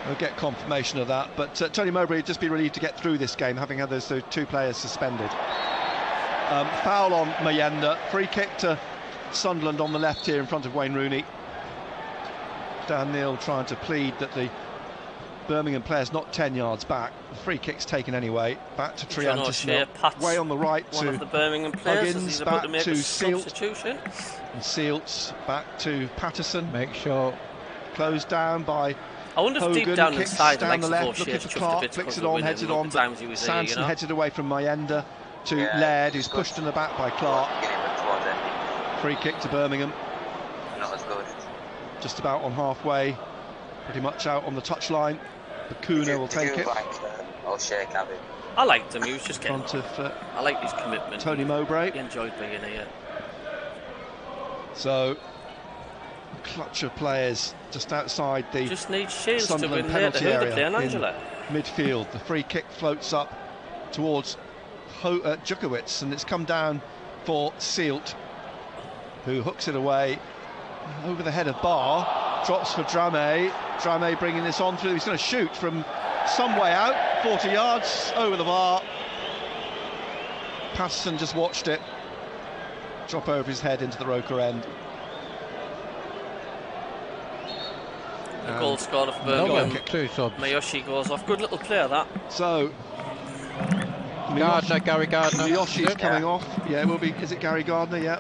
We'll get confirmation of that, but Tony Mowbray would just be relieved to get through this game, having had those two players suspended. Foul on Mayenda, free kick to Sunderland on the left here in front of Wayne Rooney. Dan Neil trying to plead that the Birmingham player's not 10 yards back. The free kick's taken anyway. Back to Triantis, way on the right one to of the Birmingham players, Huggins, back to Sealt. And Sealt back to Patterson. Make sure. Closed down by I wonder if Hogan, deep down kicks inside down the left, looking for Clark, flicks it on, heads it on, but Sanson heads it away from Mayenda to Laird, who's pushed in the back by Clark. Free kick to Birmingham. Not as good. Just about on halfway, pretty much out on the touchline. Bakuna will take it. I liked him, he was just getting on. I liked his commitment. Tony Mowbray. He enjoyed being here. So, clutch of players just outside the just need Shields Sunderland to win penalty area in midfield. The free kick floats up towards Djukovic, and it's come down for Sealt, who hooks it away over the head of Barr, drops for Dramé. Dramé bringing this on through. He's going to shoot from some way out, 40 yards over the bar. Patterson just watched it drop over his head into the Roker end. The goal scored for Birmingham. Miyoshi goes off. Good little player, that. So, Gary Gardner. Miyoshi's coming off. Yeah, it will be. Is it Gary Gardner? Yeah.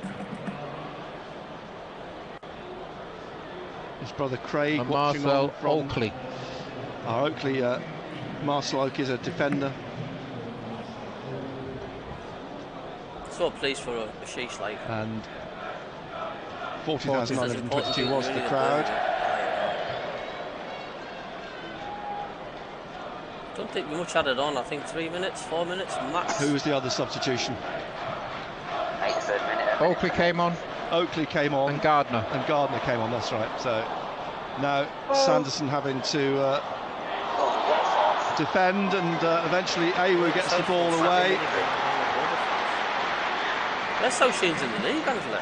His brother Craig. And Marcel Oakley. Oakley. Marcel Oakley is a defender. So pleased for Ashish, like. And 40,922 was the crowd. Don't think we much added on. I think 3 minutes, 4 minutes max. Who was the other substitution? 83rd minute. Oakley came on. Oakley came on. And Gardner. And Gardner came on, that's right. So now Sanderson having to defend, and eventually Awu gets the ball away. That's how Shane's in the league, Angela.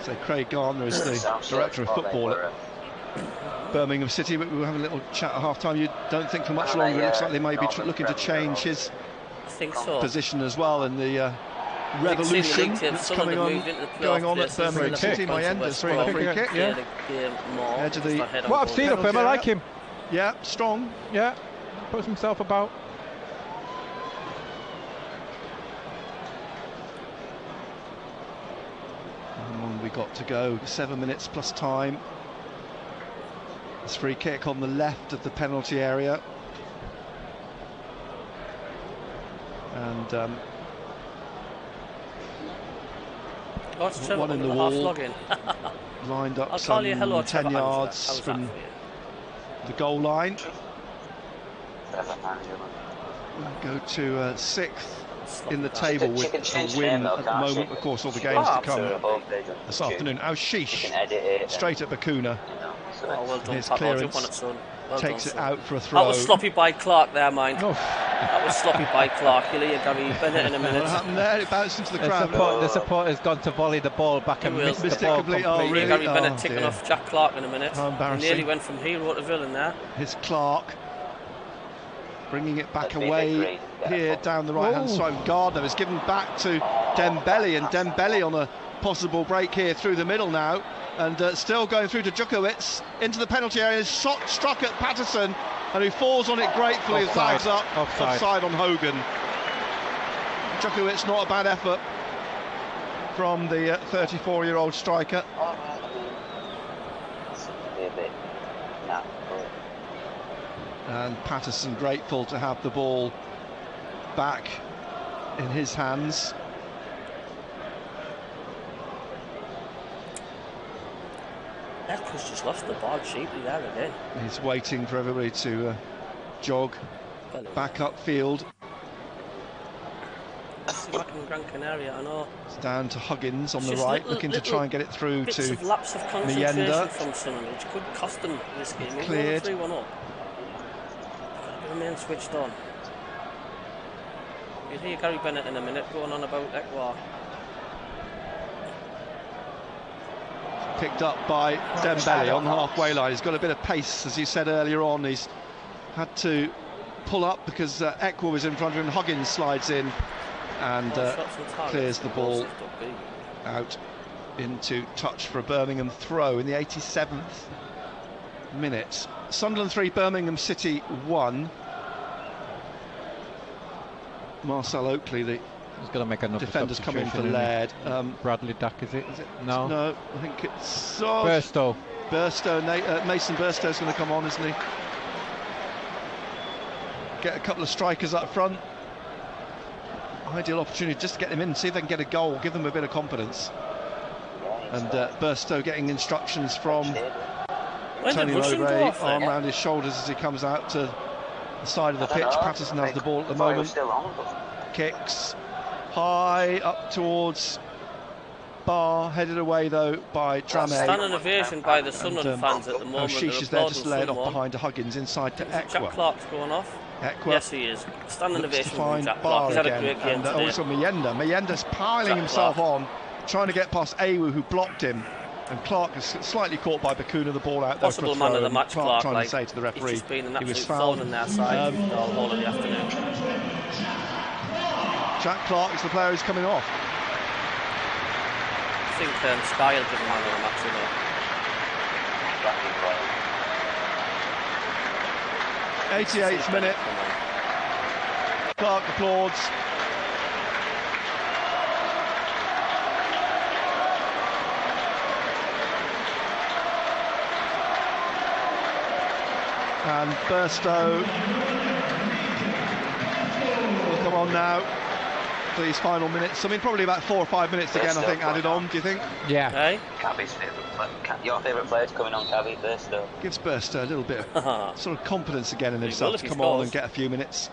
So Craig Gardner is the director of football at Birmingham City, but we were having a little chat at half-time. You don't think for much longer. It looks like they may be looking to change his position as well in the revolution that's going on at Birmingham City. Mayenda's free kick. Yeah. Edge of the what I've seen of him, I like him. Yeah, strong. Yeah, puts himself about. How long we got to go? 7 minutes plus time. This free kick on the left of the penalty area. And one in the wall. Lined up some 10 yards from the goal line. We'll go to 6th in the table with a win at the moment. Of course, all the games to come this afternoon. Ashish straight at Bakuna. Well done, his Pat. clearance Well takes done, it out for a throw. That was sloppy by Clark there, mind. That was sloppy by Clark. You'll hear Gary Bennett in a minute. What happened there? It bounced into the crowd. The supporter's gone to volley the ball back and missed the ball completely. Oh, really? Gary Bennett ticking off Jack Clark in a minute. How embarrassing. He nearly went from hero to villain there. Here's Clark. bringing it back away here down the right-hand side. Gardner is given back to Dembele, and Dembele on a possible break here through the middle now, and still going through to Djukovic into the penalty area. Struck at Patterson, and who falls on it gratefully. Offside. Flags up. Offside on Hogan. Djukovic, not a bad effort from the 34-year-old striker. And Patterson grateful to have the ball back in his hands. Eccles just lost the ball cheaply there again. He's waiting for everybody to jog back upfield. Back in Gran Canaria, I know. It's down to Huggins on the Just right, looking to try and get it through bits to of lapse of concentration Mjenda. from Sunderland, which could cost them this game. Cleared. 3-1 up. Remain switched on. You'll hear Gary Bennett in a minute going on about Ekwar. Picked up by Dembele on the halfway line. He's got a bit of pace, as you said earlier on. He's had to pull up because Ekwar was in front of him. Huggins slides in and clears the ball out into touch for a Birmingham throw in the 87th minute. Sunderland 3, Birmingham City 1. Marcel Oakley, the He's got to make another defenders come in for substitution, Laird. Bradley Duck, is it? No. No, I think it's Burstow. Mason Burstow's going to come on, isn't he? Get a couple of strikers up front. Ideal opportunity just to get them in, see if they can get a goal, give them a bit of confidence. And Burstow getting instructions from Tony Mowbray, arm around his shoulders as he comes out to the side of the pitch. Patterson has the ball at the moment. Kicks high up towards Barr, headed away though by Dramé. Standing ovation by the Sunderland fans at the moment. Sheesh is there, just laid off behind to Huggins, inside to Ekwar. Jack Clark's going off. Ekwar. Yes, he is. Standing ovation from Jack Barr Clark. He's had a again. great game And today. also Mjenda's piling Jack himself Clark. on, trying to get past Awu, who blocked him. And Clark is slightly caught by Bakuna, the ball out there. Possible man of the match, Clark. Trying Like, to say to the referee he's just been an he was absolute fouled thorn in their side the whole of the afternoon. Jack Clark is the player who's coming off. I think Sky will give him man of the match, you know. 88th minute. Clark applauds. And Burstow will come on now for these final minutes. I mean, probably about 4 or 5 minutes again, I think, added on, do you think? Yeah. Okay. Cabby's your favourite player's coming on, Cabby, Burstow. Gives Burstow a little bit of sort of confidence again in He himself will to if he come on scores. and get a few minutes.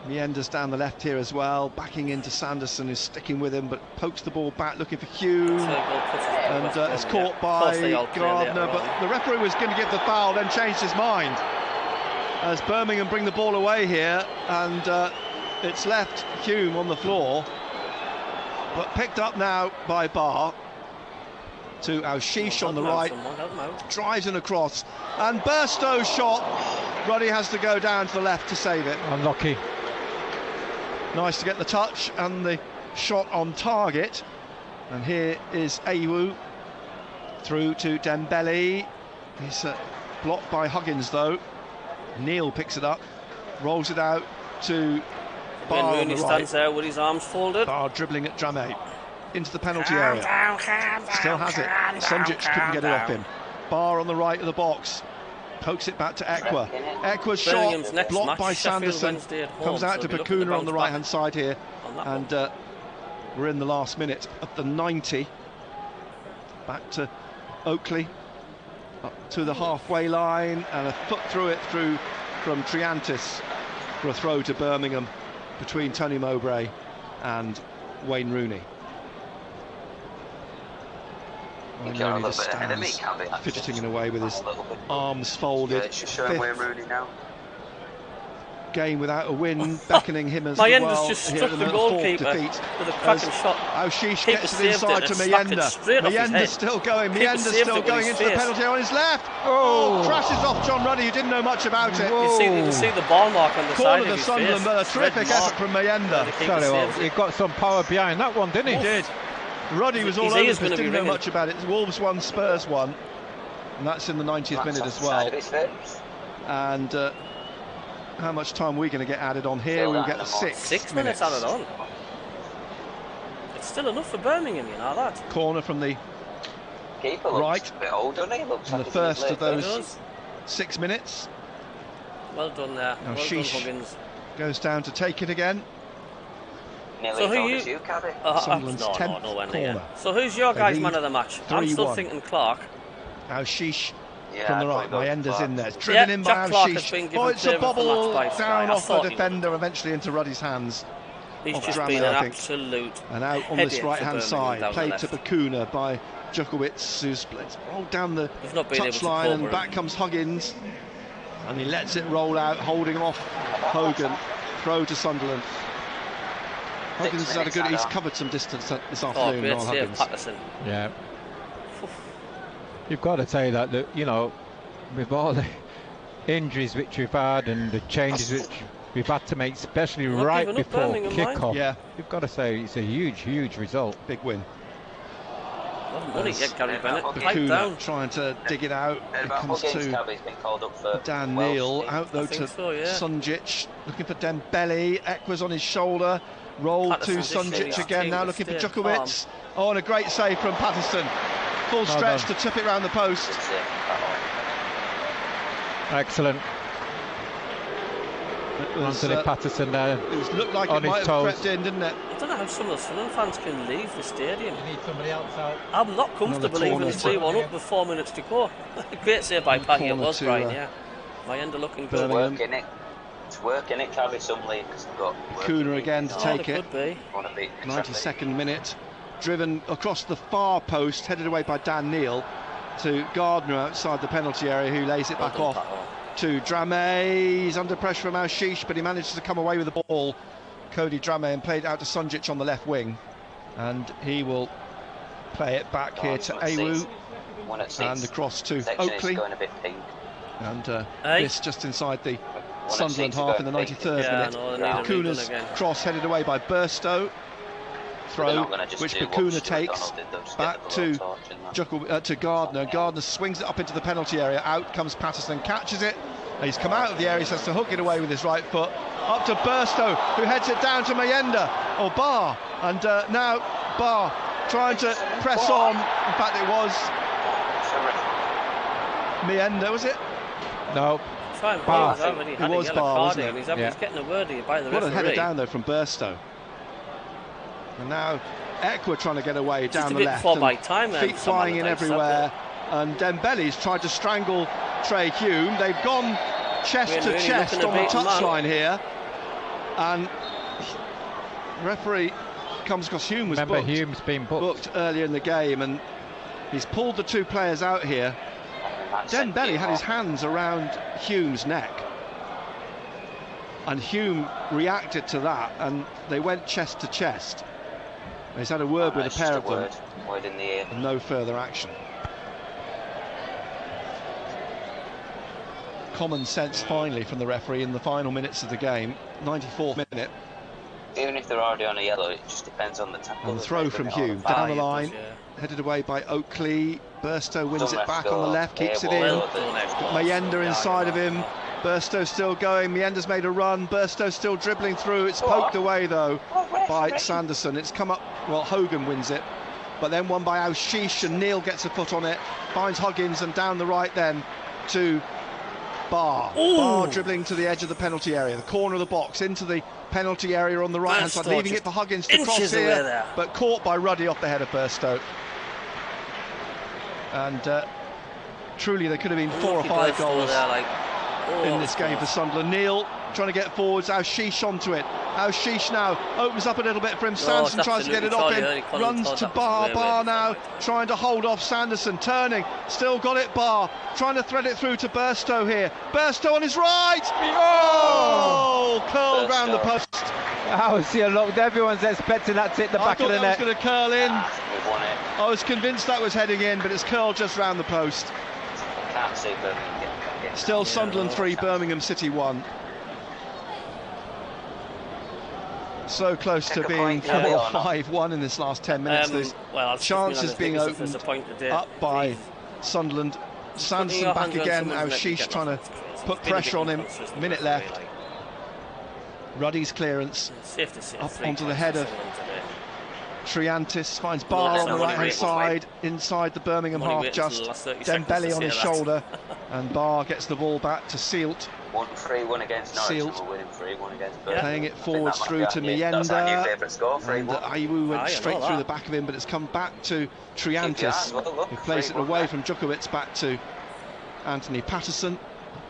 Mjenda's down the left here as well, backing into Sanderson, who's sticking with him, but pokes the ball back, looking for Hugh. And it's caught by Gardner, but the referee was going to give the foul, then changed his mind. As Birmingham bring the ball away here, and it's left Hume on the floor, but picked up now by Barr to Aushish on the right, drives in across, and Burstow's shot. Ruddy has to go down to the left to save it. Unlucky. Nice to get the touch and the shot on target. And here is Awu through to Dembele. He's blocked by Huggins though. Neil picks it up, rolls it out to Barr on the right. Stands there with his arms folded. Barr dribbling at Dramé into the penalty area. Still has it. Sunjic couldn't get it off him. Barr on the right of the box. Pokes it back to Ekwar. Ekwar's shot blocked by Sanderson. Comes out to Bakuna on the right hand side here. And we're in the last minute of the 90. Back to Oakley. Up to the halfway line. And a foot through it through from Triantis for a throw to Birmingham between Tony Mowbray and Wayne Rooney. Wayne Rooney just stands fidgeting in a way with his arms folded. It's just showing Wayne Rooney now. game without a win, beckoning him as Mayenda's well. just struck the goalkeeper with a cracking shot. Auchiche gets it inside to Mayenda. Mayenda's still going. Mayenda's still going into the penalty area on his left. Oh, crashes off John Ruddy, who didn't know much about it. You see the ball mark on the side of his his Sunderland, but a terrific effort from Mayenda. He got some power behind that one, didn't he? He did. Ruddy was all over this, didn't know much about it. Wolves won, Spurs won, and that's in the 90th minute as well. And how much time are we going to get added on here? We'll get 6 minutes added on. It's still enough for Birmingham, you know that. Corner from the keeper right. A bit old, doesn't he? Looks in like the first of those 6 minutes. Well done there. Now well done, Huggins. Goes down to take it again. So who you? Sunderland's 10th corner. So who's your guys' man of the match? I'm still thinking Clark. Auchiche from the right. Mayenda's in there. It's driven in by Auchiche. Oh, it's a bobble down off the defender, eventually into Ruddy's hands. He's just been an absolute. And out on this right-hand side, played to Bakuna by Djokovic, who's rolled down the touchline, and back comes Huggins, and he lets it roll out, holding off Hogan. Throw to Sunderland. Huggins has had a good. He's covered some distance this afternoon. Great save, Patterson. Yeah. You've got to say that you know, with all the injuries which we've had and the changes which we've had to make, especially right before kick-off, you've got to say it's a huge result. Big win. Gary Bennett. Bakuna trying to dig it out. It comes to Dan Neil. Out though to Sunjic. Looking for Dembele. Ekwa's on his shoulder. Roll to Sunjic again. Now looking for Djokovic. Oh, and a great save from Patterson. Full stretch to tip it round the post. Excellent. Anthony Patterson there. It looked like it might have crept in, didn't it? I don't know how some of the Sunderland fans can leave the stadium. You need somebody else out. I'm not comfortable even 3-1 up with 4 minutes to go. Great save by Paddy, it was, Brian, yeah. Mayenda looking good. It's working, it can be some leagues. Bakuna again to take it. Could be. 92nd minute. Driven across the far post, headed away by Dan Neil to Gardner outside the penalty area, who lays it back off to Dramé. He's under pressure from Auchiche, but he manages to come away with the ball. Cody Dramé, and played out to Sunjic on the left wing, and he will play it back here to Awu and across to Oakley, and this just inside the Sunderland half in the 93rd minute. Bakuna's cross headed away by Burstow. Throw, which Bakuna takes back to Gardner. Gardner swings it up into the penalty area. Out comes Patterson, catches it. He's come out of the area, so has to hook it away with his right foot. Up to Burstow, who heads it down to Mayenda, or Barr. And now Barr trying to press on. In fact, it was Mayenda, was it? No. Barr. It was Barr, wasn't it? He's getting a wordie by the referee. What a header down though from Burstow. And now Ekwa trying to get away down the left. Feet flying in everywhere. And Dembele's tried to strangle Trey Hume. They've gone chest to chest on the touchline here. And the referee comes across. Hume was booked. Hume's been booked earlier in the game, and he's pulled the two players out here. Dembele had his hands around Hume's neck, and Hume reacted to that, and they went chest to chest. He's had a word with a pair of them, and no further action. Common sense finally from the referee in the final minutes of the game. 94th minute. Even if they're already on a yellow, it just depends on the tackle. And the throw from Hume down the line, headed away by Oakley. Burstow wins it back on the left, keeps it in. Got Mayenda inside of him. Burstow still going. Mayenda's made a run. Burstow still dribbling through. It's poked away though by Sanderson. It's come up. Well, Hogan wins it, but then won by Auchiche, and Neil gets a foot on it. Finds Huggins, and down the right then to Barr. Barr dribbling to the edge of the penalty area, the corner of the box, into the penalty area on the right hand side, leaving it for Huggins to cross here, but caught by Ruddy off the head of Burstow. And truly there could have been 4 or 5 goals in this game for Sunderland. Neil trying to get forwards, Auchiche onto it. Auchiche now opens up a little bit for him. Sanderson tries to get it off him, runs to Barr. Barr now trying to hold off Sanderson, turning, still got it. Barr trying to thread it through to Burstow here. Burstow on his right. Oh! ball curled round the post. Oh, see, look, everyone's expecting that to hit the back of the net. I thought that was going to curl in. We've won it. I was convinced that was heading in, but it's curled just round the post. Can't see Birmingham get Still Sunderland 3, Birmingham City 1. So close to being 4-5-1 in this last 10 minutes. There's chances being opened up by Sunderland. Sanson back again. Now Sheesh trying to put pressure on him. Minute left. Ruddy's clearance up onto the head of Triantis. Finds Barr on the right hand side. Inside the Birmingham half just. Dembele on his shoulder. And Barr gets the ball back to Sealt. 3-1 against Norwich. We're winning 3-1 against Birmingham. Playing it forwards through to Miyenda. Ayew went straight through the back of him, but it's come back to Triantis, who plays it away from Djukovic back to Anthony Patterson.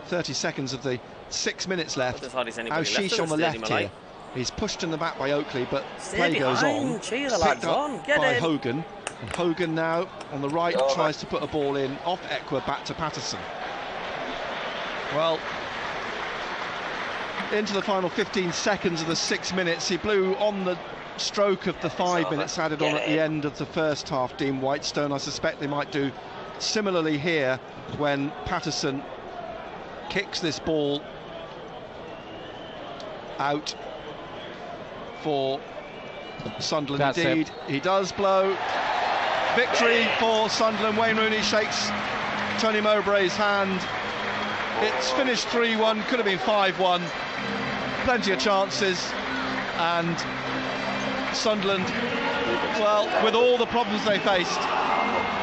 30 seconds of the 6 minutes left. Now Sheesh on the left here. He's pushed in the back by Oakley, but play goes on. Picked up by Hogan. And Hogan now on the right tries to put a ball in off Ekwa back to Patterson. Well, into the final 15 seconds of the 6 minutes. He blew on the stroke of the 5 minutes added on at the end of the first half, Dean Whitestone. I suspect they might do similarly here when Patterson kicks this ball out for Sunderland. Indeed, he does blow. Victory for Sunderland. Wayne Rooney shakes Tony Mowbray's hand. It's finished 3-1, could have been 5-1. Plenty of chances, and Sunderland, well, with all the problems they faced,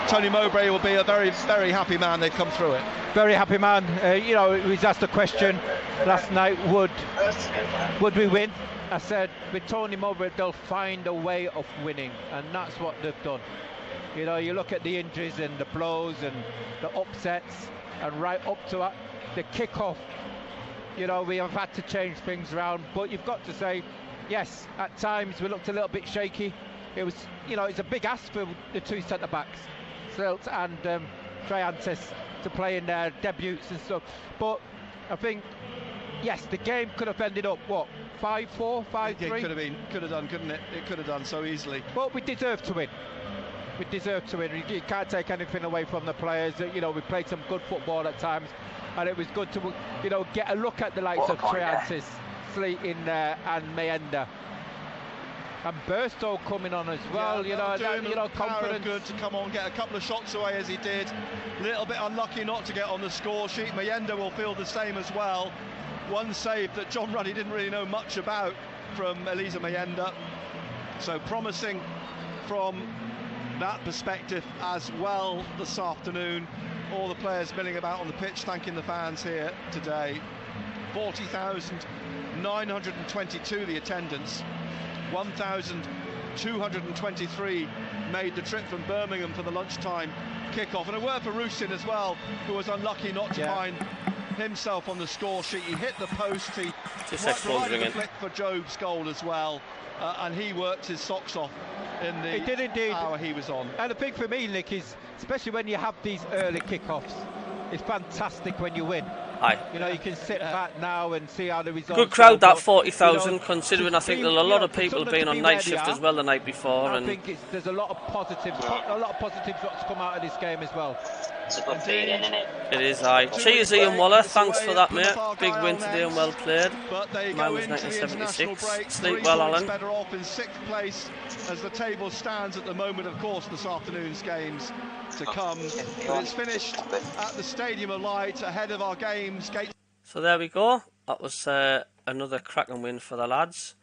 Tony Mowbray will be a very, very happy man. They've come through it. Very happy man. You know, he was asked the question last night, would we win? I said, with Tony Mowbray, they'll find a way of winning, and that's what they've done. You know, you look at the injuries and the blows and the upsets, and right up to the kick-off, you know, we have had to change things around, but you've got to say, yes, at times we looked a little bit shaky. It was, you know, it's a big ask for the two centre-backs, Silt and Triantis, to play in their debuts and stuff. But I think, yes, the game could have ended up, what, 5-4, 5-3? It could have done, couldn't it? It could have done so easily. But we deserve to win. We deserve to win. You can't take anything away from the players. You know, we played some good football at times, and it was good to, you know, get a look at the likes of Triantis, Sleet in there, and Miyenda. And Burstow coming on as well, you know, confidence. Good to come on, get a couple of shots away as he did. A little bit unlucky not to get on the score sheet. Miyenda will feel the same as well. One save that John Ruddy didn't really know much about from Elisa Miyenda. So promising from that perspective as well this afternoon. All the players milling about on the pitch, thanking the fans here today. 40,922 the attendance. 1,223 made the trip from Birmingham for the lunchtime kickoff. And a word for Rusin as well, who was unlucky not to find himself on the score sheet. He hit the post, he provided the flick for Job's goal as well, and he worked his socks off in the hour he was on. And the thing for me, Nick, is especially when you have these early kickoffs, it's fantastic when you win. Aye. You know, you can sit back now and see how the results. Good crowd, go, that 40,000, you know, considering I think there's a lot of people being on night shift as well the night before. I think there's a lot of positives got to come out of this game as well. It's a good feeling, isn't it? It is, aye. Cheers, Ian Waller. Thanks for that, mate. Big win today and well played. Mine was 1976. Sleep well, Alan. Better off in 6th place as the table stands at the moment. Of course, this afternoon's games to come. But it's finished at the Stadium of Light ahead of our games. So there we go. That was another cracking win for the lads.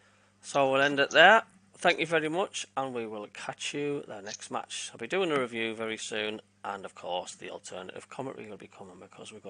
So we'll end it there. Thank you very much, and we will catch you the next match. I'll be doing a review very soon, and of course the alternative commentary will be coming because we've got